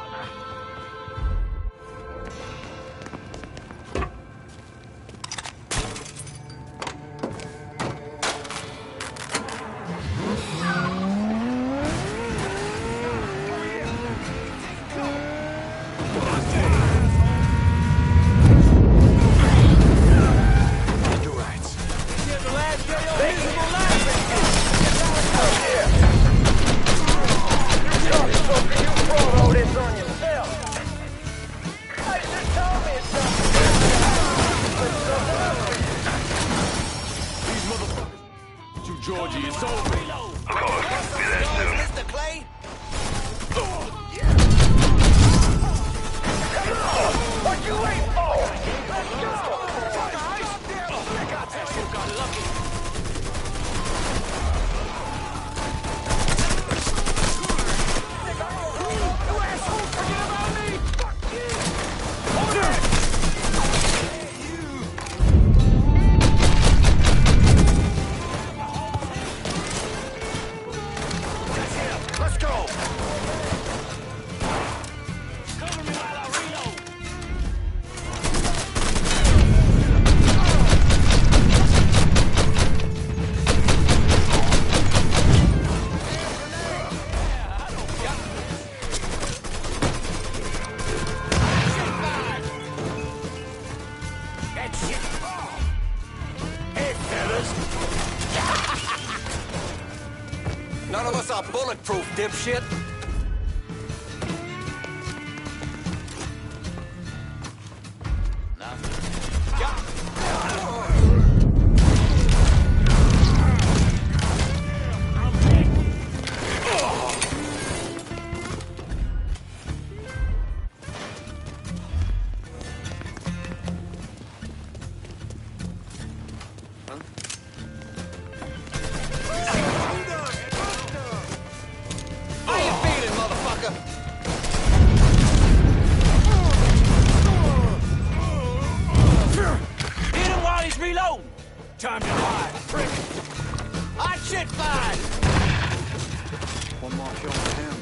This on yourself. dipshit. Time to hide, prick! Hot shit fine! One more kill for him.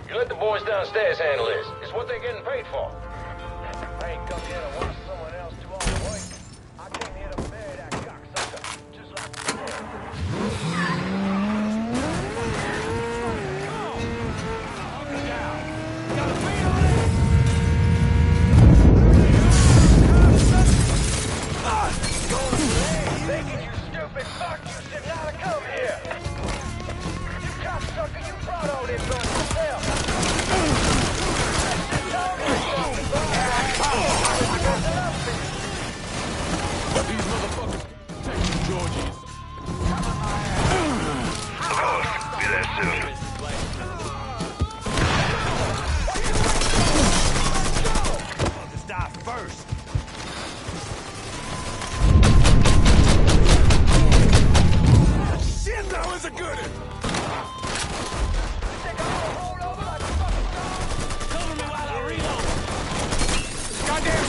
You let the boys downstairs handle this. It's what they're getting paid for. I ain't come here to watch someone else do all the work. I came here to bury that cocksucker, just like you thinking you stupid fuck, you should not have come here. You cocksucker, you brought all this on yourself. These motherfuckers take you, Georgies. Be there soon. I'll just die first. Shit, that was a good one. Cover me while I reload. Goddamn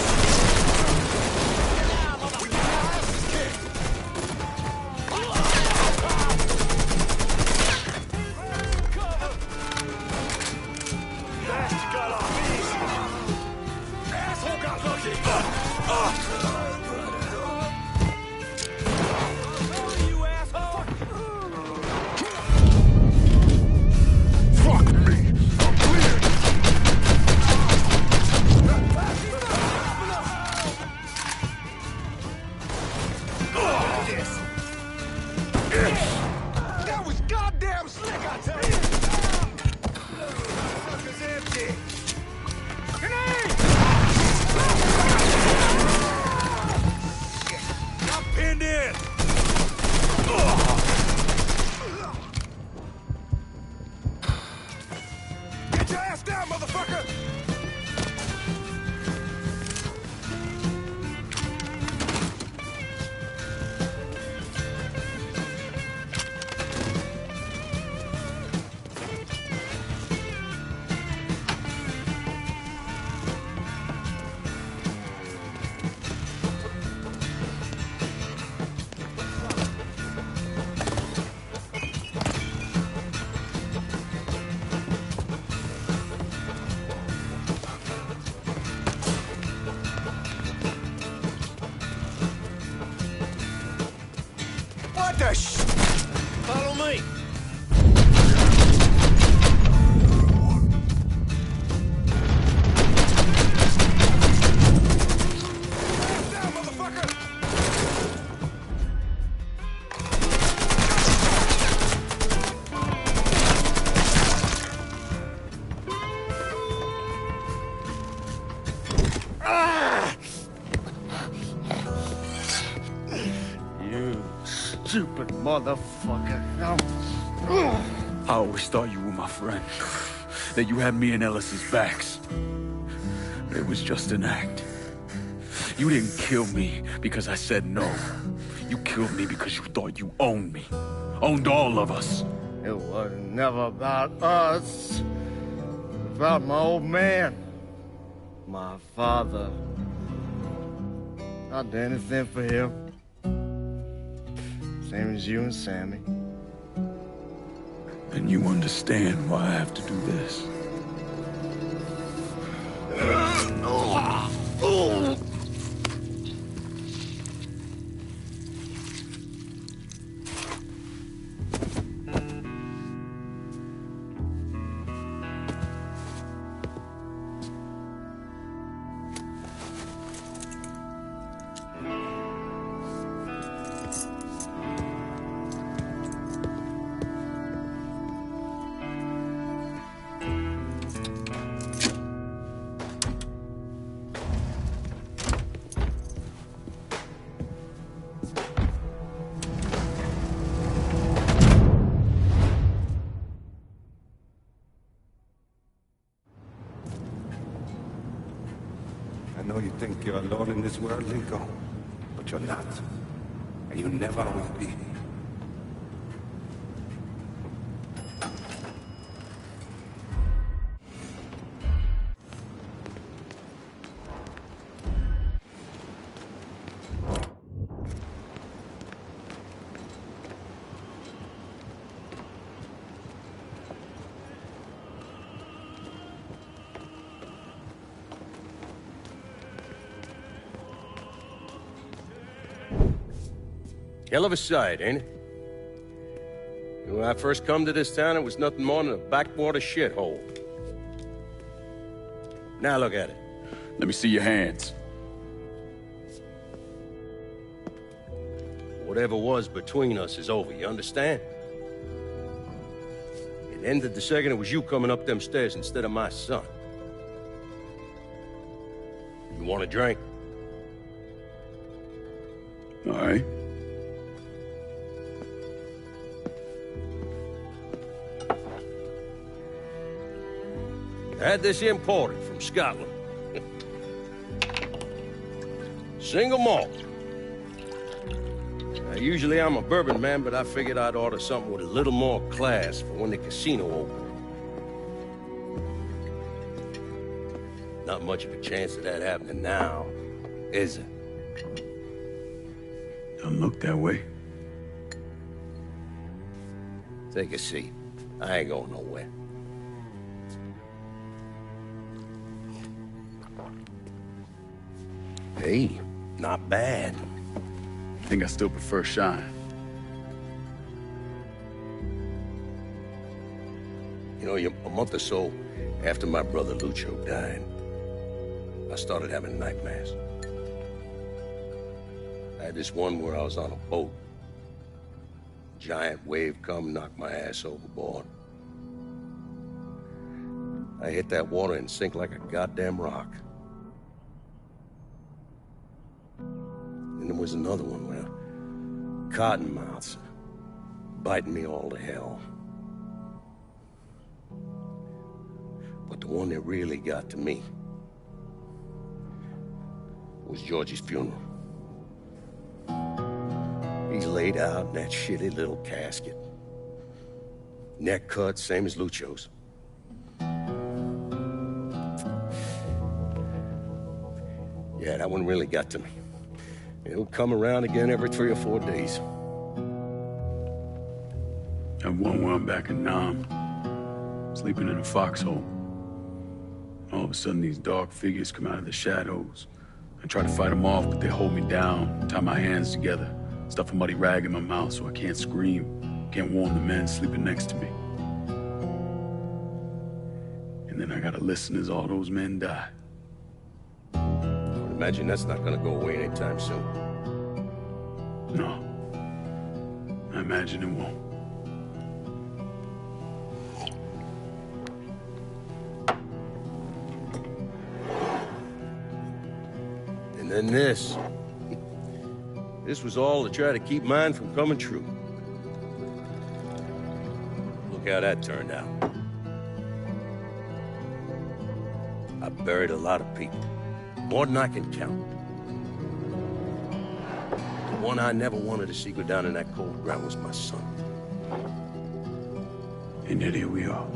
What the sh... Follow me. Stupid motherfucker. I always thought you were my friend. That you had me and Ellis's backs. But it was just an act. You didn't kill me because I said no. You killed me because you thought you owned me. Owned all of us. It was never about us. It was about my old man. My father. I'd do anything for him. Same as you and Sammy. And you understand why I have to do this. I know you think you're alone in this world, Lincoln, but you're not. And you never will be. Hell of a sight, ain't it? When I first come to this town, it was nothing more than a backwater shithole. Now look at it. Let me see your hands. Whatever was between us is over, you understand? It ended the second it was you coming up them stairs instead of my son. You want a drink? All right. I had this imported from Scotland. Single malt. Usually I'm a bourbon man, but I figured I'd order something with a little more class for when the casino opened. Not much of a chance of that happening now, is it? Don't look that way. Take a seat. I ain't going nowhere. Hey, not bad. I think I still prefer Shine. You know, a month or so after my brother Lucio died, I started having nightmares. I had this one where I was on a boat. Giant wave come, knocked my ass overboard. I hit that water and sink like a goddamn rock. And there was another one where cottonmouths biting me all to hell. But the one that really got to me was Georgie's funeral. He's laid out in that shitty little casket. Neck cut, same as Lucio's. Yeah, that one really got to me. It'll come around again every 3 or 4 days. And one where I'm back in Nam, sleeping in a foxhole. All of a sudden, these dark figures come out of the shadows. I try to fight them off, but they hold me down, tie my hands together, stuff a muddy rag in my mouth so I can't scream, can't warn the men sleeping next to me. And then I gotta listen as all those men die. I would imagine that's not gonna go away anytime soon. No. I imagine it won't. And then this. This was all to try to keep mine from coming true. Look how that turned out. I buried a lot of people. More than I can count. The one I never wanted to see go down in that cold ground was my son. And yet here we are.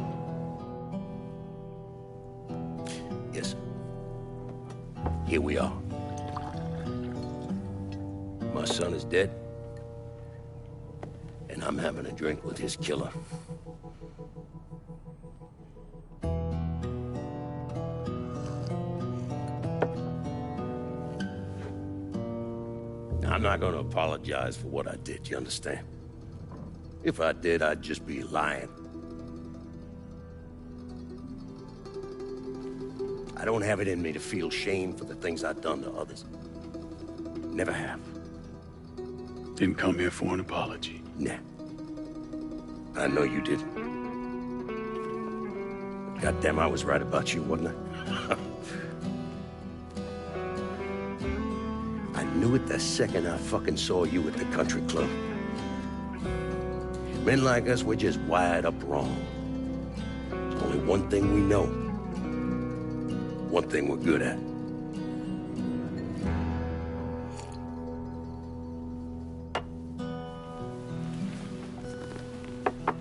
Yes. Here we are. My son is dead. And I'm having a drink with his killer. I'm not gonna apologize for what I did, you understand? If I did, I'd just be lying. I don't have it in me to feel shame for the things I've done to others. Never have. Didn't come here for an apology. Nah. I know you didn't. But goddamn, I was right about you, wasn't I? I knew it the second I fucking saw you at the country club. Men like us, we're just wired up wrong. There's only one thing we know. One thing we're good at.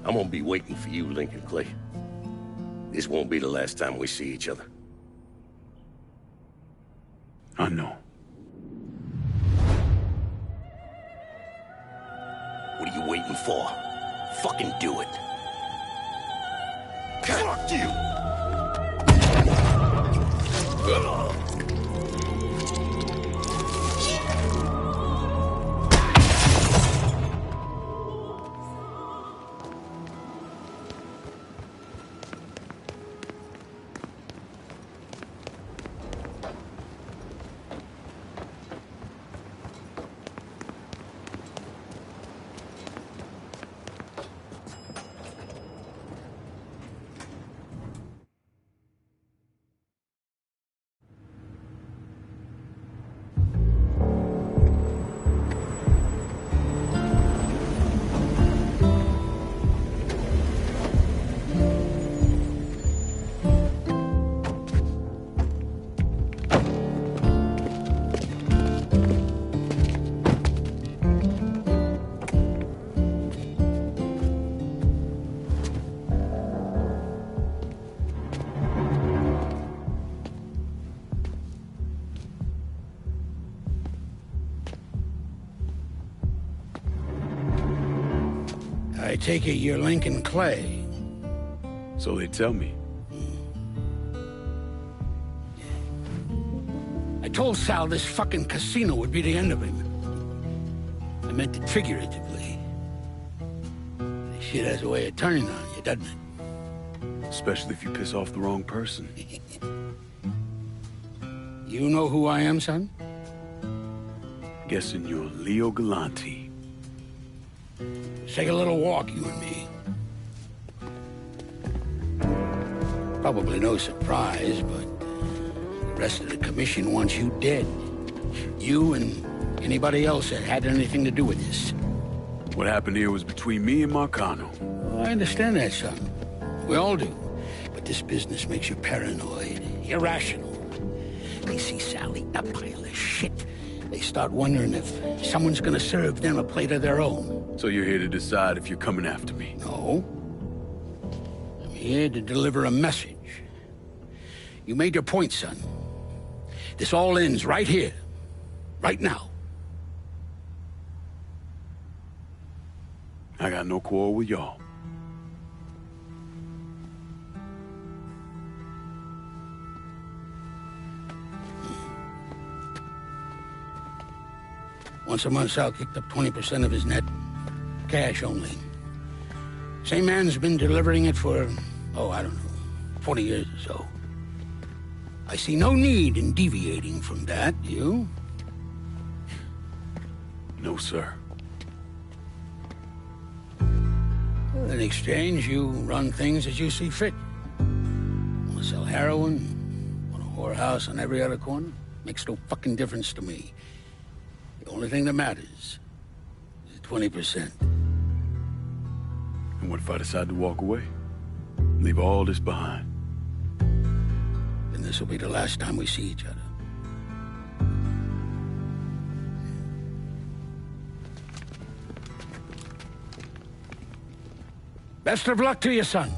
I'm gonna be waiting for you, Lincoln Clay. This won't be the last time we see each other. I know. What are you waiting for? Fucking do it. Fuck you! I take it you're Lincoln Clay. So they tell me. I told Sal this fucking casino would be the end of him. I meant it figuratively. This shit has a way of turning on you, doesn't it? Especially if you piss off the wrong person. You know who I am, son? Guessing you're Leo Galante. Let's take a little walk, you and me. Probably no surprise, but the rest of the commission wants you dead. You and anybody else that had anything to do with this. What happened here was between me and Marcano. Well, I understand that, son. We all do. But this business makes you paranoid, irrational. They see Sal eating a pile of shit. They start wondering if someone's gonna serve them a plate of their own. So you're here to decide if you're coming after me? No. I'm here to deliver a message. You made your point, son. This all ends right here. Right now. I got no quarrel with y'all. Once a month, Sal kicked up 20% of his net. Cash only. Same man's been delivering it for, I don't know, 40 years or so. I see no need in deviating from that, you? No, sir. Well, in exchange, you run things as you see fit. Want to sell heroin? Want a whorehouse on every other corner? Makes no fucking difference to me. The only thing that matters is 20%. And what if I decide to walk away? Leave all this behind? Then this will be the last time we see each other. Best of luck to you, son.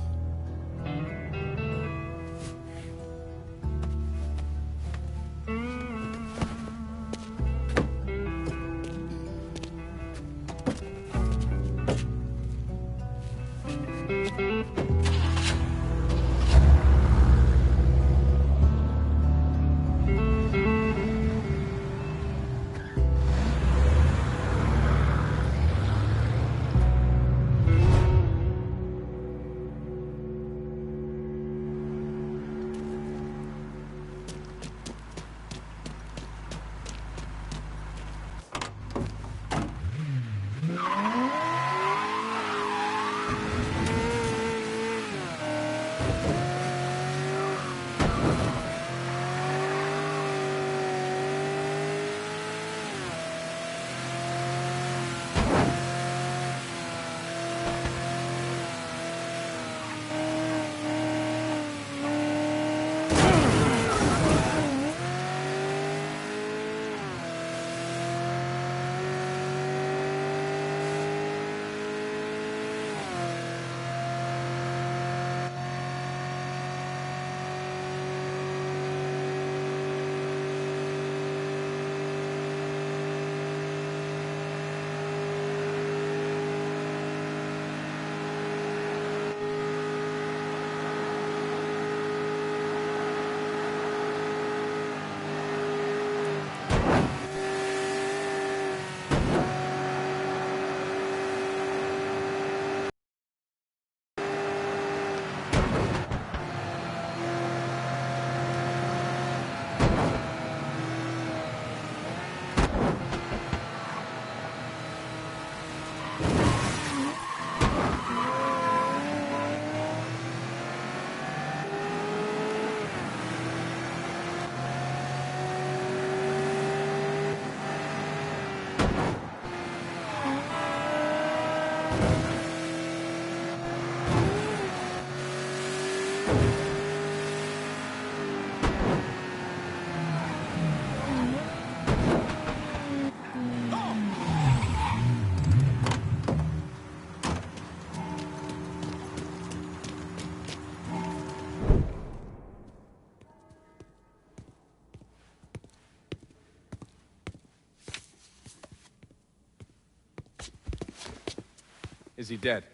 Is he dead?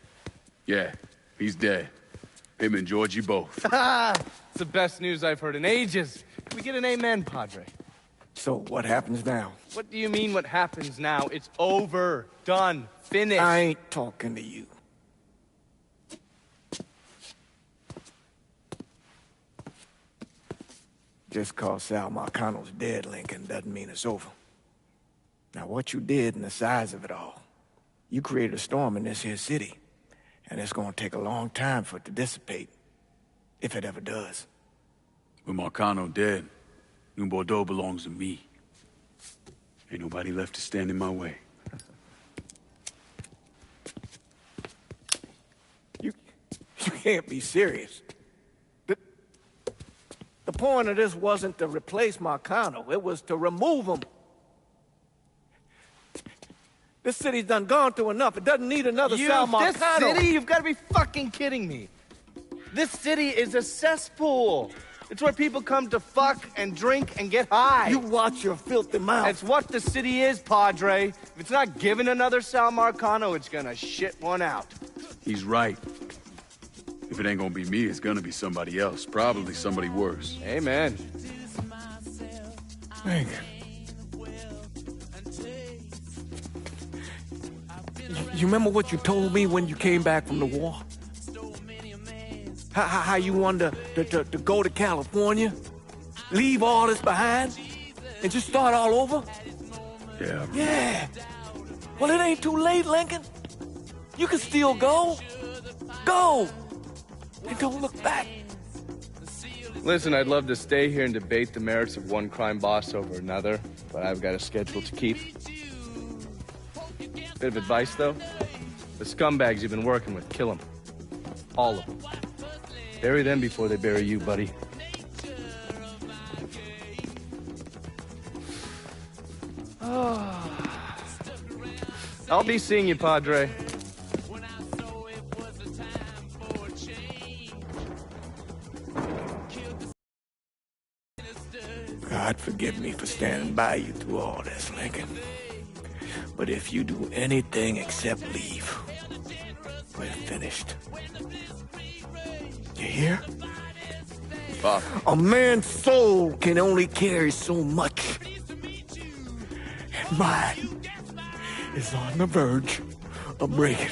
Yeah, he's dead. Him and Georgie both. It's the best news I've heard in ages. Can we get an amen, Padre? So, what happens now? What do you mean, what happens now? It's over. Done. Finished. I ain't talking to you. Just cause Sal Marcano's dead, Lincoln, doesn't mean it's over. Now, what you did and the size of it all, you created a storm in this here city, and it's gonna take a long time for it to dissipate, if it ever does. With Marcano dead, New Bordeaux belongs to me. Ain't nobody left to stand in my way. You can't be serious. The point of this wasn't to replace Marcano, it was to remove him. This city's done gone through enough. It doesn't need another Sal Marcano. This city? You've got to be fucking kidding me. This city is a cesspool. It's where people come to fuck and drink and get high. You watch your filthy mouth. It's what the city is, Padre. If it's not giving another Sal Marcano, it's gonna shit one out. He's right. If it ain't gonna be me, it's gonna be somebody else. Probably somebody worse. Amen. Thank you. You remember what you told me when you came back from the war? How you wanted to go to California? Leave all this behind? And just start all over? Yeah. Yeah. Well, it ain't too late, Lincoln. You can still go. Go! And don't look back. Listen, I'd love to stay here and debate the merits of one crime boss over another, but I've got a schedule to keep. Bit of advice, though. The scumbags you've been working with, kill them. All of them. Bury them before they bury you, buddy. I'll be seeing you, Padre. God forgive me for standing by you through all this, Lincoln. But if you do anything except leave, we're finished. You hear? Bob. A man's soul can only carry so much. And mine is on the verge of breaking.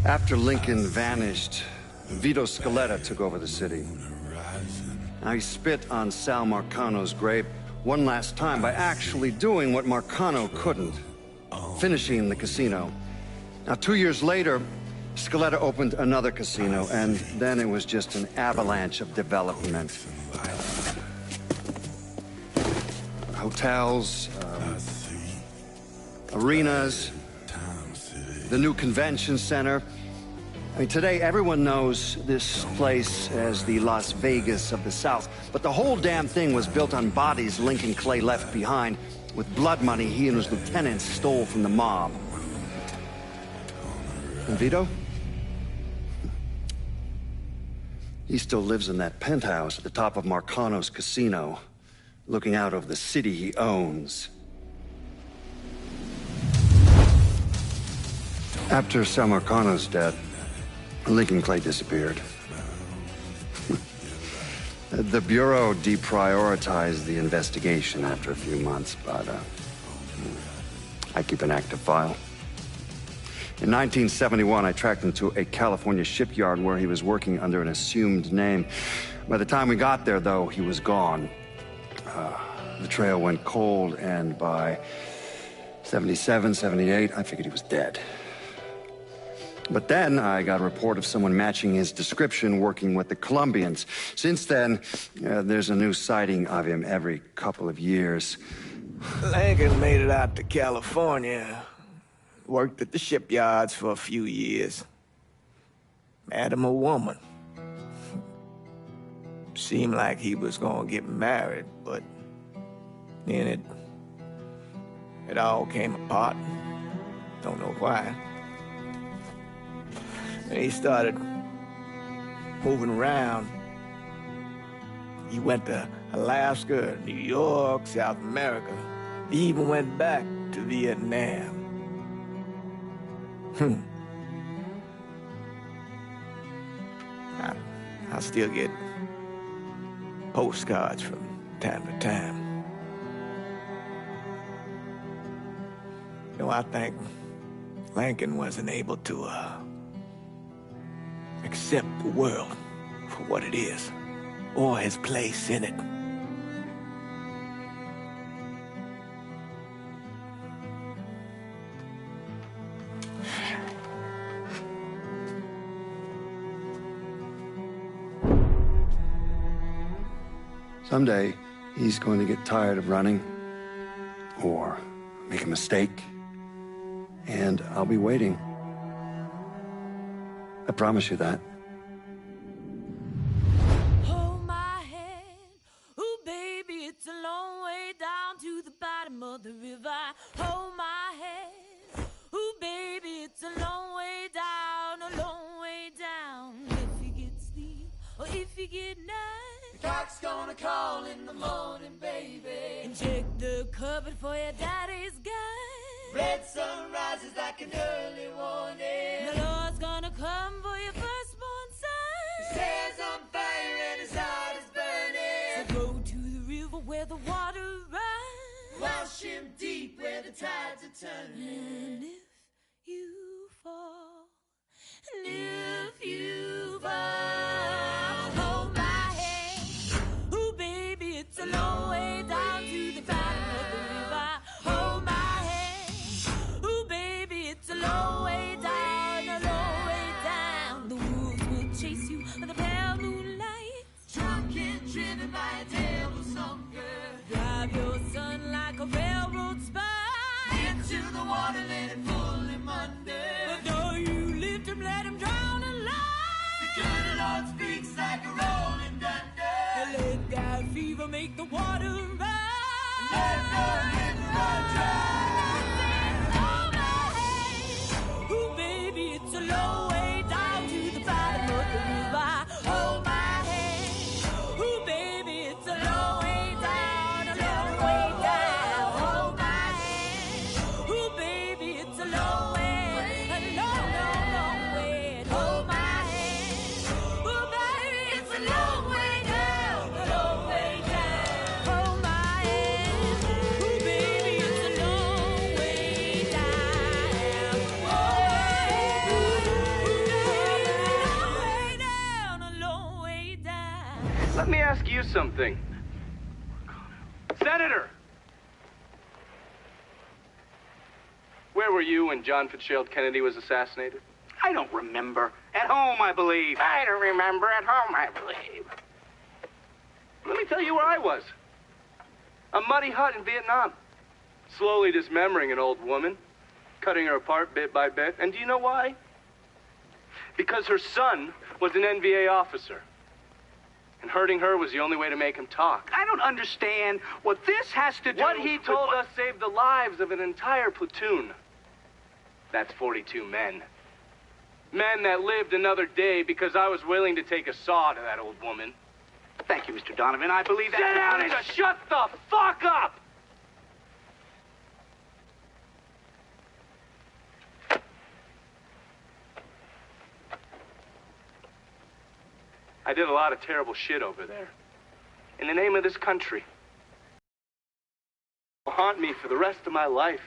After Lincoln vanished, Vito Scaletta took over the city. Now he spit on Sal Marcano's grave one last time by actually doing what Marcano couldn't, finishing the casino. Now 2 years later, Scaletta opened another casino, and then it was just an avalanche of development. Hotels, arenas, the new convention center. I mean, today everyone knows this place as the Las Vegas of the South, but the whole damn thing was built on bodies Lincoln Clay left behind with blood money he and his lieutenants stole from the mob. And Vito? He still lives in that penthouse at the top of Marcano's casino, looking out over the city he owns. After Sal Marcano's death, Lincoln Clay disappeared. The Bureau deprioritized the investigation after a few months, but I keep an active file. In 1971, I tracked him to a California shipyard where he was working under an assumed name. By the time we got there, though, he was gone. The trail went cold, and by 77, 78, I figured he was dead. But then I got a report of someone matching his description working with the Colombians. Since then, there's a new sighting of him every couple of years. Lincoln made it out to California. Worked at the shipyards for a few years. Met him a woman. Seemed like he was gonna get married, but then it all came apart. Don't know why. And he started moving around. He went to Alaska, New York, South America. He even went back to Vietnam. I still get postcards from time to time. You know, I think Lincoln wasn't able to accept the world for what it is, or his place in it. Someday, he's going to get tired of running, or make a mistake, and I'll be waiting. I promise you that. Hold my hand, ooh baby, it's a long way down to the bottom of the river. Hold my hand, ooh baby, it's a long way down, a long way down. If you get sleep, or if you get night, the cock's gonna call in the morning, baby. And check the cupboard for your daddy's gun. Red sun rises like an early warning. The Lord's gonna come for your firstborn son. His hair's on fire and his heart is burning. So go to the river where the water runs. Wash him deep where the tides are turning. And if you fall, and if you fall, hold my hand. Ooh, baby, it's a long way down to the bottom of the river. Hold my hand. Ooh, baby, it's a long way down, a long way down. The wolves will chase you with a pale moonlight. Drunk and driven by a devil's hunger. Drive your son like a railroad spine into the water, let it pull him under. But though you lift him, let him drown alive. The good Lord speaks like a rolling thunder. Let that fever make the water run. Let the river run dry. Hold my hand. Ooh, baby, it's a long way down to the bottom of the river. Hold my hand. Ooh, baby, it's a long way down, a long way down. Hold my hand. Ooh, baby, it's a long way, a long, long, long way. Hold my hand. Ooh, baby, it's a long way down, a long way down. Hold my hand. Ooh, baby, it's a long way down. A long way down. Let me ask you something. Senator! Where were you when John Fitzgerald Kennedy was assassinated? I don't remember. At home, I believe. I don't remember. At home, I believe. Let me tell you where I was. A muddy hut in Vietnam. Slowly dismembering an old woman. Cutting her apart bit by bit. And do you know why? Because her son was an NVA officer. And hurting her was the only way to make him talk. I don't understand what this has to do What he with told us saved the lives of an entire platoon. That's 42 men. Men that lived another day because I was willing to take a saw to that old woman. Thank you, Mr. Donovan. I believe that... Sit down and just shut the fuck up! I did a lot of terrible shit over there. In the name of this country. It'll haunt me for the rest of my life.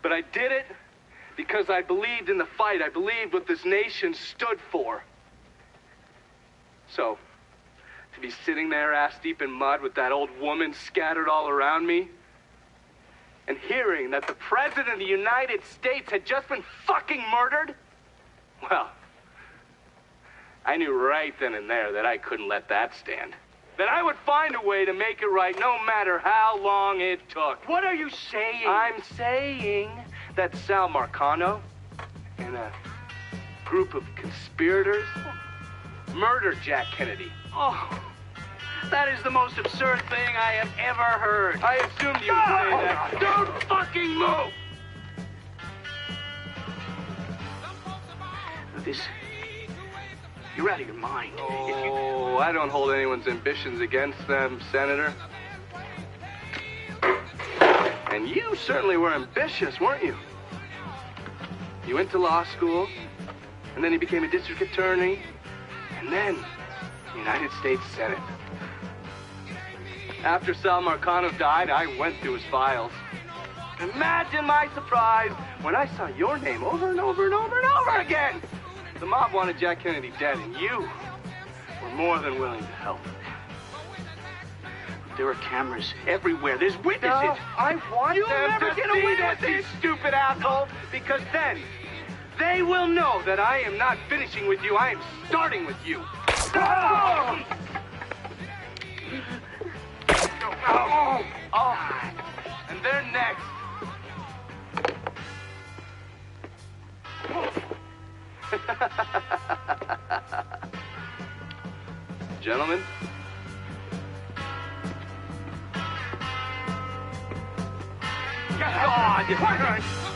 But I did it because I believed in the fight. I believed what this nation stood for. So, to be sitting there ass deep in mud with that old woman scattered all around me, and hearing that the President of the United States had just been fucking murdered, well, I knew right then and there that I couldn't let that stand. That I would find a way to make it right no matter how long it took. What are you saying? I'm saying that Sal Marcano and a group of conspirators murdered Jack Kennedy. Oh, that is the most absurd thing I have ever heard. I assumed you would say that. Don't fucking move! This... You're out of your mind. Oh, I don't hold anyone's ambitions against them, Senator. And you certainly were ambitious, weren't you? You went to law school, and then you became a district attorney, and then United States Senate. After Sal Marcano died, I went through his files. Imagine my surprise when I saw your name over and over and over and over again. The mob wanted Jack Kennedy dead, and you were more than willing to help. There are cameras everywhere. There's witnesses. No, I want You'll them never to get see away this, with you this. stupid asshole, because then they will know that I am not finishing with you. I am starting with you. Oh, and they're next. Gentlemen. God!